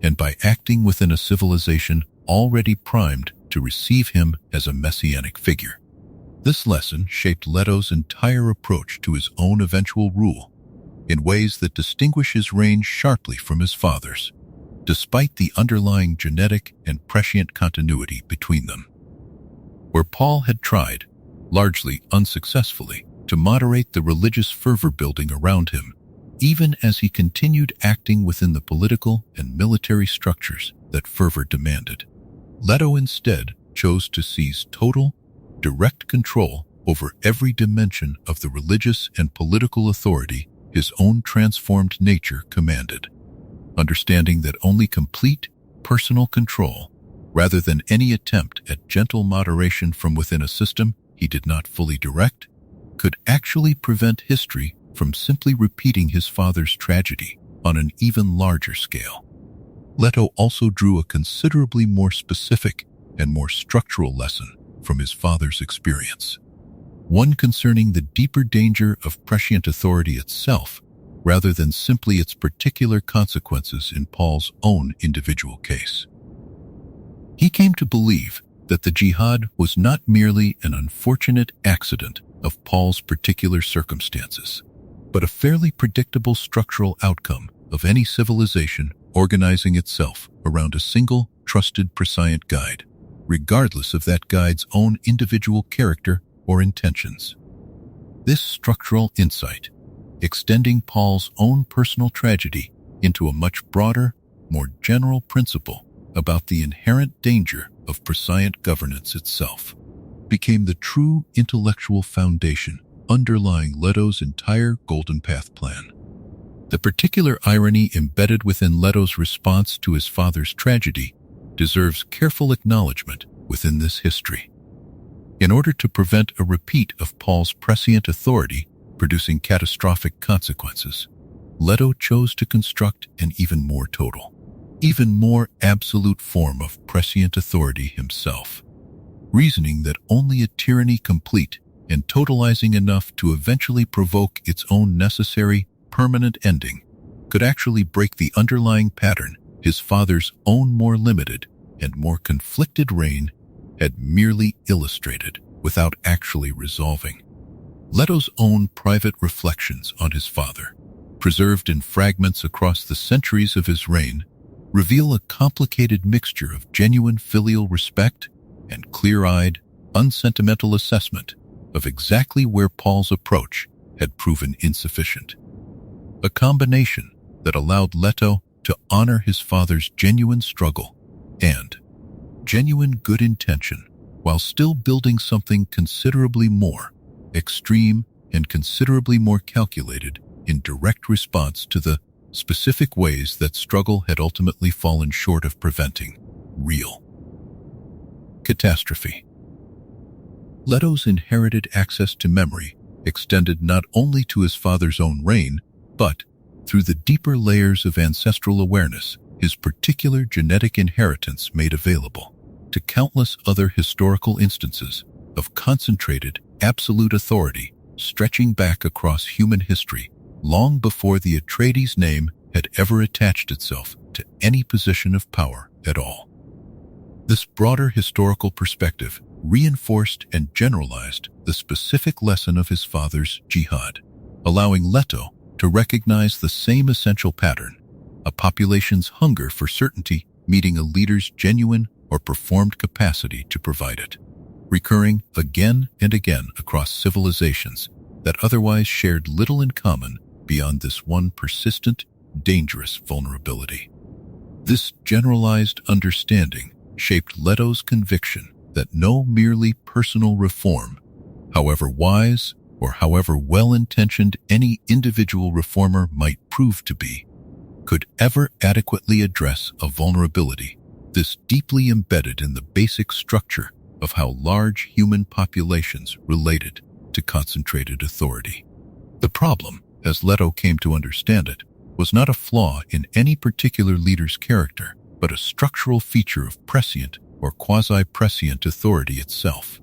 and by acting within a civilization already primed to receive him as a messianic figure. This lesson shaped Leto's entire approach to his own eventual rule in ways that distinguish his reign sharply from his father's, despite the underlying genetic and prescient continuity between them. Where Paul had tried, largely unsuccessfully, to moderate the religious fervor building around him, even as he continued acting within the political and military structures that fervor demanded, Leto instead chose to seize total, direct control over every dimension of the religious and political authority his own transformed nature commanded, understanding that only complete, personal control, rather than any attempt at gentle moderation from within a system he did not fully direct, could actually prevent history from simply repeating his father's tragedy on an even larger scale. Leto also drew a considerably more specific and more structural lesson from his father's experience, one concerning the deeper danger of prescient authority itself, rather than simply its particular consequences in Paul's own individual case. He came to believe that the jihad was not merely an unfortunate accident of Paul's particular circumstances, but a fairly predictable structural outcome of any civilization organizing itself around a single, trusted, prescient guide, regardless of that guide's own individual character or intentions. This structural insight, extending Paul's own personal tragedy into a much broader, more general principle about the inherent danger of prescient governance itself, became the true intellectual foundation underlying Leto's entire Golden Path plan. The particular irony embedded within Leto's response to his father's tragedy deserves careful acknowledgement within this history. In order to prevent a repeat of Paul's prescient authority producing catastrophic consequences, Leto chose to construct an even more total, even more absolute form of prescient authority himself, reasoning that only a tyranny complete and totalizing enough to eventually provoke its own necessary, permanent ending could actually break the underlying pattern his father's own more limited and more conflicted reign had merely illustrated without actually resolving. Leto's own private reflections on his father, preserved in fragments across the centuries of his reign, reveal a complicated mixture of genuine filial respect and clear-eyed, unsentimental assessment of exactly where Paul's approach had proven insufficient. A combination that allowed Leto to honor his father's genuine struggle and genuine good intention while still building something considerably more extreme and considerably more calculated in direct response to the specific ways that struggle had ultimately fallen short of preventing real catastrophe. Leto's inherited access to memory extended not only to his father's own reign, but, through the deeper layers of ancestral awareness his particular genetic inheritance made available, to countless other historical instances of concentrated, absolute authority stretching back across human history long before the Atreides name had ever attached itself to any position of power at all. This broader historical perspective reinforced and generalized the specific lesson of his father's jihad, allowing Leto to recognize the same essential pattern, a population's hunger for certainty meeting a leader's genuine or performed capacity to provide it, recurring again and again across civilizations that otherwise shared little in common beyond this one persistent, dangerous vulnerability. This generalized understanding shaped Leto's conviction that no merely personal reform, however wise or however well-intentioned any individual reformer might prove to be, could ever adequately address a vulnerability this deeply embedded in the basic structure of how large human populations related to concentrated authority. The problem, as Leto came to understand it, was not a flaw in any particular leader's character, but a structural feature of prescient or quasi-prescient authority itself,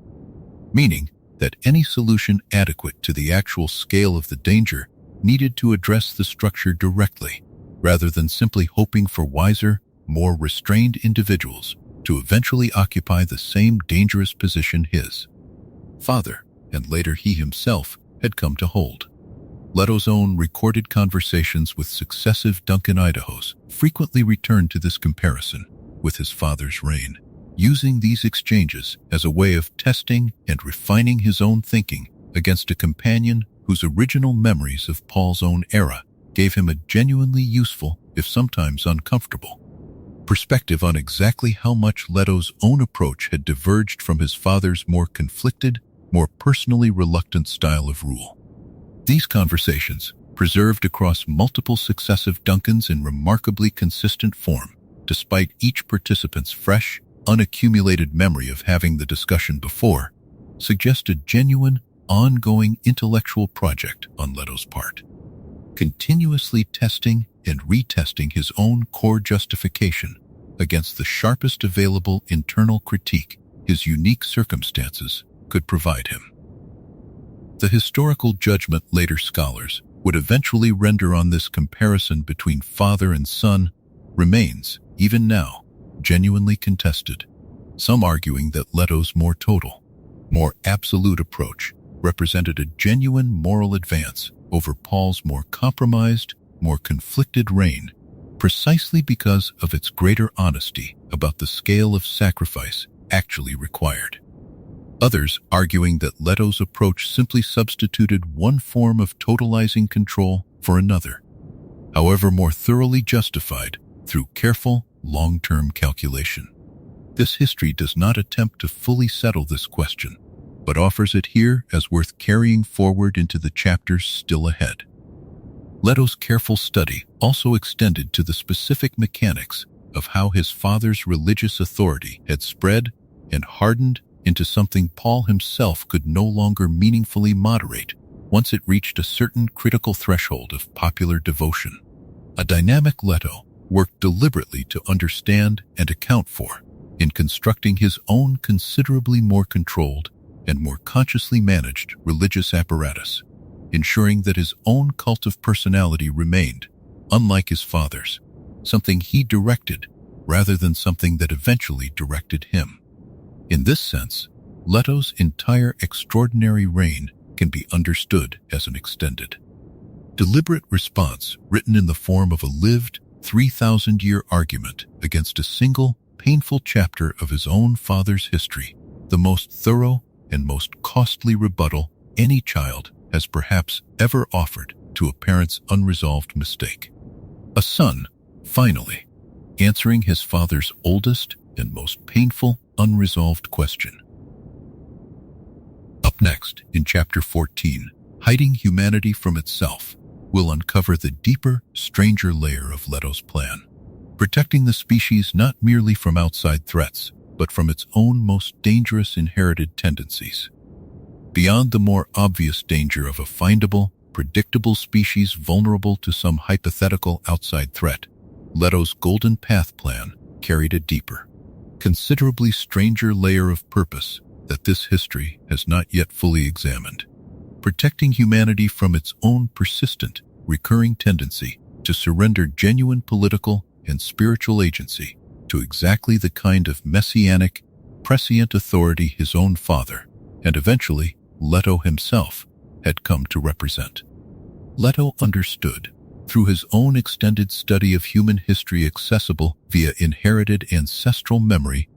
meaning that any solution adequate to the actual scale of the danger needed to address the structure directly, rather than simply hoping for wiser, more restrained individuals to eventually occupy the same dangerous position his father, and later he himself, had come to hold. Leto's own recorded conversations with successive Duncan Idahos frequently returned to this comparison with his father's reign, using these exchanges as a way of testing and refining his own thinking against a companion whose original memories of Paul's own era gave him a genuinely useful, if sometimes uncomfortable, perspective on exactly how much Leto's own approach had diverged from his father's more conflicted, more personally reluctant style of rule. These conversations, preserved across multiple successive Duncans in remarkably consistent form, despite each participant's fresh, unaccumulated memory of having the discussion before, suggest a genuine, ongoing intellectual project on Leto's part, continuously testing and retesting his own core justification against the sharpest available internal critique his unique circumstances could provide him. The historical judgment later scholars would eventually render on this comparison between father and son remains, even now, genuinely contested, some arguing that Leto's more total, more absolute approach represented a genuine moral advance over Paul's more compromised, more conflicted reign, precisely because of its greater honesty about the scale of sacrifice actually required. Others arguing that Leto's approach simply substituted one form of totalizing control for another, however more thoroughly justified through careful, long-term calculation. This history does not attempt to fully settle this question, but offers it here as worth carrying forward into the chapters still ahead. Leto's careful study also extended to the specific mechanics of how his father's religious authority had spread and hardened into something Paul himself could no longer meaningfully moderate once it reached a certain critical threshold of popular devotion. A dynamic Leto worked deliberately to understand and account for in constructing his own considerably more controlled and more consciously managed religious apparatus, ensuring that his own cult of personality remained, unlike his father's, something he directed rather than something that eventually directed him. In this sense, Leto's entire extraordinary reign can be understood as an extended, deliberate response written in the form of a lived, 3,000-year argument against a single, painful chapter of his own father's history, the most thorough and most costly rebuttal any child has perhaps ever offered to a parent's unresolved mistake. A son, finally, answering his father's oldest and most painful unresolved question. Up next, in Chapter 14, Hiding Humanity from Itself, we'll uncover the deeper, stranger layer of Leto's plan, protecting the species not merely from outside threats, but from its own most dangerous inherited tendencies. Beyond the more obvious danger of a findable, predictable species vulnerable to some hypothetical outside threat, Leto's Golden Path plan carried a deeper, considerably stranger layer of purpose that this history has not yet fully examined, protecting humanity from its own persistent, recurring tendency to surrender genuine political and spiritual agency to exactly the kind of messianic, prescient authority his own father, and eventually Leto himself, had come to represent. Leto understood, through his own extended study of human history accessible via inherited ancestral memory,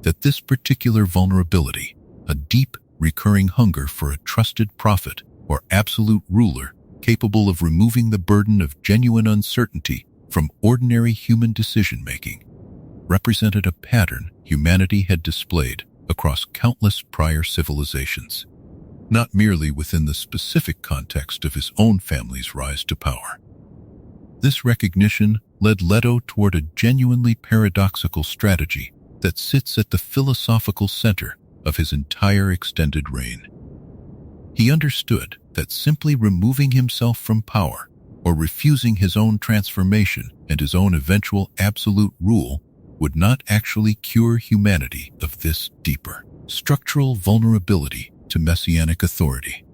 that this particular vulnerability, a deep, recurring hunger for a trusted prophet or absolute ruler capable of removing the burden of genuine uncertainty from ordinary human decision-making, represented a pattern humanity had displayed across countless prior civilizations, not merely within the specific context of his own family's rise to power. This recognition led Leto toward a genuinely paradoxical strategy that sits at the philosophical center of his entire extended reign. He understood that simply removing himself from power or refusing his own transformation and his own eventual absolute rule would not actually cure humanity of this deeper structural vulnerability to messianic authority.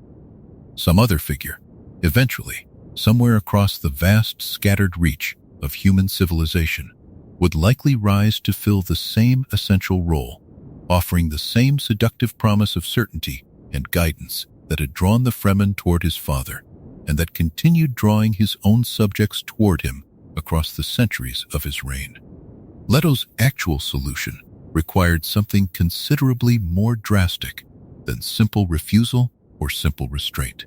Some other figure, eventually, somewhere across the vast scattered reach of human civilization, would likely rise to fill the same essential role, offering the same seductive promise of certainty and guidance that had drawn the Fremen toward his father, and that continued drawing his own subjects toward him across the centuries of his reign. Leto's actual solution required something considerably more drastic than simple refusal or simple restraint.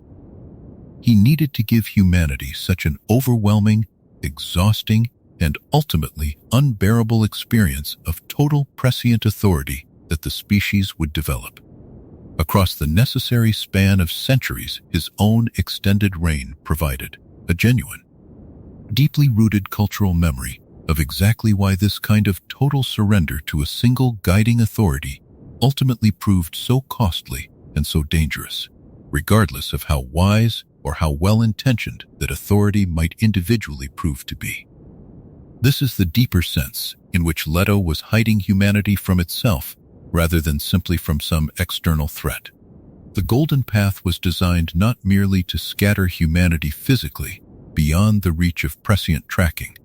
He needed to give humanity such an overwhelming, exhausting, and ultimately unbearable experience of total prescient authority that the species would develop. Across the necessary span of centuries, his own extended reign provided a genuine, deeply rooted cultural memory of exactly why this kind of total surrender to a single guiding authority ultimately proved so costly and so dangerous, regardless of how wise or how well-intentioned that authority might individually prove to be. This is the deeper sense in which Leto was hiding humanity from itself rather than simply from some external threat. The Golden Path was designed not merely to scatter humanity physically beyond the reach of prescient tracking,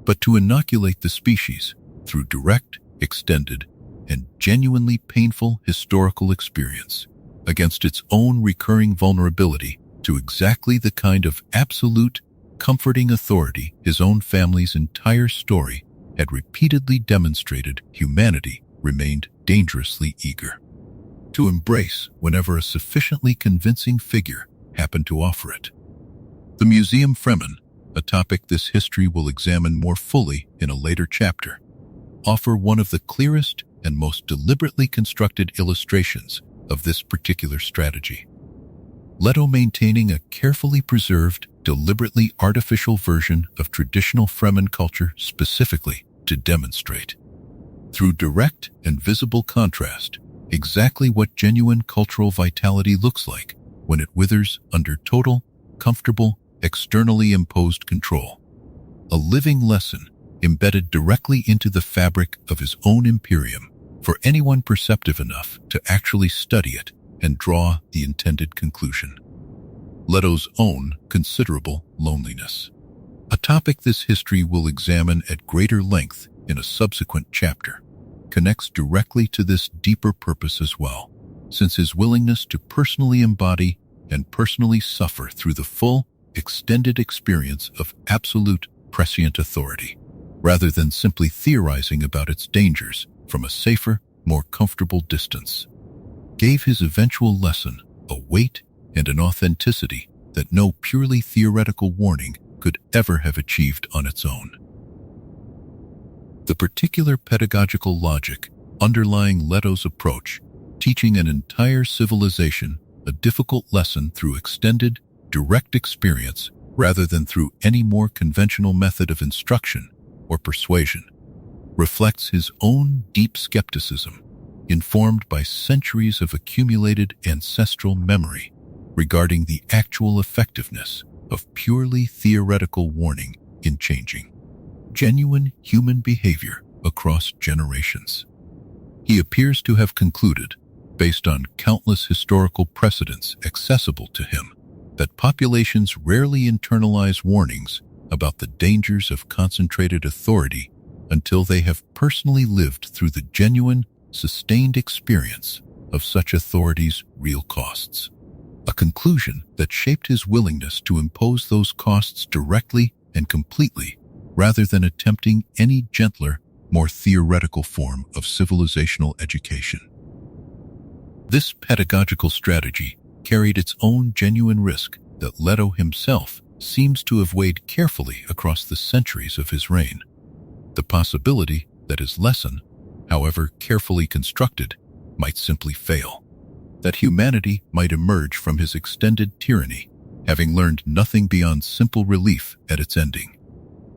but to inoculate the species through direct, extended, and genuinely painful historical experience against its own recurring vulnerability to exactly the kind of absolute, comforting authority his own family's entire story had repeatedly demonstrated humanity remained dangerously eager to embrace whenever a sufficiently convincing figure happened to offer it. The Museum Fremen, a topic this history will examine more fully in a later chapter, offer one of the clearest and most deliberately constructed illustrations of this particular strategy. Leto maintaining a carefully preserved, deliberately artificial version of traditional Fremen culture specifically to demonstrate, through direct and visible contrast, exactly what genuine cultural vitality looks like when it withers under total, comfortable, externally imposed control. A living lesson embedded directly into the fabric of his own Imperium for anyone perceptive enough to actually study it and draw the intended conclusion. Leto's own considerable loneliness, a topic this history will examine at greater length in a subsequent chapter, connects directly to this deeper purpose as well, since his willingness to personally embody and personally suffer through the full, extended experience of absolute prescient authority, rather than simply theorizing about its dangers from a safer, more comfortable distance, gave his eventual lesson a weight and an authenticity that no purely theoretical warning could ever have achieved on its own. The particular pedagogical logic underlying Leto's approach, teaching an entire civilization a difficult lesson through extended, direct experience rather than through any more conventional method of instruction or persuasion, reflects his own deep skepticism, informed by centuries of accumulated ancestral memory regarding the actual effectiveness of purely theoretical warning in changing genuine human behavior across generations. He appears to have concluded, based on countless historical precedents accessible to him, that populations rarely internalize warnings about the dangers of concentrated authority until they have personally lived through the genuine, sustained experience of such authority's real costs. A conclusion that shaped his willingness to impose those costs directly and completely, rather than attempting any gentler, more theoretical form of civilizational education. This pedagogical strategy carried its own genuine risk that Leto himself seems to have weighed carefully across the centuries of his reign. The possibility that his lesson, however carefully constructed, might simply fail. That humanity might emerge from his extended tyranny, having learned nothing beyond simple relief at its ending,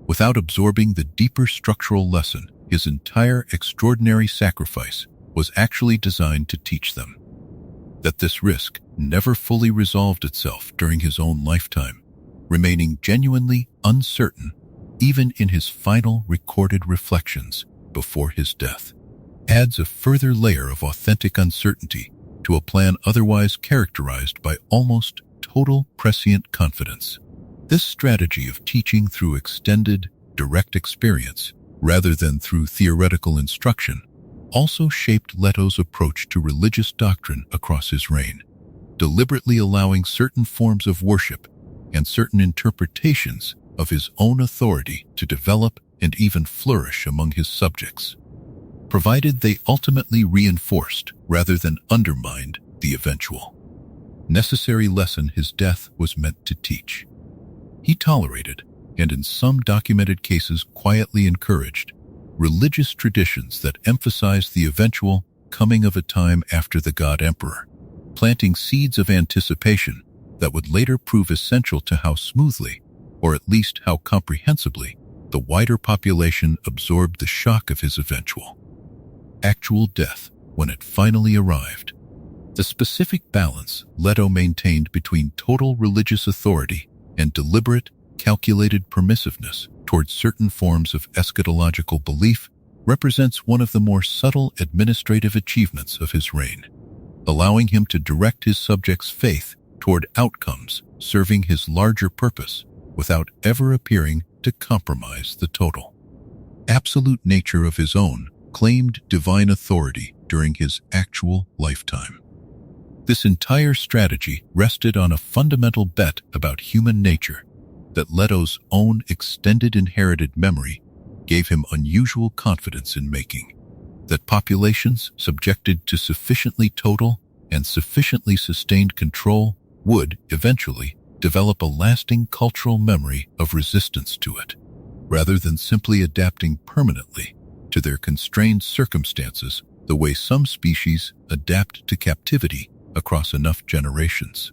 without absorbing the deeper structural lesson his entire extraordinary sacrifice was actually designed to teach them. That this risk never fully resolved itself during his own lifetime, remaining genuinely uncertain even in his final recorded reflections before his death, adds a further layer of authentic uncertainty to a plan otherwise characterized by almost total prescient confidence. This strategy of teaching through extended, direct experience, rather than through theoretical instruction, also shaped Leto's approach to religious doctrine across his reign, deliberately allowing certain forms of worship and certain interpretations of his own authority to develop and even flourish among his subjects, provided they ultimately reinforced rather than undermined the eventual necessary lesson his death was meant to teach. He tolerated, and in some documented cases quietly encouraged, religious traditions that emphasized the eventual coming of a time after the God Emperor, planting seeds of anticipation that would later prove essential to how smoothly, or at least how comprehensibly, the wider population absorbed the shock of his eventual actual death when it finally arrived. The specific balance Leto maintained between total religious authority and deliberate, calculated permissiveness towards certain forms of eschatological belief represents one of the more subtle administrative achievements of his reign, allowing him to direct his subjects' faith toward outcomes serving his larger purpose without ever appearing to compromise the total absolute nature of his own claimed divine authority during his actual lifetime. This entire strategy rested on a fundamental bet about human nature that Leto's own extended inherited memory gave him unusual confidence in making, that populations subjected to sufficiently total and sufficiently sustained control would, eventually, develop a lasting cultural memory of resistance to it, rather than simply adapting permanently to their constrained circumstances the way some species adapt to captivity across enough generations.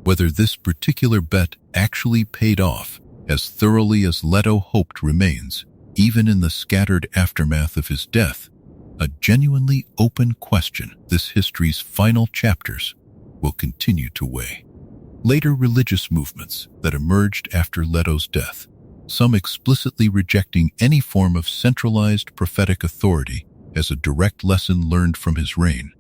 Whether this particular bet actually paid off as thoroughly as Leto hoped remains, even in the scattered aftermath of his death, a genuinely open question this history's final chapters will continue to weigh. Later religious movements that emerged after Leto's death, some explicitly rejecting any form of centralized prophetic authority as a direct lesson learned from his reign,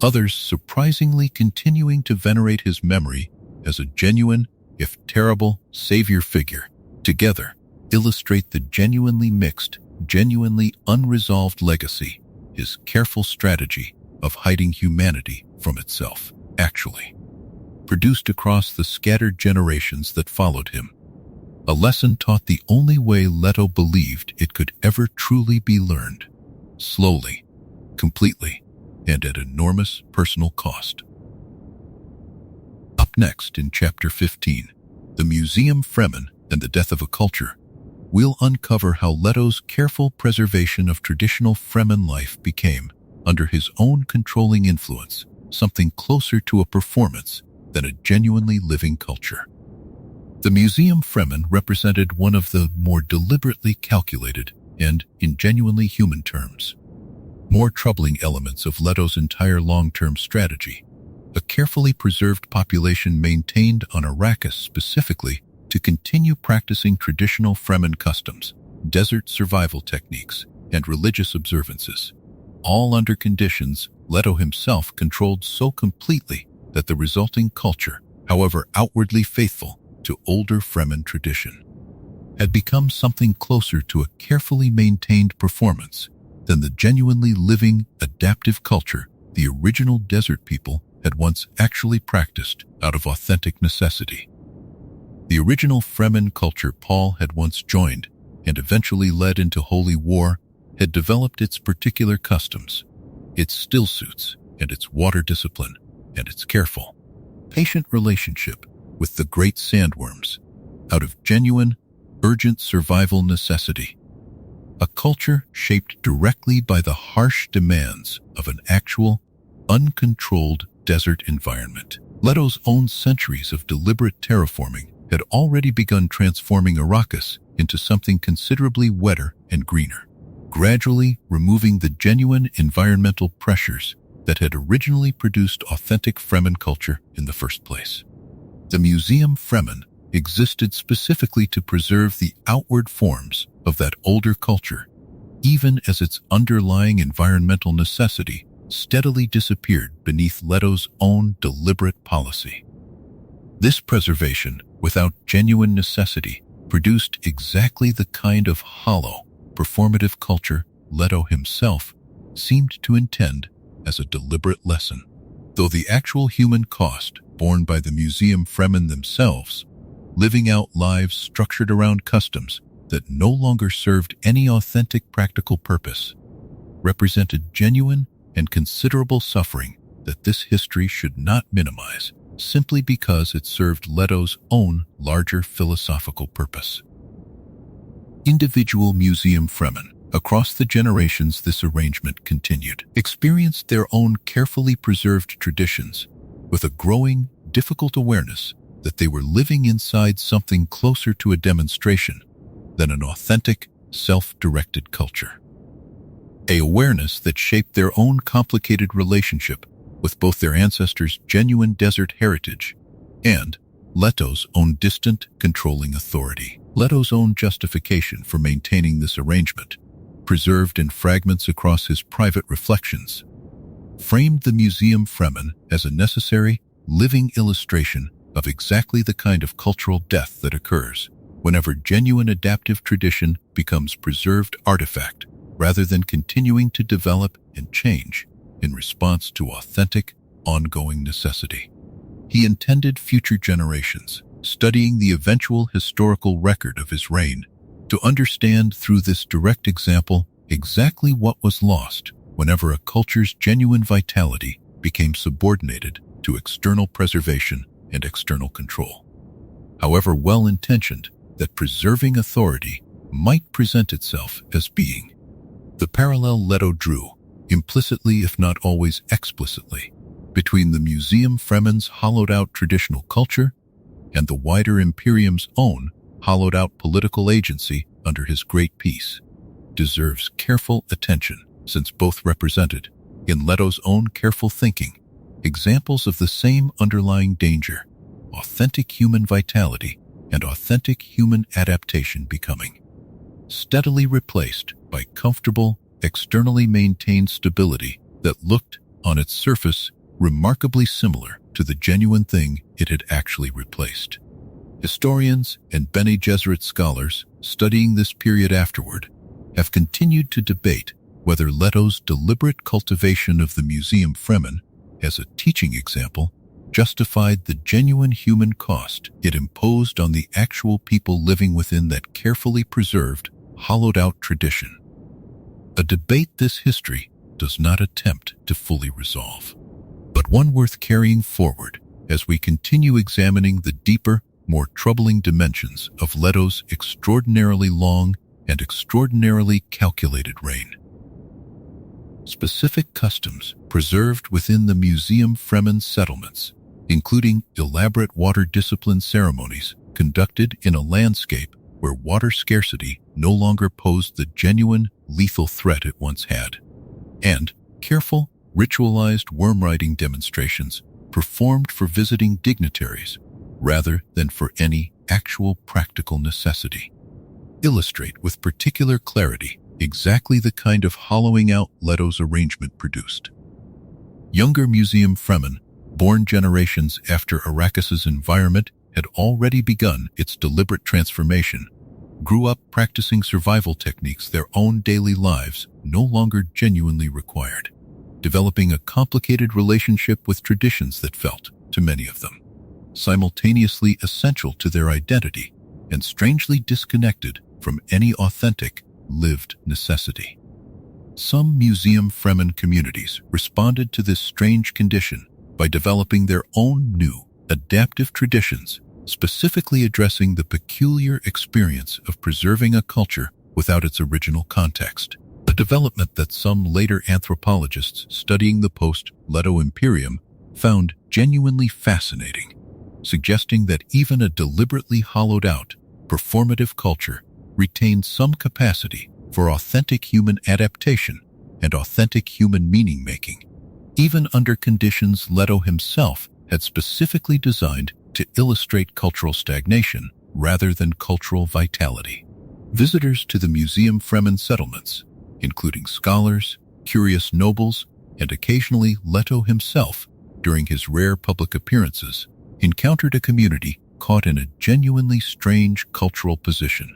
others surprisingly continuing to venerate his memory as a genuine, if terrible, savior figure, together illustrate the genuinely mixed, genuinely unresolved legacy his careful strategy of hiding humanity from itself actually produced across the scattered generations that followed him. A lesson taught the only way Leto believed it could ever truly be learned, slowly, completely, and at enormous personal cost. Up next in Chapter 15, The Museum Fremen and the Death of a Culture, we'll uncover how Leto's careful preservation of traditional Fremen life became, under his own controlling influence, something closer to a performance than a genuinely living culture. The Museum Fremen represented one of the more deliberately calculated and, in genuinely human terms, more troubling elements of Leto's entire long-term strategy, a carefully preserved population maintained on Arrakis specifically to continue practicing traditional Fremen customs, desert survival techniques, and religious observances, all under conditions Leto himself controlled so completely that the resulting culture, however outwardly faithful to older Fremen tradition, had become something closer to a carefully maintained performance than the genuinely living, adaptive culture the original desert people had once actually practiced out of authentic necessity. The original Fremen culture Paul had once joined and eventually led into holy war had developed its particular customs, its still suits, and its water discipline, and its careful, patient relationship with the great sandworms, out of genuine, urgent survival necessity. A culture shaped directly by the harsh demands of an actual, uncontrolled desert environment. Leto's own centuries of deliberate terraforming had already begun transforming Arrakis into something considerably wetter and greener, gradually removing the genuine environmental pressures that had originally produced authentic Fremen culture in the first place. The Museum Fremen existed specifically to preserve the outward forms of that older culture, even as its underlying environmental necessity steadily disappeared beneath Leto's own deliberate policy. This preservation, without genuine necessity, produced exactly the kind of hollow, performative culture Leto himself seemed to intend as a deliberate lesson. Though the actual human cost borne by the museum Fremen themselves, living out lives structured around customs that no longer served any authentic practical purpose, represented genuine and considerable suffering that this history should not minimize simply because it served Leto's own larger philosophical purpose. Individual museum Fremen, across the generations this arrangement continued, experienced their own carefully preserved traditions with a growing, difficult awareness that they were living inside something closer to a demonstration than an authentic, self-directed culture. An awareness that shaped their own complicated relationship with both their ancestors' genuine desert heritage and Leto's own distant, controlling authority. Leto's own justification for maintaining this arrangement, preserved in fragments across his private reflections, framed the museum Fremen as a necessary, living illustration of exactly the kind of cultural death that occurs whenever genuine adaptive tradition becomes preserved artifact rather than continuing to develop and change in response to authentic, ongoing necessity. He intended future generations, studying the eventual historical record of his reign, to understand through this direct example exactly what was lost whenever a culture's genuine vitality became subordinated to external preservation and external control. However well-intentioned that preserving authority might present itself as being, the parallel Leto drew, implicitly if not always explicitly, between the museum Fremen's hollowed-out traditional culture and the wider Imperium's own hollowed-out political agency under his Great Peace, deserves careful attention, since both represented, in Leto's own careful thinking, examples of the same underlying danger, authentic human vitality and authentic human adaptation becoming steadily replaced by comfortable, externally maintained stability that looked, on its surface, remarkably similar to the genuine thing it had actually replaced. Historians and Bene Gesserit scholars studying this period afterward have continued to debate whether Leto's deliberate cultivation of the museum Fremen as a teaching example justified the genuine human cost it imposed on the actual people living within that carefully preserved, hollowed-out tradition. A debate this history does not attempt to fully resolve, but one worth carrying forward as we continue examining the deeper, more troubling dimensions of Leto's extraordinarily long and extraordinarily calculated reign. Specific customs preserved within the museum Fremen settlements, including elaborate water discipline ceremonies conducted in a landscape where water scarcity no longer posed the genuine, lethal threat it once had, and careful, ritualized worm-riding demonstrations performed for visiting dignitaries rather than for any actual practical necessity, illustrate with particular clarity exactly the kind of hollowing out Leto's arrangement produced. Younger museum Fremen, born generations after Arrakis's environment had already begun its deliberate transformation, grew up practicing survival techniques their own daily lives no longer genuinely required, developing a complicated relationship with traditions that felt, to many of them, simultaneously essential to their identity and strangely disconnected from any authentic, lived necessity. Some museum Fremen communities responded to this strange condition by developing their own new, adaptive traditions, specifically addressing the peculiar experience of preserving a culture without its original context, a development that some later anthropologists studying the post-Leto Imperium found genuinely fascinating, suggesting that even a deliberately hollowed-out, performative culture retained some capacity for authentic human adaptation and authentic human meaning-making, even under conditions Leto himself had specifically designed to illustrate cultural stagnation rather than cultural vitality. Visitors to the museum Fremen settlements, including scholars, curious nobles, and occasionally Leto himself, during his rare public appearances, encountered a community caught in a genuinely strange cultural position.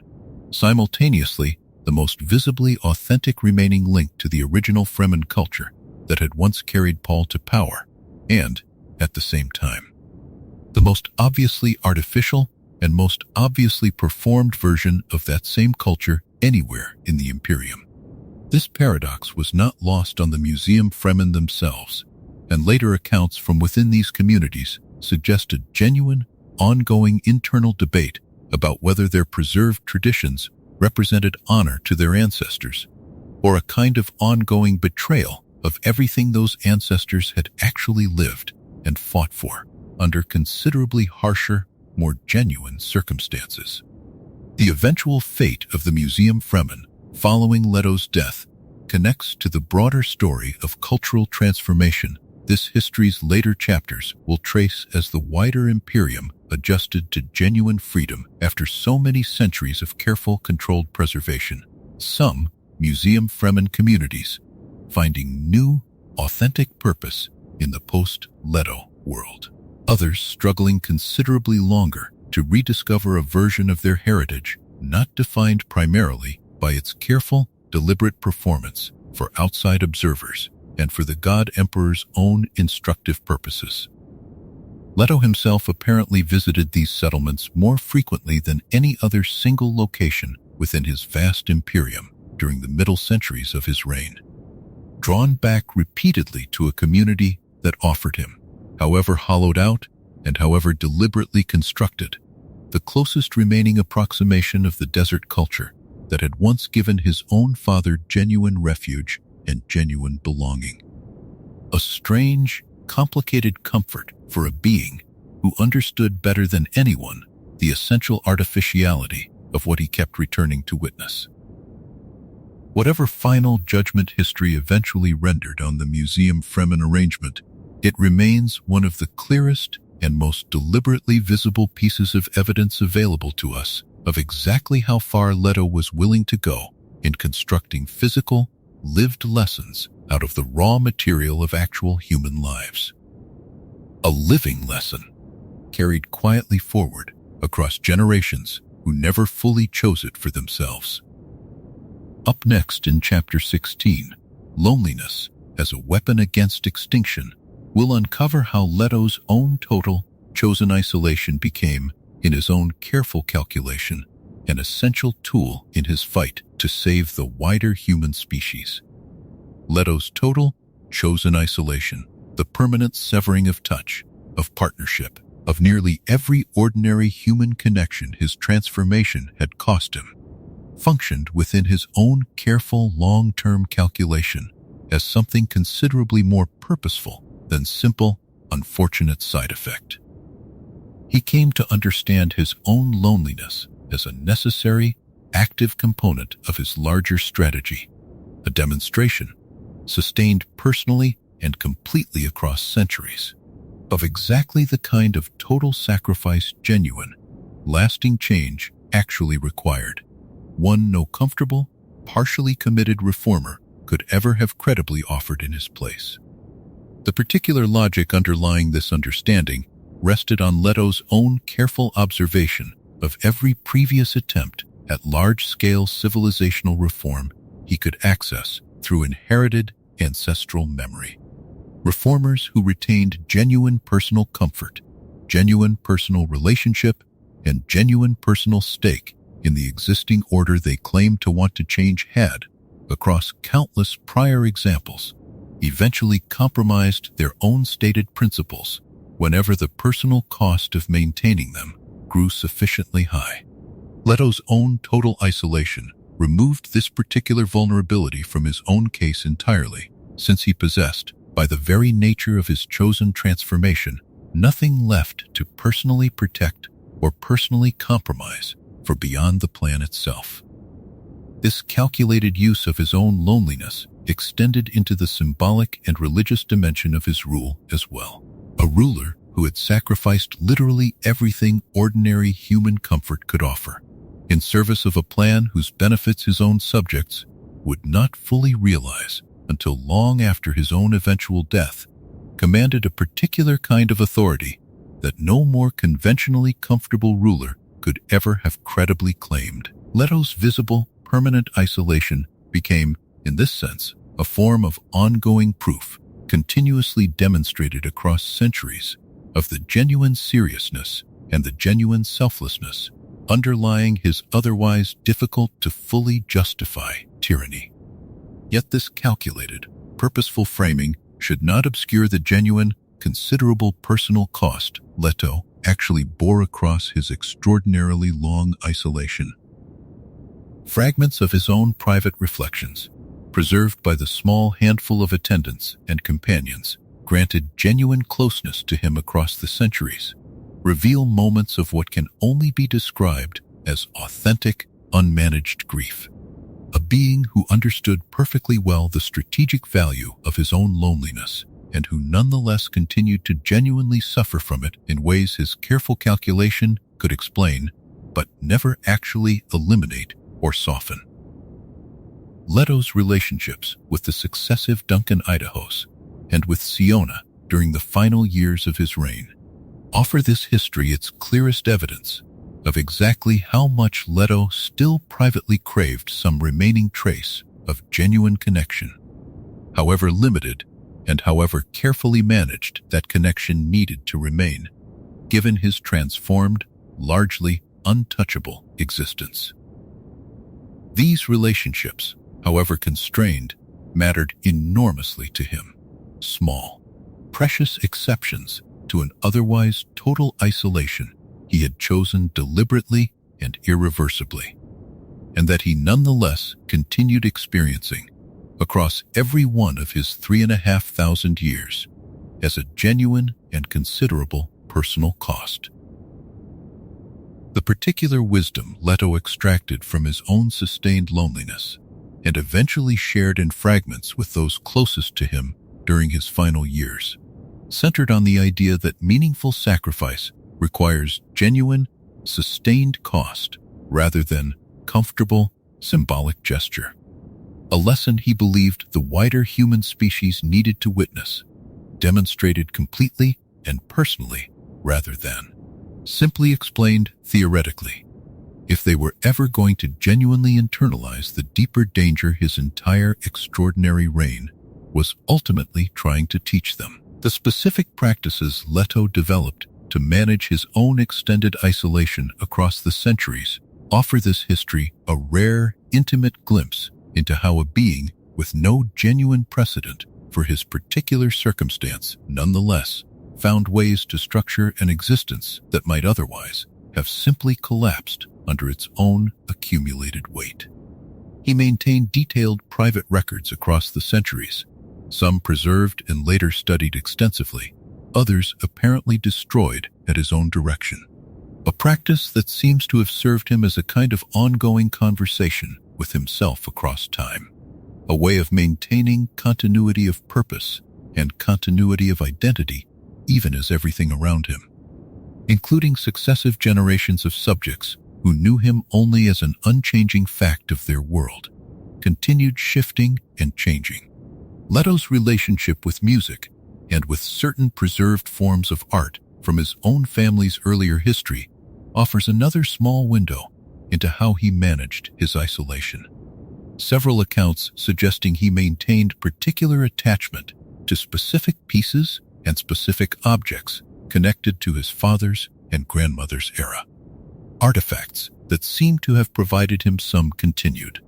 Simultaneously, the most visibly authentic remaining link to the original Fremen culture that had once carried Paul to power, and, at the same time, the most obviously artificial and most obviously performed version of that same culture anywhere in the Imperium. This paradox was not lost on the Museum Fremen themselves, and later accounts from within these communities suggested genuine, ongoing internal debate about whether their preserved traditions represented honor to their ancestors, or a kind of ongoing betrayal of everything those ancestors had actually lived and fought for under considerably harsher, more genuine circumstances. The eventual fate of the Museum Fremen following Leto's death connects to the broader story of cultural transformation this history's later chapters will trace as the wider Imperium adjusted to genuine freedom after so many centuries of careful, controlled preservation. Some Museum Fremen communities finding new, authentic purpose in the post-Leto world. Others struggling considerably longer to rediscover a version of their heritage not defined primarily by its careful, deliberate performance for outside observers and for the God Emperor's own instructive purposes. Leto himself apparently visited these settlements more frequently than any other single location within his vast Imperium during the middle centuries of his reign. Drawn back repeatedly to a community that offered him, however hollowed out and however deliberately constructed, the closest remaining approximation of the desert culture that had once given his own father genuine refuge and genuine belonging. A strange, complicated comfort for a being who understood better than anyone the essential artificiality of what he kept returning to witness. Whatever final judgment history eventually rendered on the Museum Fremen arrangement, it remains one of the clearest and most deliberately visible pieces of evidence available to us of exactly how far Leto was willing to go in constructing physical, lived lessons out of the raw material of actual human lives. A living lesson, carried quietly forward across generations who never fully chose it for themselves. Up next in Chapter 16, Loneliness as a Weapon Against Extinction, we'll uncover how Leto's own total, chosen isolation became, in his own careful calculation, an essential tool in his fight to save the wider human species. Leto's total, chosen isolation, the permanent severing of touch, of partnership, of nearly every ordinary human connection his transformation had cost him, functioned within his own careful long-term calculation as something considerably more purposeful than simple, unfortunate side effect. He came to understand his own loneliness as a necessary, active component of his larger strategy, a demonstration, sustained personally and completely across centuries, of exactly the kind of total sacrifice genuine, lasting change actually required, one no comfortable, partially committed reformer could ever have credibly offered in his place. The particular logic underlying this understanding rested on Leto's own careful observation of every previous attempt at large-scale civilizational reform he could access through inherited ancestral memory. Reformers who retained genuine personal comfort, genuine personal relationship, and genuine personal stake in the existing order they claimed to want to change had, across countless prior examples, eventually compromised their own stated principles whenever the personal cost of maintaining them grew sufficiently high. Leto's own total isolation removed this particular vulnerability from his own case entirely, since he possessed, by the very nature of his chosen transformation, nothing left to personally protect or personally compromise for beyond the plan itself. This calculated use of his own loneliness extended into the symbolic and religious dimension of his rule as well. A ruler who had sacrificed literally everything ordinary human comfort could offer, in service of a plan whose benefits his own subjects, would not fully realize until long after his own eventual death, commanded a particular kind of authority that no more conventionally comfortable ruler could ever have credibly claimed. Leto's visible, permanent isolation became, in this sense, a form of ongoing proof, continuously demonstrated across centuries, of the genuine seriousness and the genuine selflessness underlying his otherwise difficult to fully justify tyranny. Yet this calculated, purposeful framing should not obscure the genuine, considerable personal cost Leto actually bore across his extraordinarily long isolation. Fragments of his own private reflections, preserved by the small handful of attendants and companions, granted genuine closeness to him across the centuries, reveal moments of what can only be described as authentic, unmanaged grief. A being who understood perfectly well the strategic value of his own loneliness, and who nonetheless continued to genuinely suffer from it in ways his careful calculation could explain, but never actually eliminate or soften. Leto's relationships with the successive Duncan Idahos and with Siona during the final years of his reign offer this history its clearest evidence of exactly how much Leto still privately craved some remaining trace of genuine connection. However limited and however carefully managed that connection needed to remain, given his transformed, largely untouchable existence. These relationships, however constrained, mattered enormously to him. Small, precious exceptions to an otherwise total isolation he had chosen deliberately and irreversibly, and that he nonetheless continued experiencing across every one of his 3,500 years as a genuine and considerable personal cost. The particular wisdom Leto extracted from his own sustained loneliness and eventually shared in fragments with those closest to him during his final years, centered on the idea that meaningful sacrifice requires genuine, sustained cost rather than comfortable, symbolic gesture. A lesson he believed the wider human species needed to witness, demonstrated completely and personally rather than simply explained theoretically, if they were ever going to genuinely internalize the deeper danger his entire extraordinary reign was ultimately trying to teach them. The specific practices Leto developed to manage his own extended isolation across the centuries offer this history a rare, intimate glimpse into how a being with no genuine precedent for his particular circumstance nonetheless found ways to structure an existence that might otherwise have simply collapsed under its own accumulated weight. He maintained detailed private records across the centuries, some preserved and later studied extensively, others apparently destroyed at his own direction. A practice that seems to have served him as a kind of ongoing conversation with himself across time, a way of maintaining continuity of purpose and continuity of identity even as everything around him, including successive generations of subjects who knew him only as an unchanging fact of their world, continued shifting and changing. Leto's relationship with music and with certain preserved forms of art from his own family's earlier history offers another small window into how he managed his isolation. Several accounts suggesting he maintained particular attachment to specific pieces and specific objects connected to his father's and grandmother's era. Artifacts that seem to have provided him some continued,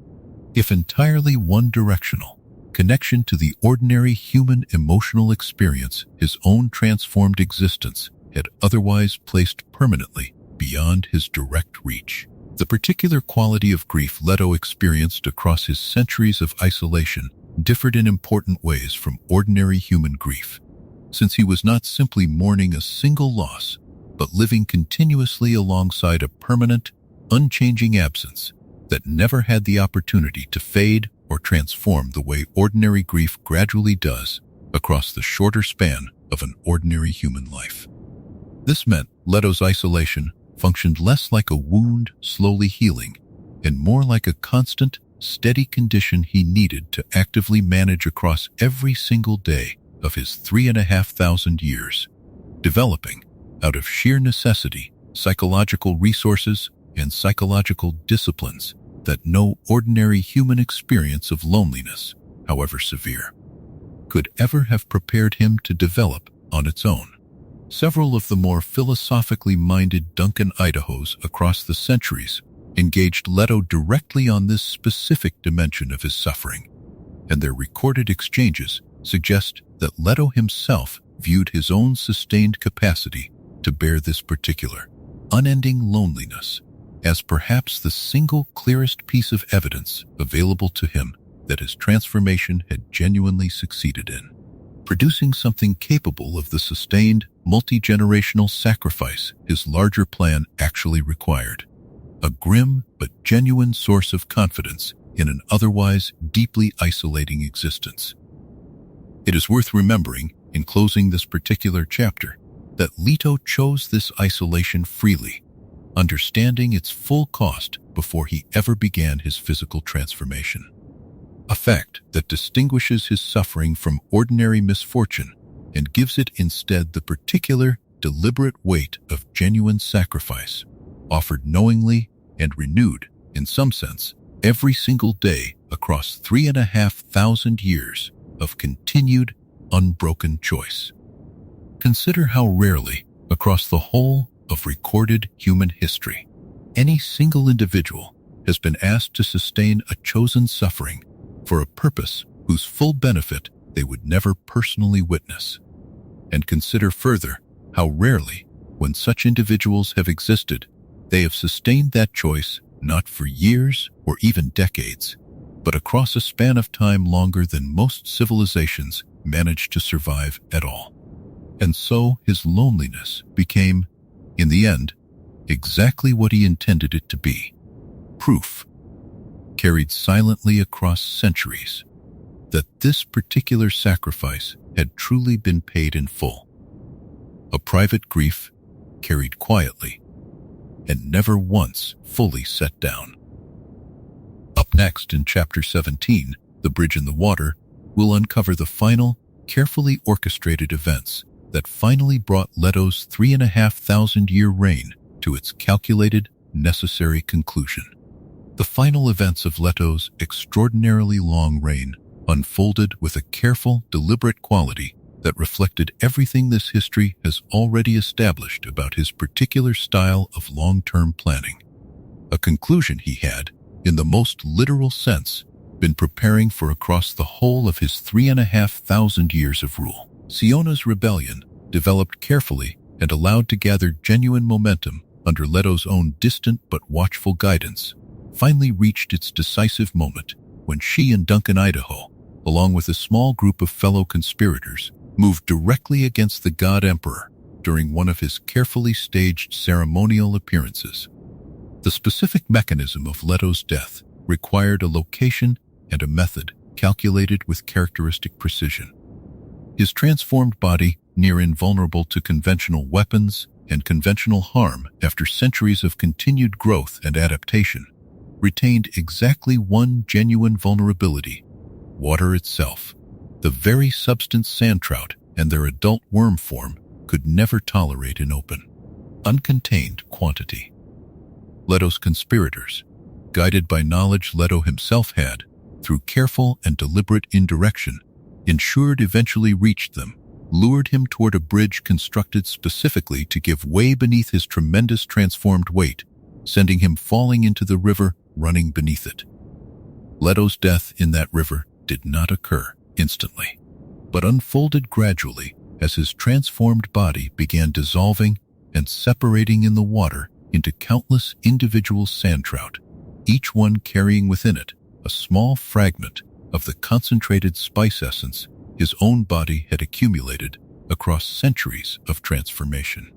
if entirely one-directional, connection to the ordinary human emotional experience his own transformed existence had otherwise placed permanently beyond his direct reach. The particular quality of grief Leto experienced across his centuries of isolation differed in important ways from ordinary human grief, since he was not simply mourning a single loss, but living continuously alongside a permanent, unchanging absence that never had the opportunity to fade or transform the way ordinary grief gradually does across the shorter span of an ordinary human life. This meant Leto's isolation functioned less like a wound slowly healing and more like a constant, steady condition he needed to actively manage across every single day of his 3,500 years, developing, out of sheer necessity, psychological resources and psychological disciplines that no ordinary human experience of loneliness, however severe, could ever have prepared him to develop on its own. Several of the more philosophically minded Duncan Idahos across the centuries engaged Leto directly on this specific dimension of his suffering, and their recorded exchanges suggest that Leto himself viewed his own sustained capacity to bear this particular, unending loneliness as perhaps the single clearest piece of evidence available to him that his transformation had genuinely succeeded in, producing something capable of the sustained, multi-generational sacrifice his larger plan actually required. A grim but genuine source of confidence in an otherwise deeply isolating existence. It is worth remembering, in closing this particular chapter, that Leto chose this isolation freely, understanding its full cost before he ever began his physical transformation. A fact that distinguishes his suffering from ordinary misfortune and gives it instead the particular, deliberate weight of genuine sacrifice, offered knowingly and renewed, in some sense, every single day across 3,500 years of continued, unbroken choice. Consider how rarely, across the whole of recorded human history, any single individual has been asked to sustain a chosen suffering for a purpose whose full benefit they would never personally witness. And consider further how rarely, when such individuals have existed, they have sustained that choice not for years or even decades, but across a span of time longer than most civilizations managed to survive at all. And so his loneliness became, in the end, exactly what he intended it to be: proof, carried silently across centuries, that this particular sacrifice had truly been paid in full. A private grief carried quietly and never once fully set down. Up next in Chapter 17, The Bridge in the Water, we'll uncover the final, carefully orchestrated events that finally brought Leto's 3,500-year reign to its calculated, necessary conclusion. The final events of Leto's extraordinarily long reign unfolded with a careful, deliberate quality that reflected everything this history has already established about his particular style of long-term planning. A conclusion he had, in the most literal sense, been preparing for across the whole of his 3,500 years of rule. Siona's rebellion, developed carefully and allowed to gather genuine momentum under Leto's own distant but watchful guidance, finally reached its decisive moment when she and Duncan Idaho, along with a small group of fellow conspirators, moved directly against the God Emperor during one of his carefully staged ceremonial appearances. The specific mechanism of Leto's death required a location and a method calculated with characteristic precision. His transformed body, near invulnerable to conventional weapons and conventional harm after centuries of continued growth and adaptation, retained exactly one genuine vulnerability: water itself. The very substance sand trout and their adult worm form could never tolerate in open, uncontained quantity. Leto's conspirators, guided by knowledge Leto himself had, through careful and deliberate indirection, ensured eventually reached them, lured him toward a bridge constructed specifically to give way beneath his tremendous transformed weight, sending him falling into the river running beneath it. Leto's death in that river did not occur instantly, but unfolded gradually as his transformed body began dissolving and separating in the water into countless individual sand trout, each one carrying within it a small fragment of the concentrated spice essence his own body had accumulated across centuries of transformation.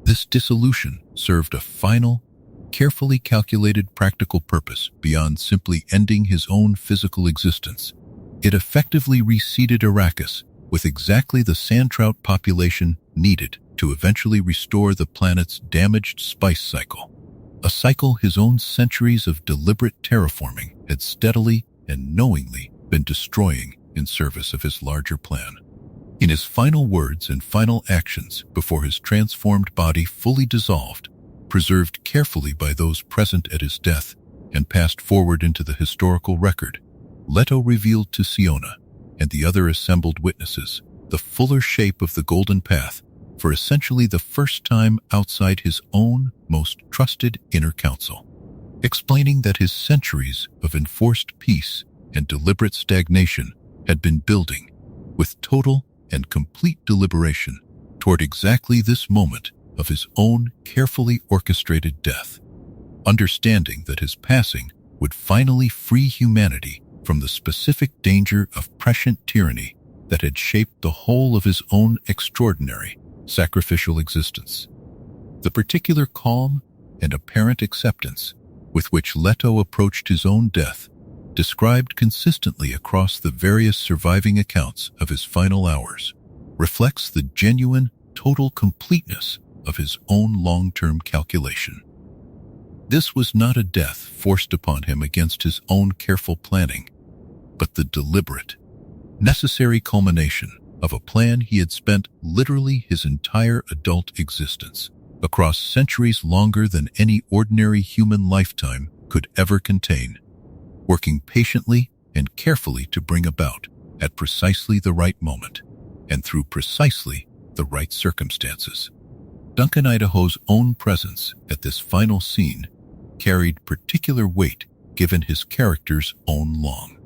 This dissolution served a final, carefully calculated practical purpose beyond simply ending his own physical existence. It effectively reseeded Arrakis with exactly the sand trout population needed to eventually restore the planet's damaged spice cycle. a cycle his own centuries of deliberate terraforming had steadily and knowingly been destroying in service of his larger plan. In his final words and final actions before his transformed body fully dissolved, preserved carefully by those present at his death and passed forward into the historical record, Leto revealed to Siona and the other assembled witnesses the fuller shape of the golden path for essentially the first time outside his own most trusted inner council, explaining that his centuries of enforced peace and deliberate stagnation had been building with total and complete deliberation toward exactly this moment of his own carefully orchestrated death, understanding that his passing would finally free humanity from the specific danger of prescient tyranny that had shaped the whole of his own extraordinary, sacrificial existence. The particular calm and apparent acceptance with which Leto approached his own death, described consistently across the various surviving accounts of his final hours, reflects the genuine, total completeness of his own long-term calculation. This was not a death forced upon him against his own careful planning, but the deliberate, necessary culmination of a plan he had spent literally his entire adult existence, across centuries longer than any ordinary human lifetime could ever contain, working patiently and carefully to bring about at precisely the right moment and through precisely the right circumstances. Duncan Idaho's own presence at this final scene carried particular weight given his character's own long,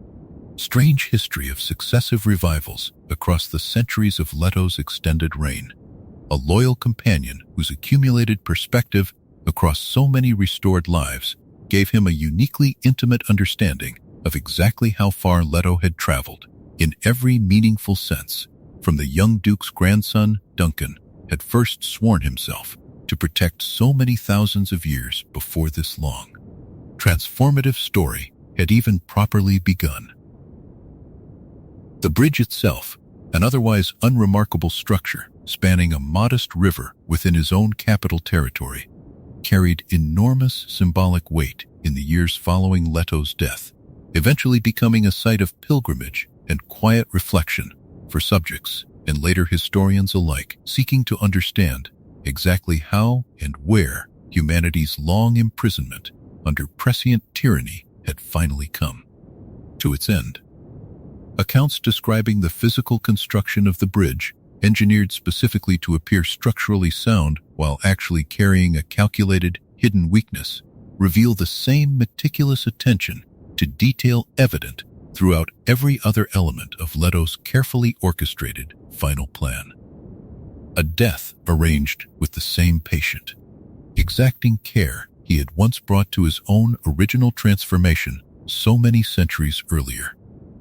strange history of successive revivals across the centuries of Leto's extended reign, a loyal companion whose accumulated perspective across so many restored lives gave him a uniquely intimate understanding of exactly how far Leto had traveled, in every meaningful sense, from the young Duke's grandson, Duncan, had first sworn himself to protect so many thousands of years before this long, transformative story had even properly begun. The bridge itself, an otherwise unremarkable structure spanning a modest river within his own capital territory, carried enormous symbolic weight in the years following Leto's death, eventually becoming a site of pilgrimage and quiet reflection for subjects and later historians alike seeking to understand exactly how and where humanity's long imprisonment under prescient tyranny had finally come to its end. Accounts describing the physical construction of the bridge, engineered specifically to appear structurally sound while actually carrying a calculated, hidden weakness, reveal the same meticulous attention to detail evident throughout every other element of Leto's carefully orchestrated final plan. A death arranged with the same patient, exacting care he had once brought to his own original transformation so many centuries earlier.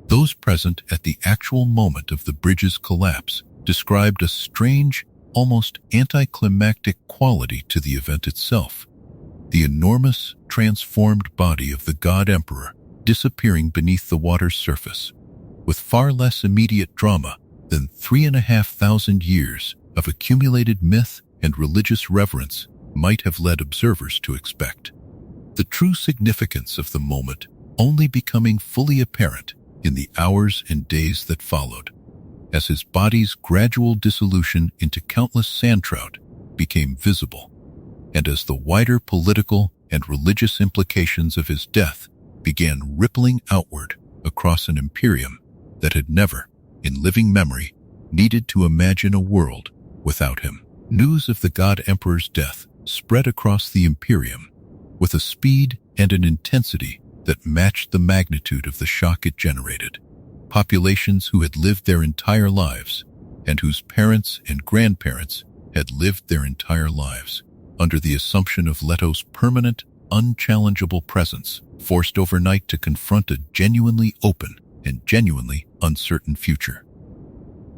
Those present at the actual moment of the bridge's collapse described a strange, almost anticlimactic quality to the event itself. The enormous, transformed body of the God Emperor disappearing beneath the water's surface, with far less immediate drama than 3,500 years of accumulated myth and religious reverence might have led observers to expect. The true significance of the moment only becoming fully apparent in the hours and days that followed, as his body's gradual dissolution into countless sand trout became visible, and as the wider political and religious implications of his death began rippling outward across an Imperium that had never, in living memory, needed to imagine a world without him. News of the God Emperor's death spread across the Imperium with a speed and an intensity that matched the magnitude of the shock it generated. Populations who had lived their entire lives, and whose parents and grandparents had lived their entire lives, under the assumption of Leto's permanent, unchallengeable presence, forced overnight to confront a genuinely open and genuinely uncertain future.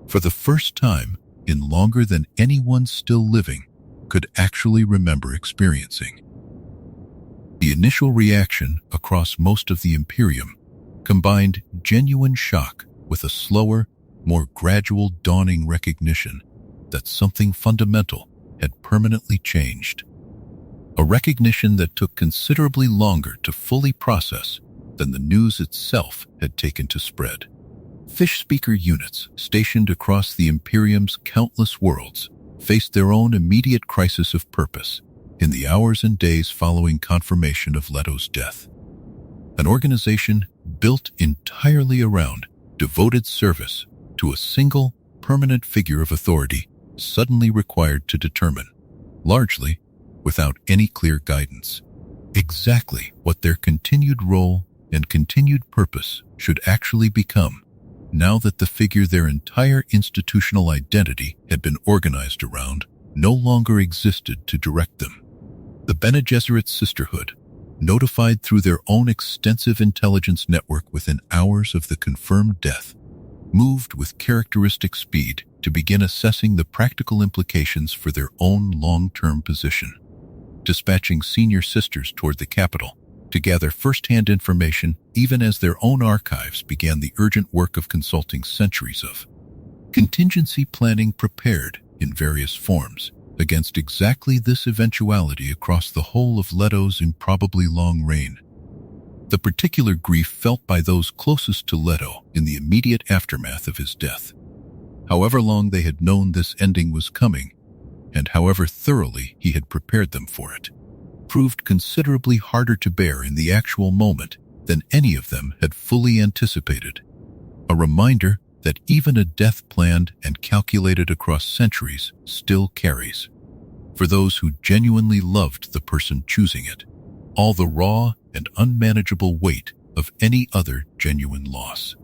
For the first time in longer than anyone still living could actually remember experiencing. The initial reaction across most of the Imperium combined genuine shock with a slower, more gradual dawning recognition that something fundamental had permanently changed. a recognition that took considerably longer to fully process than the news itself had taken to spread. Fish speaker units stationed across the Imperium's countless worlds faced their own immediate crisis of purpose in the hours and days following confirmation of Leto's death. An organization built entirely around devoted service to a single, permanent figure of authority suddenly required to determine, largely without any clear guidance, exactly what their continued role and continued purpose should actually become, now that the figure their entire institutional identity had been organized around no longer existed to direct them. The Bene Gesserit Sisterhood, notified through their own extensive intelligence network within hours of the confirmed death, moved with characteristic speed to begin assessing the practical implications for their own long-term position, dispatching senior sisters toward the capital to gather first-hand information even as their own archives began the urgent work of consulting centuries of contingency planning prepared in various forms against exactly this eventuality across the whole of Leto's improbably long reign. The particular grief felt by those closest to Leto in the immediate aftermath of his death, however long they had known this ending was coming, and however thoroughly he had prepared them for it, proved considerably harder to bear in the actual moment than any of them had fully anticipated. A reminder that even a death planned and calculated across centuries still carries, for those who genuinely loved the person choosing it, all the raw and unmanageable weight of any other genuine loss.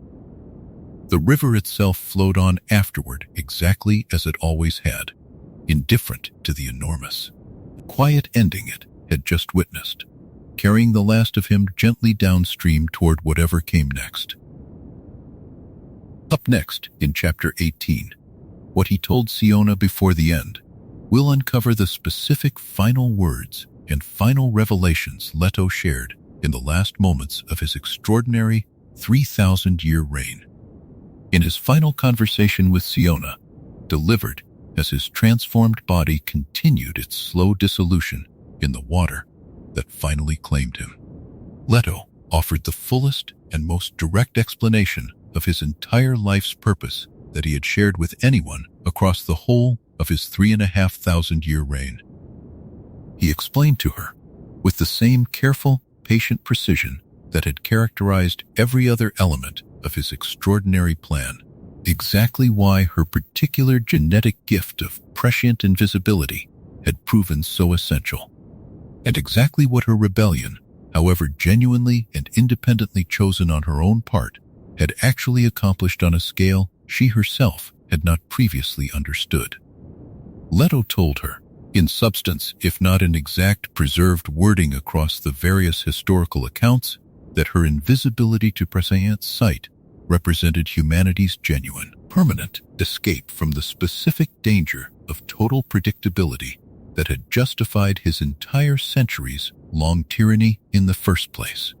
The river itself flowed on afterward exactly as it always had, indifferent to the enormous, quiet ending it had just witnessed, carrying the last of him gently downstream toward whatever came next. Up next, in Chapter 18, what he told Siona before the end, we'll uncover the specific final words and final revelations Leto shared in the last moments of his extraordinary 3,000-year reign. In his final conversation with Siona, delivered as his transformed body continued its slow dissolution in the water that finally claimed him, Leto offered the fullest and most direct explanation of his entire life's purpose that he had shared with anyone across the whole of his 3,500-year reign. He explained to her, with the same careful, patient precision that had characterized every other element of his extraordinary plan, exactly why her particular genetic gift of prescient invisibility had proven so essential, and exactly what her rebellion, however genuinely and independently chosen on her own part, had actually accomplished on a scale she herself had not previously understood. Leto told her, in substance if not in exact preserved wording across the various historical accounts, that her invisibility to prescient sight represented humanity's genuine, permanent escape from the specific danger of total predictability that had justified his entire centuries-long tyranny in the first place.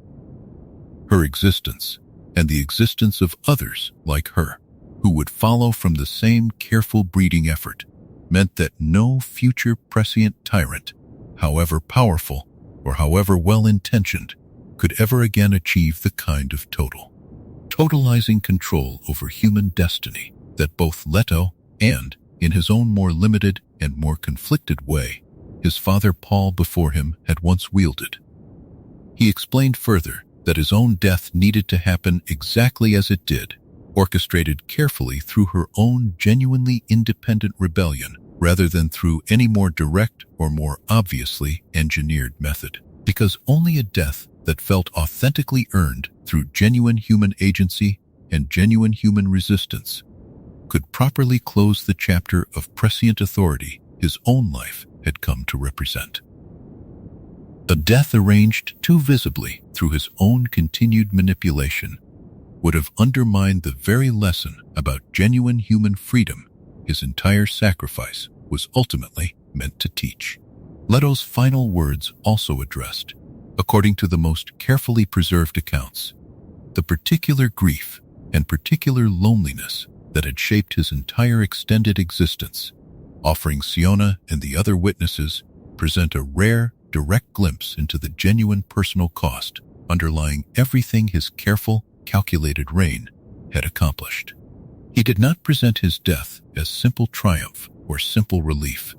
Her existence, and the existence of others like her, who would follow from the same careful breeding effort, meant that no future prescient tyrant, however powerful or however well-intentioned, could ever again achieve the kind of totalizing control over human destiny that both Leto and, in his own more limited and more conflicted way, his father Paul before him had once wielded. He explained further that his own death needed to happen exactly as it did, orchestrated carefully through her own genuinely independent rebellion rather than through any more direct or more obviously engineered method, because only a death that felt authentically earned through genuine human agency and genuine human resistance could properly close the chapter of prescient authority his own life had come to represent. A death arranged too visibly through his own continued manipulation would have undermined the very lesson about genuine human freedom his entire sacrifice was ultimately meant to teach. Leto's final words also addressed, according to the most carefully preserved accounts, the particular grief and particular loneliness that had shaped his entire extended existence, offering Siona and the other witnesses present a rare direct glimpse into the genuine personal cost underlying everything his careful, calculated reign had accomplished. He did not present his death as simple triumph or simple relief,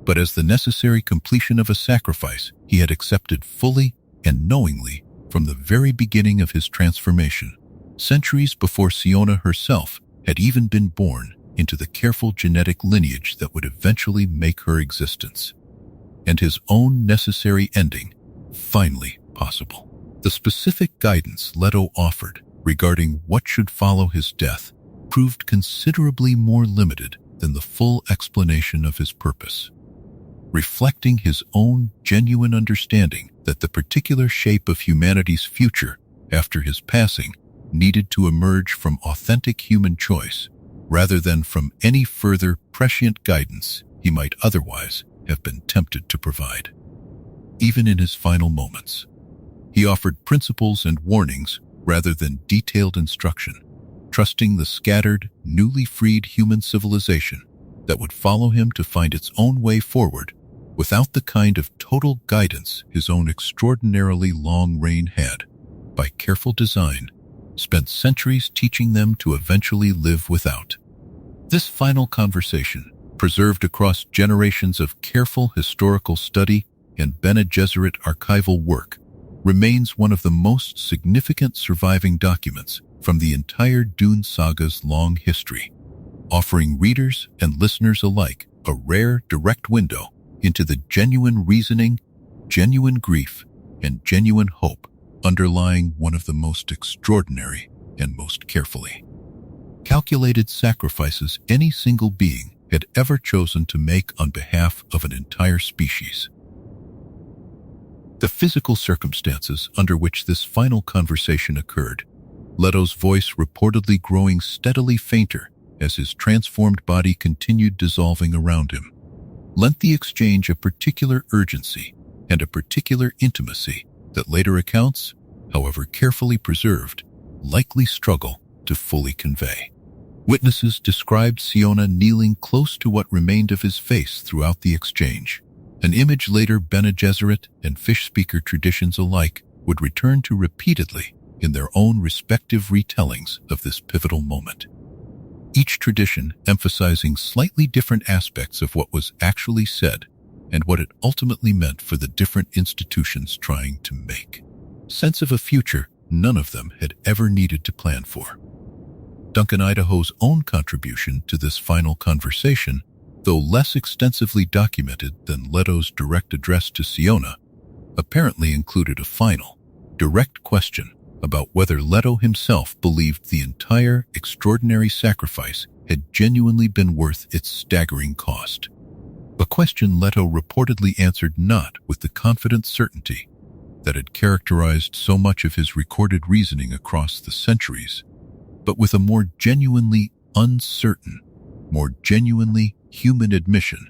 but as the necessary completion of a sacrifice he had accepted fully and knowingly from the very beginning of his transformation, centuries before Siona herself had even been born into the careful genetic lineage that would eventually make her existence, and his own necessary ending finally possible. The specific guidance Leto offered regarding what should follow his death proved considerably more limited than the full explanation of his purpose, reflecting his own genuine understanding that the particular shape of humanity's future after his passing needed to emerge from authentic human choice rather than from any further prescient guidance he might otherwise have been tempted to provide. Even in his final moments, he offered principles and warnings rather than detailed instruction, trusting the scattered, newly freed human civilization that would follow him to find its own way forward without the kind of total guidance his own extraordinarily long reign had, by careful design, spent centuries teaching them to eventually live without. This final conversation, preserved across generations of careful historical study and Bene Gesserit archival work, remains one of the most significant surviving documents from the entire Dune saga's long history, offering readers and listeners alike a rare, direct window into the genuine reasoning, genuine grief, and genuine hope underlying one of the most extraordinary and most carefully calculated sacrifices any single being had ever chosen to make on behalf of an entire species. The physical circumstances under which this final conversation occurred, Leto's voice reportedly growing steadily fainter as his transformed body continued dissolving around him, lent the exchange a particular urgency and a particular intimacy that later accounts, however carefully preserved, likely struggle to fully convey. Witnesses described Siona kneeling close to what remained of his face throughout the exchange, an image later Bene Gesserit and fish speaker traditions alike would return to repeatedly in their own respective retellings of this pivotal moment. Each tradition emphasizing slightly different aspects of what was actually said and what it ultimately meant for the different institutions trying to make sense of a future none of them had ever needed to plan for. Duncan Idaho's own contribution to this final conversation, though less extensively documented than Leto's direct address to Siona, apparently included a final, direct question about whether Leto himself believed the entire extraordinary sacrifice had genuinely been worth its staggering cost. A question Leto reportedly answered not with the confident certainty that had characterized so much of his recorded reasoning across the centuries, but with a more genuinely uncertain, more genuinely human admission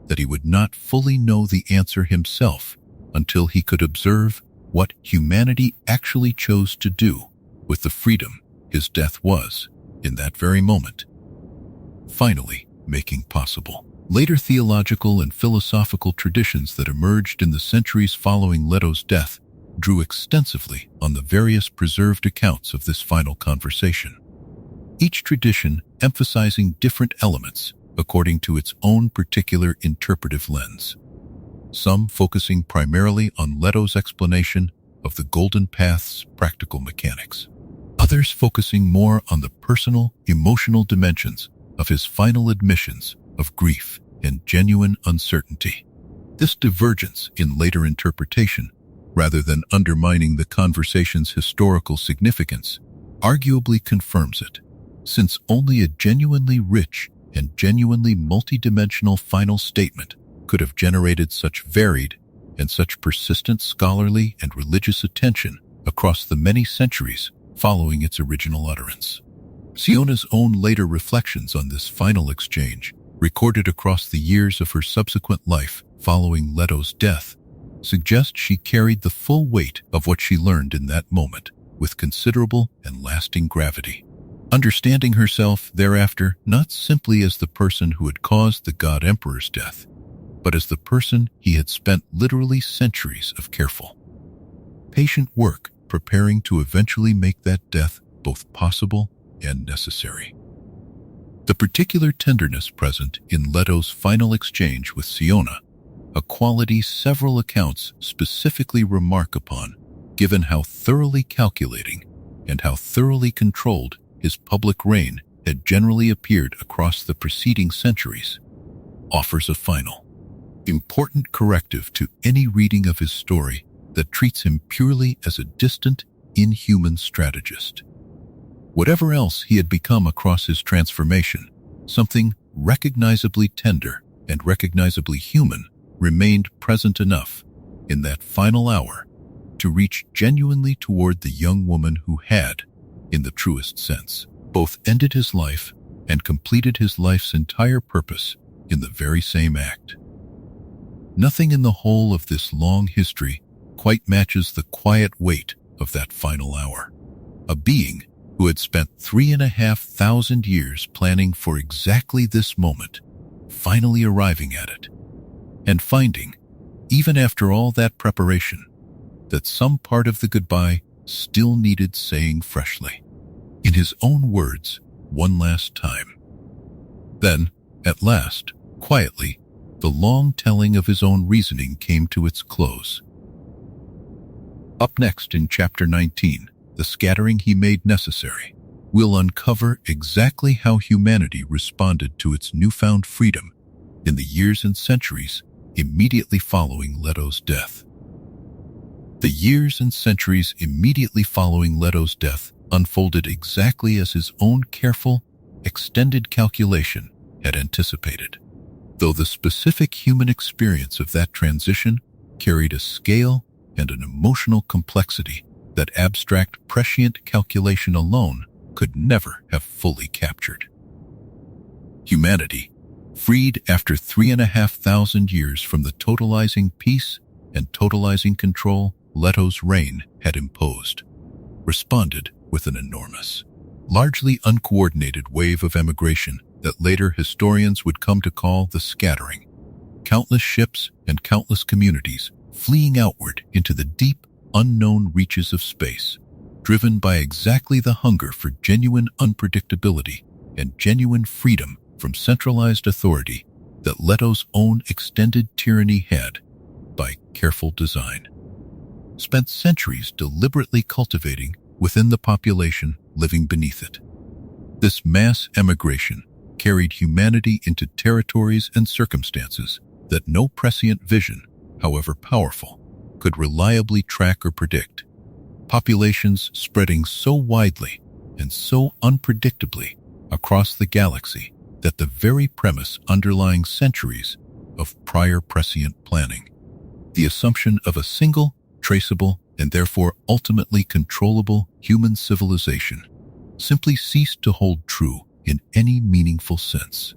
that he would not fully know the answer himself until he could observe what humanity actually chose to do with the freedom his death was, in that very moment, finally making possible. Later theological and philosophical traditions that emerged in the centuries following Leto's death drew extensively on the various preserved accounts of this final conversation, each tradition emphasizing different elements according to its own particular interpretive lens. Some focusing primarily on Leto's explanation of the Golden Path's practical mechanics, others focusing more on the personal, emotional dimensions of his final admissions of grief and genuine uncertainty. This divergence in later interpretation, rather than undermining the conversation's historical significance, arguably confirms it, since only a genuinely rich and genuinely multidimensional final statement could have generated such varied and such persistent scholarly and religious attention across the many centuries following its original utterance. Siona's own later reflections on this final exchange, recorded across the years of her subsequent life following Leto's death, suggest she carried the full weight of what she learned in that moment with considerable and lasting gravity, understanding herself thereafter not simply as the person who had caused the God Emperor's death, but as the person he had spent literally centuries of careful, patient work preparing to eventually make that death both possible and necessary. The particular tenderness present in Leto's final exchange with Siona, a quality several accounts specifically remark upon, given how thoroughly calculating and how thoroughly controlled his public reign had generally appeared across the preceding centuries, offers a final, important corrective to any reading of his story that treats him purely as a distant, inhuman strategist. Whatever else he had become across his transformation, something recognizably tender and recognizably human remained present enough in that final hour to reach genuinely toward the young woman who had, in the truest sense, both ended his life and completed his life's entire purpose in the very same act. Nothing in the whole of this long history quite matches the quiet weight of that final hour. A being who had spent 3,500 years planning for exactly this moment, finally arriving at it, and finding, even after all that preparation, that some part of the goodbye still needed saying freshly, in his own words, one last time. Then, at last, quietly, the long telling of his own reasoning came to its close. Up next in Chapter 19, the scattering he made necessary, we'll uncover exactly how humanity responded to its newfound freedom in the years and centuries immediately following Leto's death. The years and centuries immediately following Leto's death unfolded exactly as his own careful, extended calculation had anticipated, though the specific human experience of that transition carried a scale and an emotional complexity that abstract prescient calculation alone could never have fully captured. Humanity, freed after 3,500 years from the totalizing peace and totalizing control Leto's reign had imposed, responded with an enormous, largely uncoordinated wave of emigration that later historians would come to call the scattering. Countless ships and countless communities fleeing outward into the deep, unknown reaches of space, driven by exactly the hunger for genuine unpredictability and genuine freedom from centralized authority that Leto's own extended tyranny had, by careful design, spent centuries deliberately cultivating within the population living beneath it. This mass emigration carried humanity into territories and circumstances that no prescient vision, however powerful, could reliably track or predict. Populations spreading so widely and so unpredictably across the galaxy that the very premise underlying centuries of prior prescient planning, the assumption of a single, traceable, and therefore ultimately controllable human civilization, simply ceased to hold true in any meaningful sense.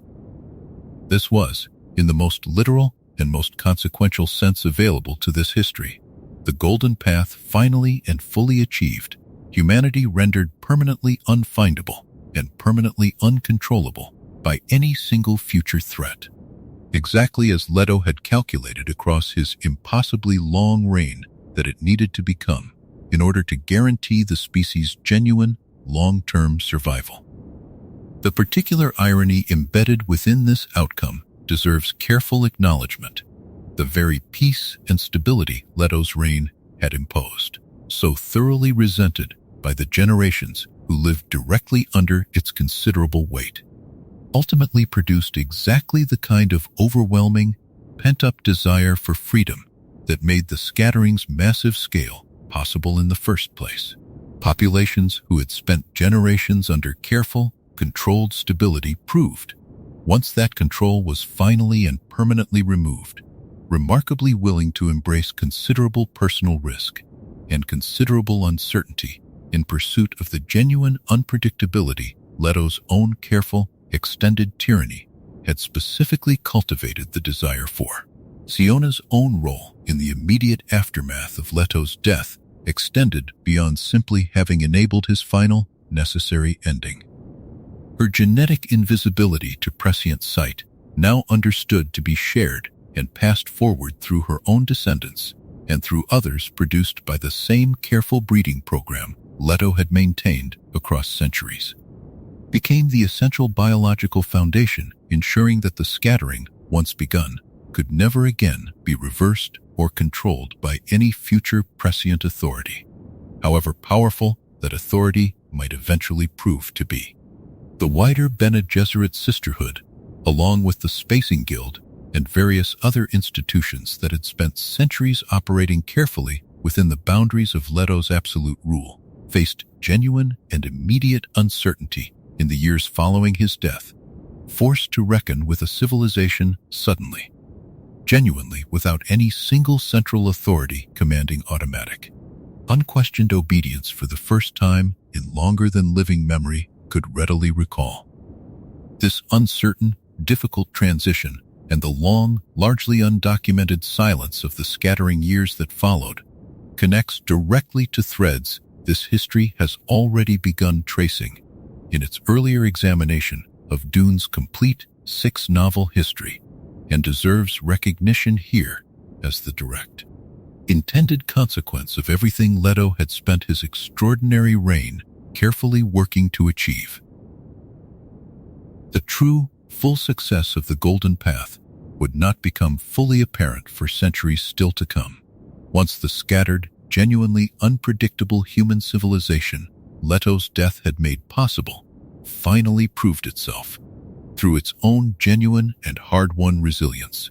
This was, in the most literal and most consequential sense available to this history, the golden path finally and fully achieved, humanity rendered permanently unfindable and permanently uncontrollable by any single future threat. Exactly as Leto had calculated across his impossibly long reign that it needed to become in order to guarantee the species' genuine, long-term survival. The particular irony embedded within this outcome deserves careful acknowledgement. The very peace and stability Leto's reign had imposed, so thoroughly resented by the generations who lived directly under its considerable weight, ultimately produced exactly the kind of overwhelming, pent-up desire for freedom that made the scattering's massive scale possible in the first place. Populations who had spent generations under careful, controlled stability proved, once that control was finally and permanently removed, remarkably willing to embrace considerable personal risk and considerable uncertainty in pursuit of the genuine unpredictability Leto's own careful, extended tyranny had specifically cultivated the desire for. Siona's own role in the immediate aftermath of Leto's death extended beyond simply having enabled his final, necessary ending. Her genetic invisibility to prescient sight, now understood to be shared and passed forward through her own descendants and through others produced by the same careful breeding program Leto had maintained across centuries, became the essential biological foundation ensuring that the scattering, once begun, could never again be reversed or controlled by any future prescient authority, however powerful that authority might eventually prove to be. The wider Bene Gesserit sisterhood, along with the Spacing Guild and various other institutions that had spent centuries operating carefully within the boundaries of Leto's absolute rule, faced genuine and immediate uncertainty in the years following his death, forced to reckon with a civilization suddenly, genuinely without any single central authority commanding automatic, unquestioned obedience for the first time in longer than living memory could readily recall. This uncertain, difficult transition and the long, largely undocumented silence of the scattering years that followed connects directly to threads this history has already begun tracing in its earlier examination of Dune's complete six-novel history, and deserves recognition here as the direct, intended consequence of everything Leto had spent his extraordinary reign carefully working to achieve. The true, full success of the Golden Path would not become fully apparent for centuries still to come, once the scattered, genuinely unpredictable human civilization Leto's death had made possible finally proved itself, through its own genuine and hard-won resilience,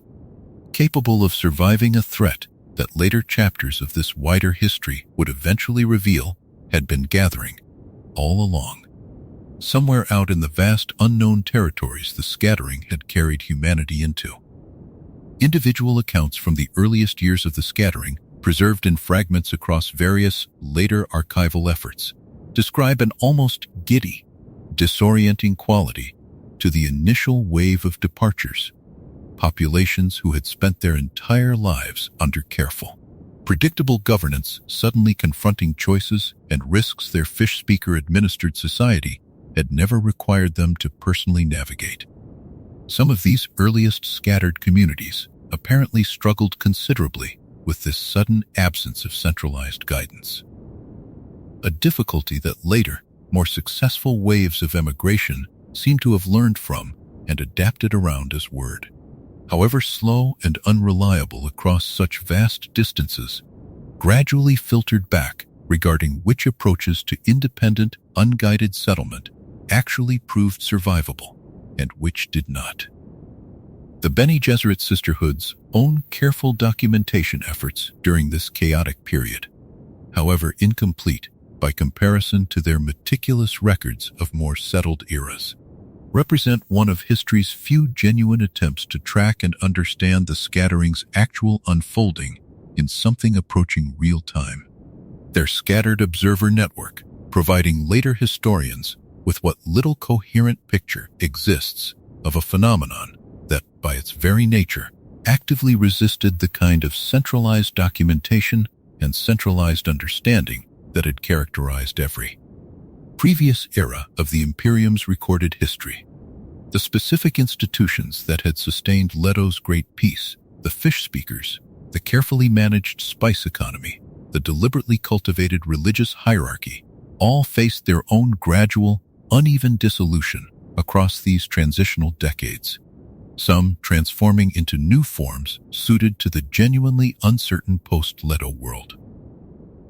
capable of surviving a threat that later chapters of this wider history would eventually reveal had been gathering all along. Somewhere out in the vast unknown territories the scattering had carried humanity into. Individual accounts from the earliest years of the scattering, preserved in fragments across various later archival efforts, describe an almost giddy, disorienting quality to the initial wave of departures, populations who had spent their entire lives under careful, predictable governance suddenly confronting choices and risks their fish-speaker-administered society had never required them to personally navigate. Some of these earliest scattered communities apparently struggled considerably with this sudden absence of centralized guidance, a difficulty that later, more successful waves of emigration seem to have learned from and adapted around as word, however slow and unreliable across such vast distances, gradually filtered back regarding which approaches to independent, unguided settlement actually proved survivable and which did not. The Bene Gesserit sisterhood's own careful documentation efforts during this chaotic period, however incomplete by comparison to their meticulous records of more settled eras, represent one of history's few genuine attempts to track and understand the scattering's actual unfolding in something approaching real time. Their scattered observer network, providing later historians with what little coherent picture exists of a phenomenon that, by its very nature, actively resisted the kind of centralized documentation and centralized understanding that had characterized every previous era of the Imperium's recorded history. The specific institutions that had sustained Leto's great peace, the fish speakers, the carefully managed spice economy, the deliberately cultivated religious hierarchy, all faced their own gradual, uneven dissolution across these transitional decades, some transforming into new forms suited to the genuinely uncertain post-Leto world.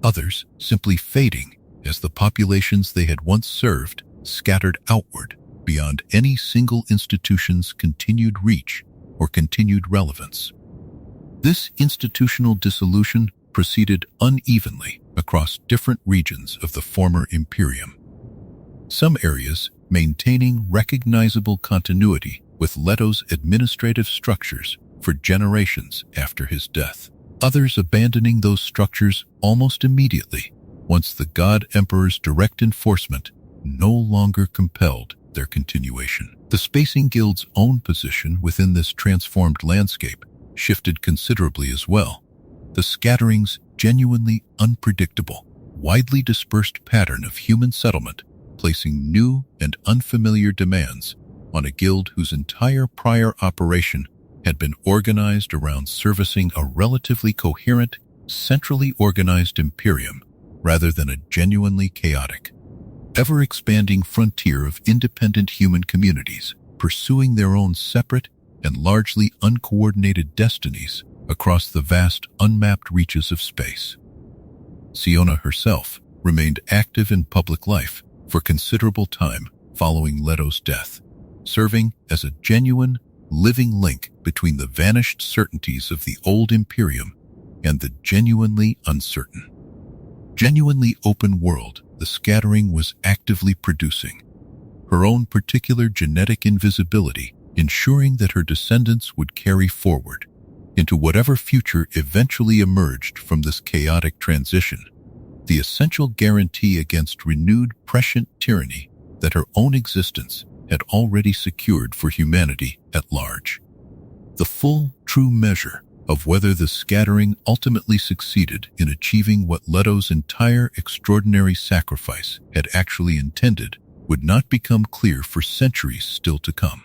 Others simply fading as the populations they had once served scattered outward beyond any single institution's continued reach or continued relevance. This institutional dissolution proceeded unevenly across different regions of the former Imperium. Some areas maintaining recognizable continuity with Leto's administrative structures for generations after his death, others abandoning those structures almost immediately once the God Emperor's direct enforcement no longer compelled their continuation. The Spacing Guild's own position within this transformed landscape shifted considerably as well. The scattering's genuinely unpredictable, widely dispersed pattern of human settlement placing new and unfamiliar demands on a guild whose entire prior operation had been organized around servicing a relatively coherent, centrally organized Imperium rather than a genuinely chaotic, ever-expanding frontier of independent human communities pursuing their own separate and largely uncoordinated destinies across the vast, unmapped reaches of space. Siona herself remained active in public life for considerable time following Leto's death, serving as a genuine, living link between the vanished certainties of the old Imperium and the genuinely uncertain, genuinely open world the scattering was actively producing, her own particular genetic invisibility ensuring that her descendants would carry forward into whatever future eventually emerged from this chaotic transition, the essential guarantee against renewed prescient tyranny that her own existence had already secured for humanity at large. The full, true measure of whether the scattering ultimately succeeded in achieving what Leto's entire extraordinary sacrifice had actually intended would not become clear for centuries still to come.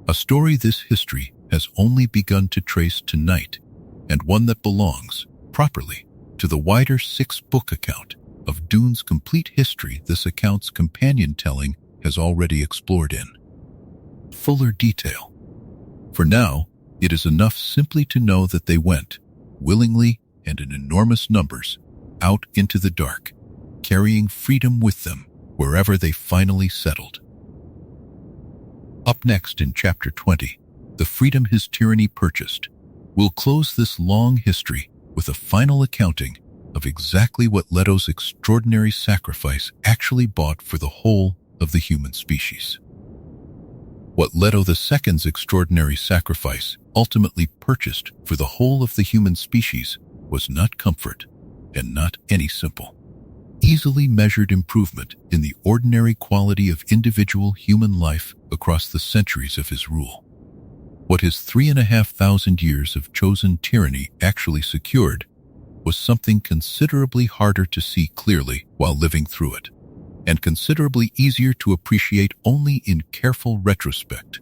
A story this history has only begun to trace tonight, and one that belongs, properly, to the wider six-book account of Dune's complete history this account's companion telling has already explored in fuller detail. For now, it is enough simply to know that they went, willingly and in enormous numbers, out into the dark, carrying freedom with them wherever they finally settled. Up next in Chapter 20, The Freedom His Tyranny Purchased, we'll close this long history with a final accounting of exactly what Leto's extraordinary sacrifice actually bought for the whole of the human species. What Leto II's extraordinary sacrifice ultimately purchased for the whole of the human species was not comfort, and not any simple, easily measured improvement in the ordinary quality of individual human life across the centuries of his rule. What his 3,500 years of chosen tyranny actually secured was something considerably harder to see clearly while living through it, and considerably easier to appreciate only in careful retrospect: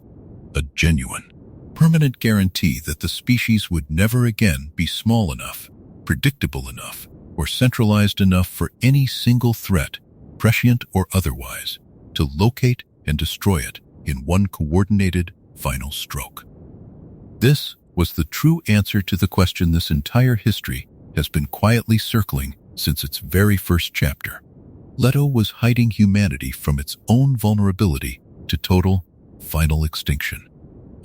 a genuine, permanent guarantee that the species would never again be small enough, predictable enough, or centralized enough for any single threat, prescient or otherwise, to locate and destroy it in one coordinated, final stroke. This was the true answer to the question this entire history has been quietly circling since its very first chapter. Leto was hiding humanity from its own vulnerability to total, final extinction.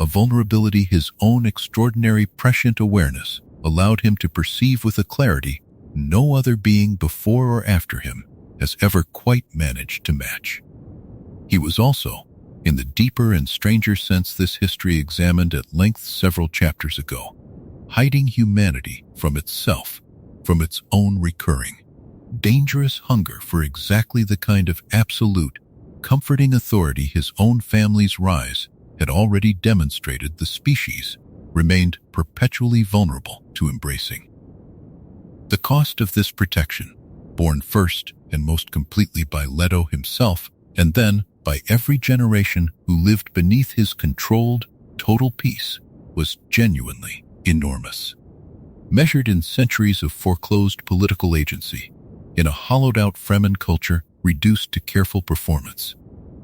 A vulnerability his own extraordinary prescient awareness allowed him to perceive with a clarity no other being before or after him has ever quite managed to match. He was also, in the deeper and stranger sense this history examined at length several chapters ago, hiding humanity from itself, from its own recurring, dangerous hunger for exactly the kind of absolute, comforting authority his own family's rise had already demonstrated the species remained perpetually vulnerable to embracing. The cost of this protection, borne first and most completely by Leto himself, and then by every generation who lived beneath his controlled, total peace, was genuinely enormous. Measured in centuries of foreclosed political agency, in a hollowed-out Fremen culture reduced to careful performance,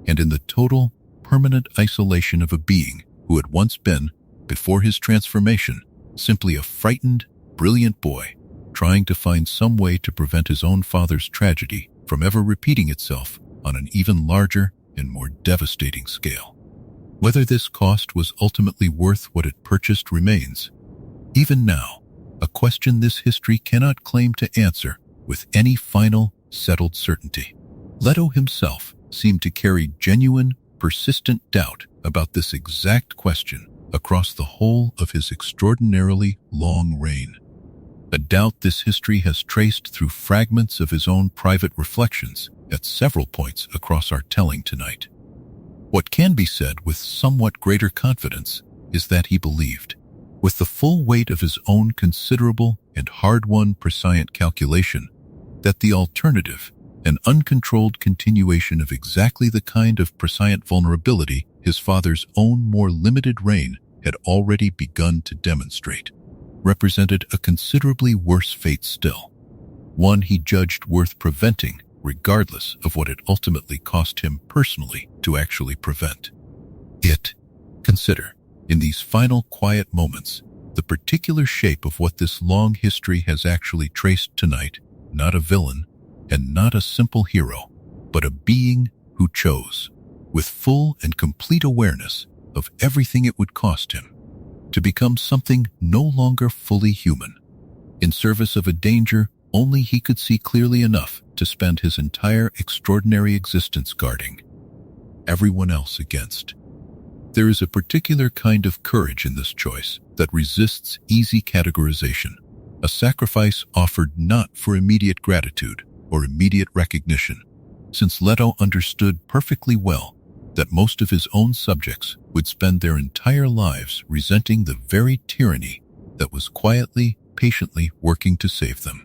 and in the total, permanent isolation of a being who had once been, before his transformation, simply a frightened, brilliant boy, trying to find some way to prevent his own father's tragedy from ever repeating itself on an even larger and more devastating scale. Whether this cost was ultimately worth what it purchased remains, even now, a question this history cannot claim to answer with any final, settled certainty. Leto himself seemed to carry genuine, persistent doubt about this exact question across the whole of his extraordinarily long reign. A doubt this history has traced through fragments of his own private reflections at several points across our telling tonight. What can be said with somewhat greater confidence is that he believed, with the full weight of his own considerable and hard-won prescient calculation, that the alternative, an uncontrolled continuation of exactly the kind of prescient vulnerability his father's own more limited reign had already begun to demonstrate, represented a considerably worse fate still, one he judged worth preventing regardless of what it ultimately cost him personally to actually prevent it. Consider, in these final quiet moments, the particular shape of what this long history has actually traced tonight, not a villain and not a simple hero, but a being who chose, with full and complete awareness of everything it would cost him, to become something no longer fully human, in service of a danger only he could see clearly enough to spend his entire extraordinary existence guarding, everyone else against. There is a particular kind of courage in this choice that resists easy categorization, a sacrifice offered not for immediate gratitude or immediate recognition, since Leto understood perfectly well that most of his own subjects would spend their entire lives resenting the very tyranny that was quietly, patiently working to save them.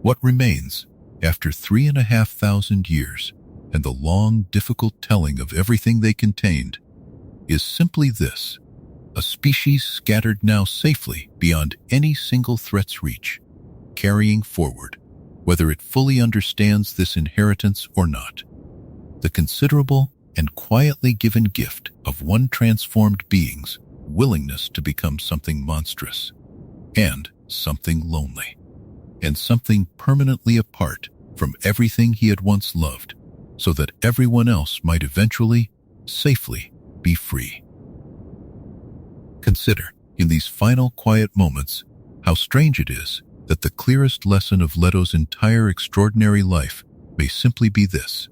What remains, after 3,500 years and the long, difficult telling of everything they contained, is simply this: a species scattered now safely beyond any single threat's reach, carrying forward, whether it fully understands this inheritance or not, the considerable and quietly given gift of one transformed being's willingness to become something monstrous, and something lonely, and something permanently apart from everything he had once loved, so that everyone else might eventually, safely, be free. Consider, in these final quiet moments, how strange it is that the clearest lesson of Leto's entire extraordinary life may simply be this: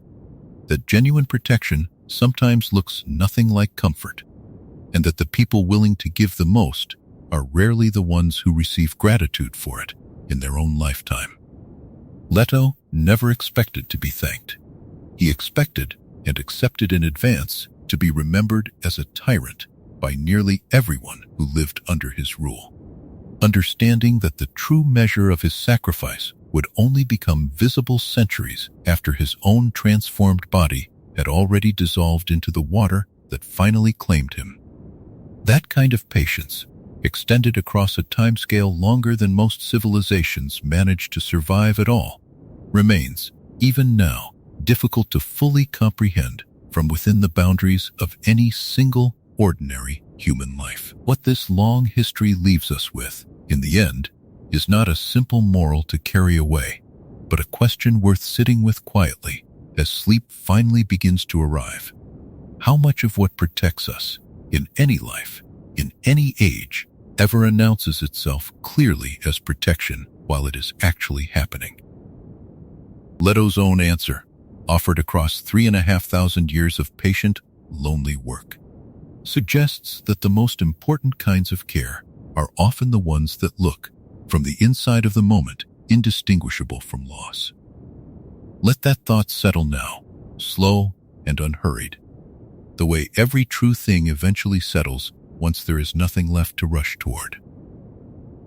that genuine protection sometimes looks nothing like comfort, and that the people willing to give the most are rarely the ones who receive gratitude for it in their own lifetime. Leto never expected to be thanked. He expected and accepted in advance to be remembered as a tyrant by nearly everyone who lived under his rule, understanding that the true measure of his sacrifice would only become visible centuries after his own transformed body had already dissolved into the water that finally claimed him. That kind of patience, extended across a timescale longer than most civilizations managed to survive at all, remains, even now, difficult to fully comprehend from within the boundaries of any single ordinary human life. What this long history leaves us with, in the end, is not a simple moral to carry away, but a question worth sitting with quietly as sleep finally begins to arrive. How much of what protects us, in any life, in any age, ever announces itself clearly as protection while it is actually happening? Leto's own answer, offered across 3,500 years of patient, lonely work, suggests that the most important kinds of care are often the ones that look, from the inside of the moment, indistinguishable from loss. Let that thought settle now, slow and unhurried, the way every true thing eventually settles once there is nothing left to rush toward.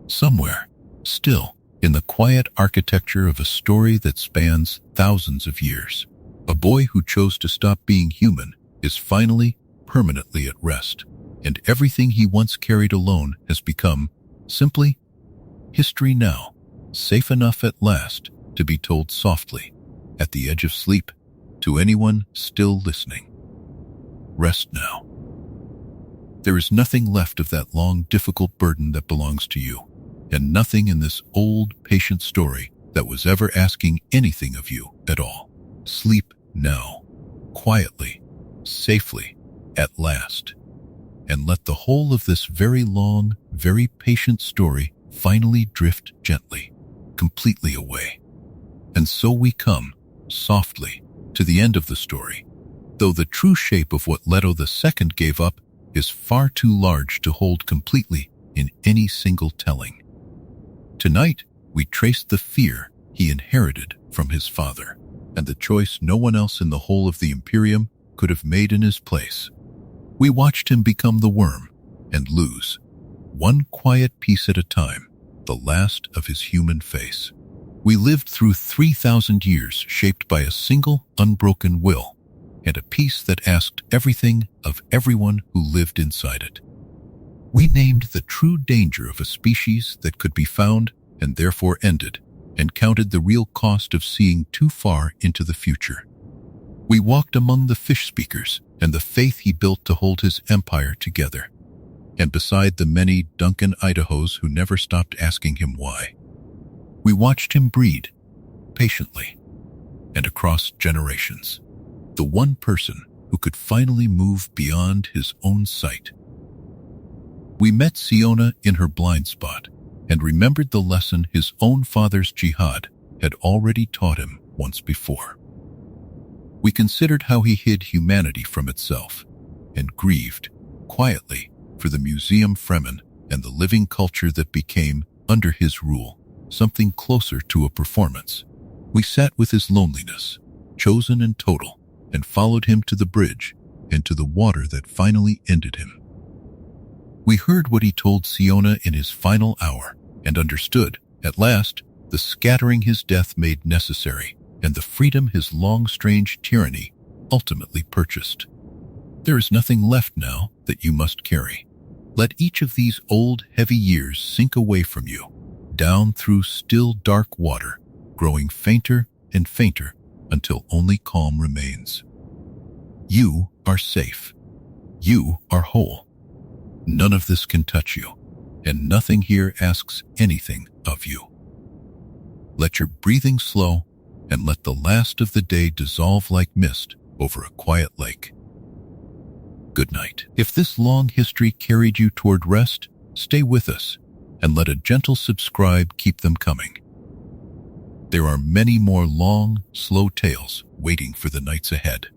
Somewhere, still, in the quiet architecture of a story that spans thousands of years, a boy who chose to stop being human is finally, permanently at rest, and everything he once carried alone has become, simply, history now, safe enough at last to be told softly, at the edge of sleep, to anyone still listening. Rest now. There is nothing left of that long, difficult burden that belongs to you, and nothing in this old, patient story that was ever asking anything of you at all. Sleep now, quietly, safely, at last, and let the whole of this very long, very patient story finally drift gently, completely away. And so we come, softly, to the end of the story, though the true shape of what Leto II gave up is far too large to hold completely in any single telling. Tonight, we traced the fear he inherited from his father, and the choice no one else in the whole of the Imperium could have made in his place. We watched him become the worm and lose, one quiet piece at a time, the last of his human face. We lived through 3,000 years shaped by a single, unbroken will, and a peace that asked everything of everyone who lived inside it. We named the true danger of a species that could be found and therefore ended, and counted the real cost of seeing too far into the future. We walked among the fish speakers and the faith he built to hold his empire together, and beside the many Duncan Idahos who never stopped asking him why. We watched him breed, patiently, and across generations, the one person who could finally move beyond his own sight. We met Siona in her blind spot and remembered the lesson his own father's jihad had already taught him once before. We considered how he hid humanity from itself and grieved, quietly, for the Museum Fremen and the living culture that became, under his rule, something closer to a performance. We sat with his loneliness, chosen and total, and followed him to the bridge and to the water that finally ended him. We heard what he told Siona in his final hour and understood, at last, the scattering his death made necessary and the freedom his long strange tyranny ultimately purchased. There is nothing left now that you must carry. Let each of these old, heavy years sink away from you, down through still dark water, growing fainter and fainter until only calm remains. You are safe. You are whole. None of this can touch you, and nothing here asks anything of you. Let your breathing slow, and let the last of the day dissolve like mist over a quiet lake. Good night. If this long history carried you toward rest, stay with us, and let a gentle subscribe keep them coming. There are many more long, slow tales waiting for the nights ahead.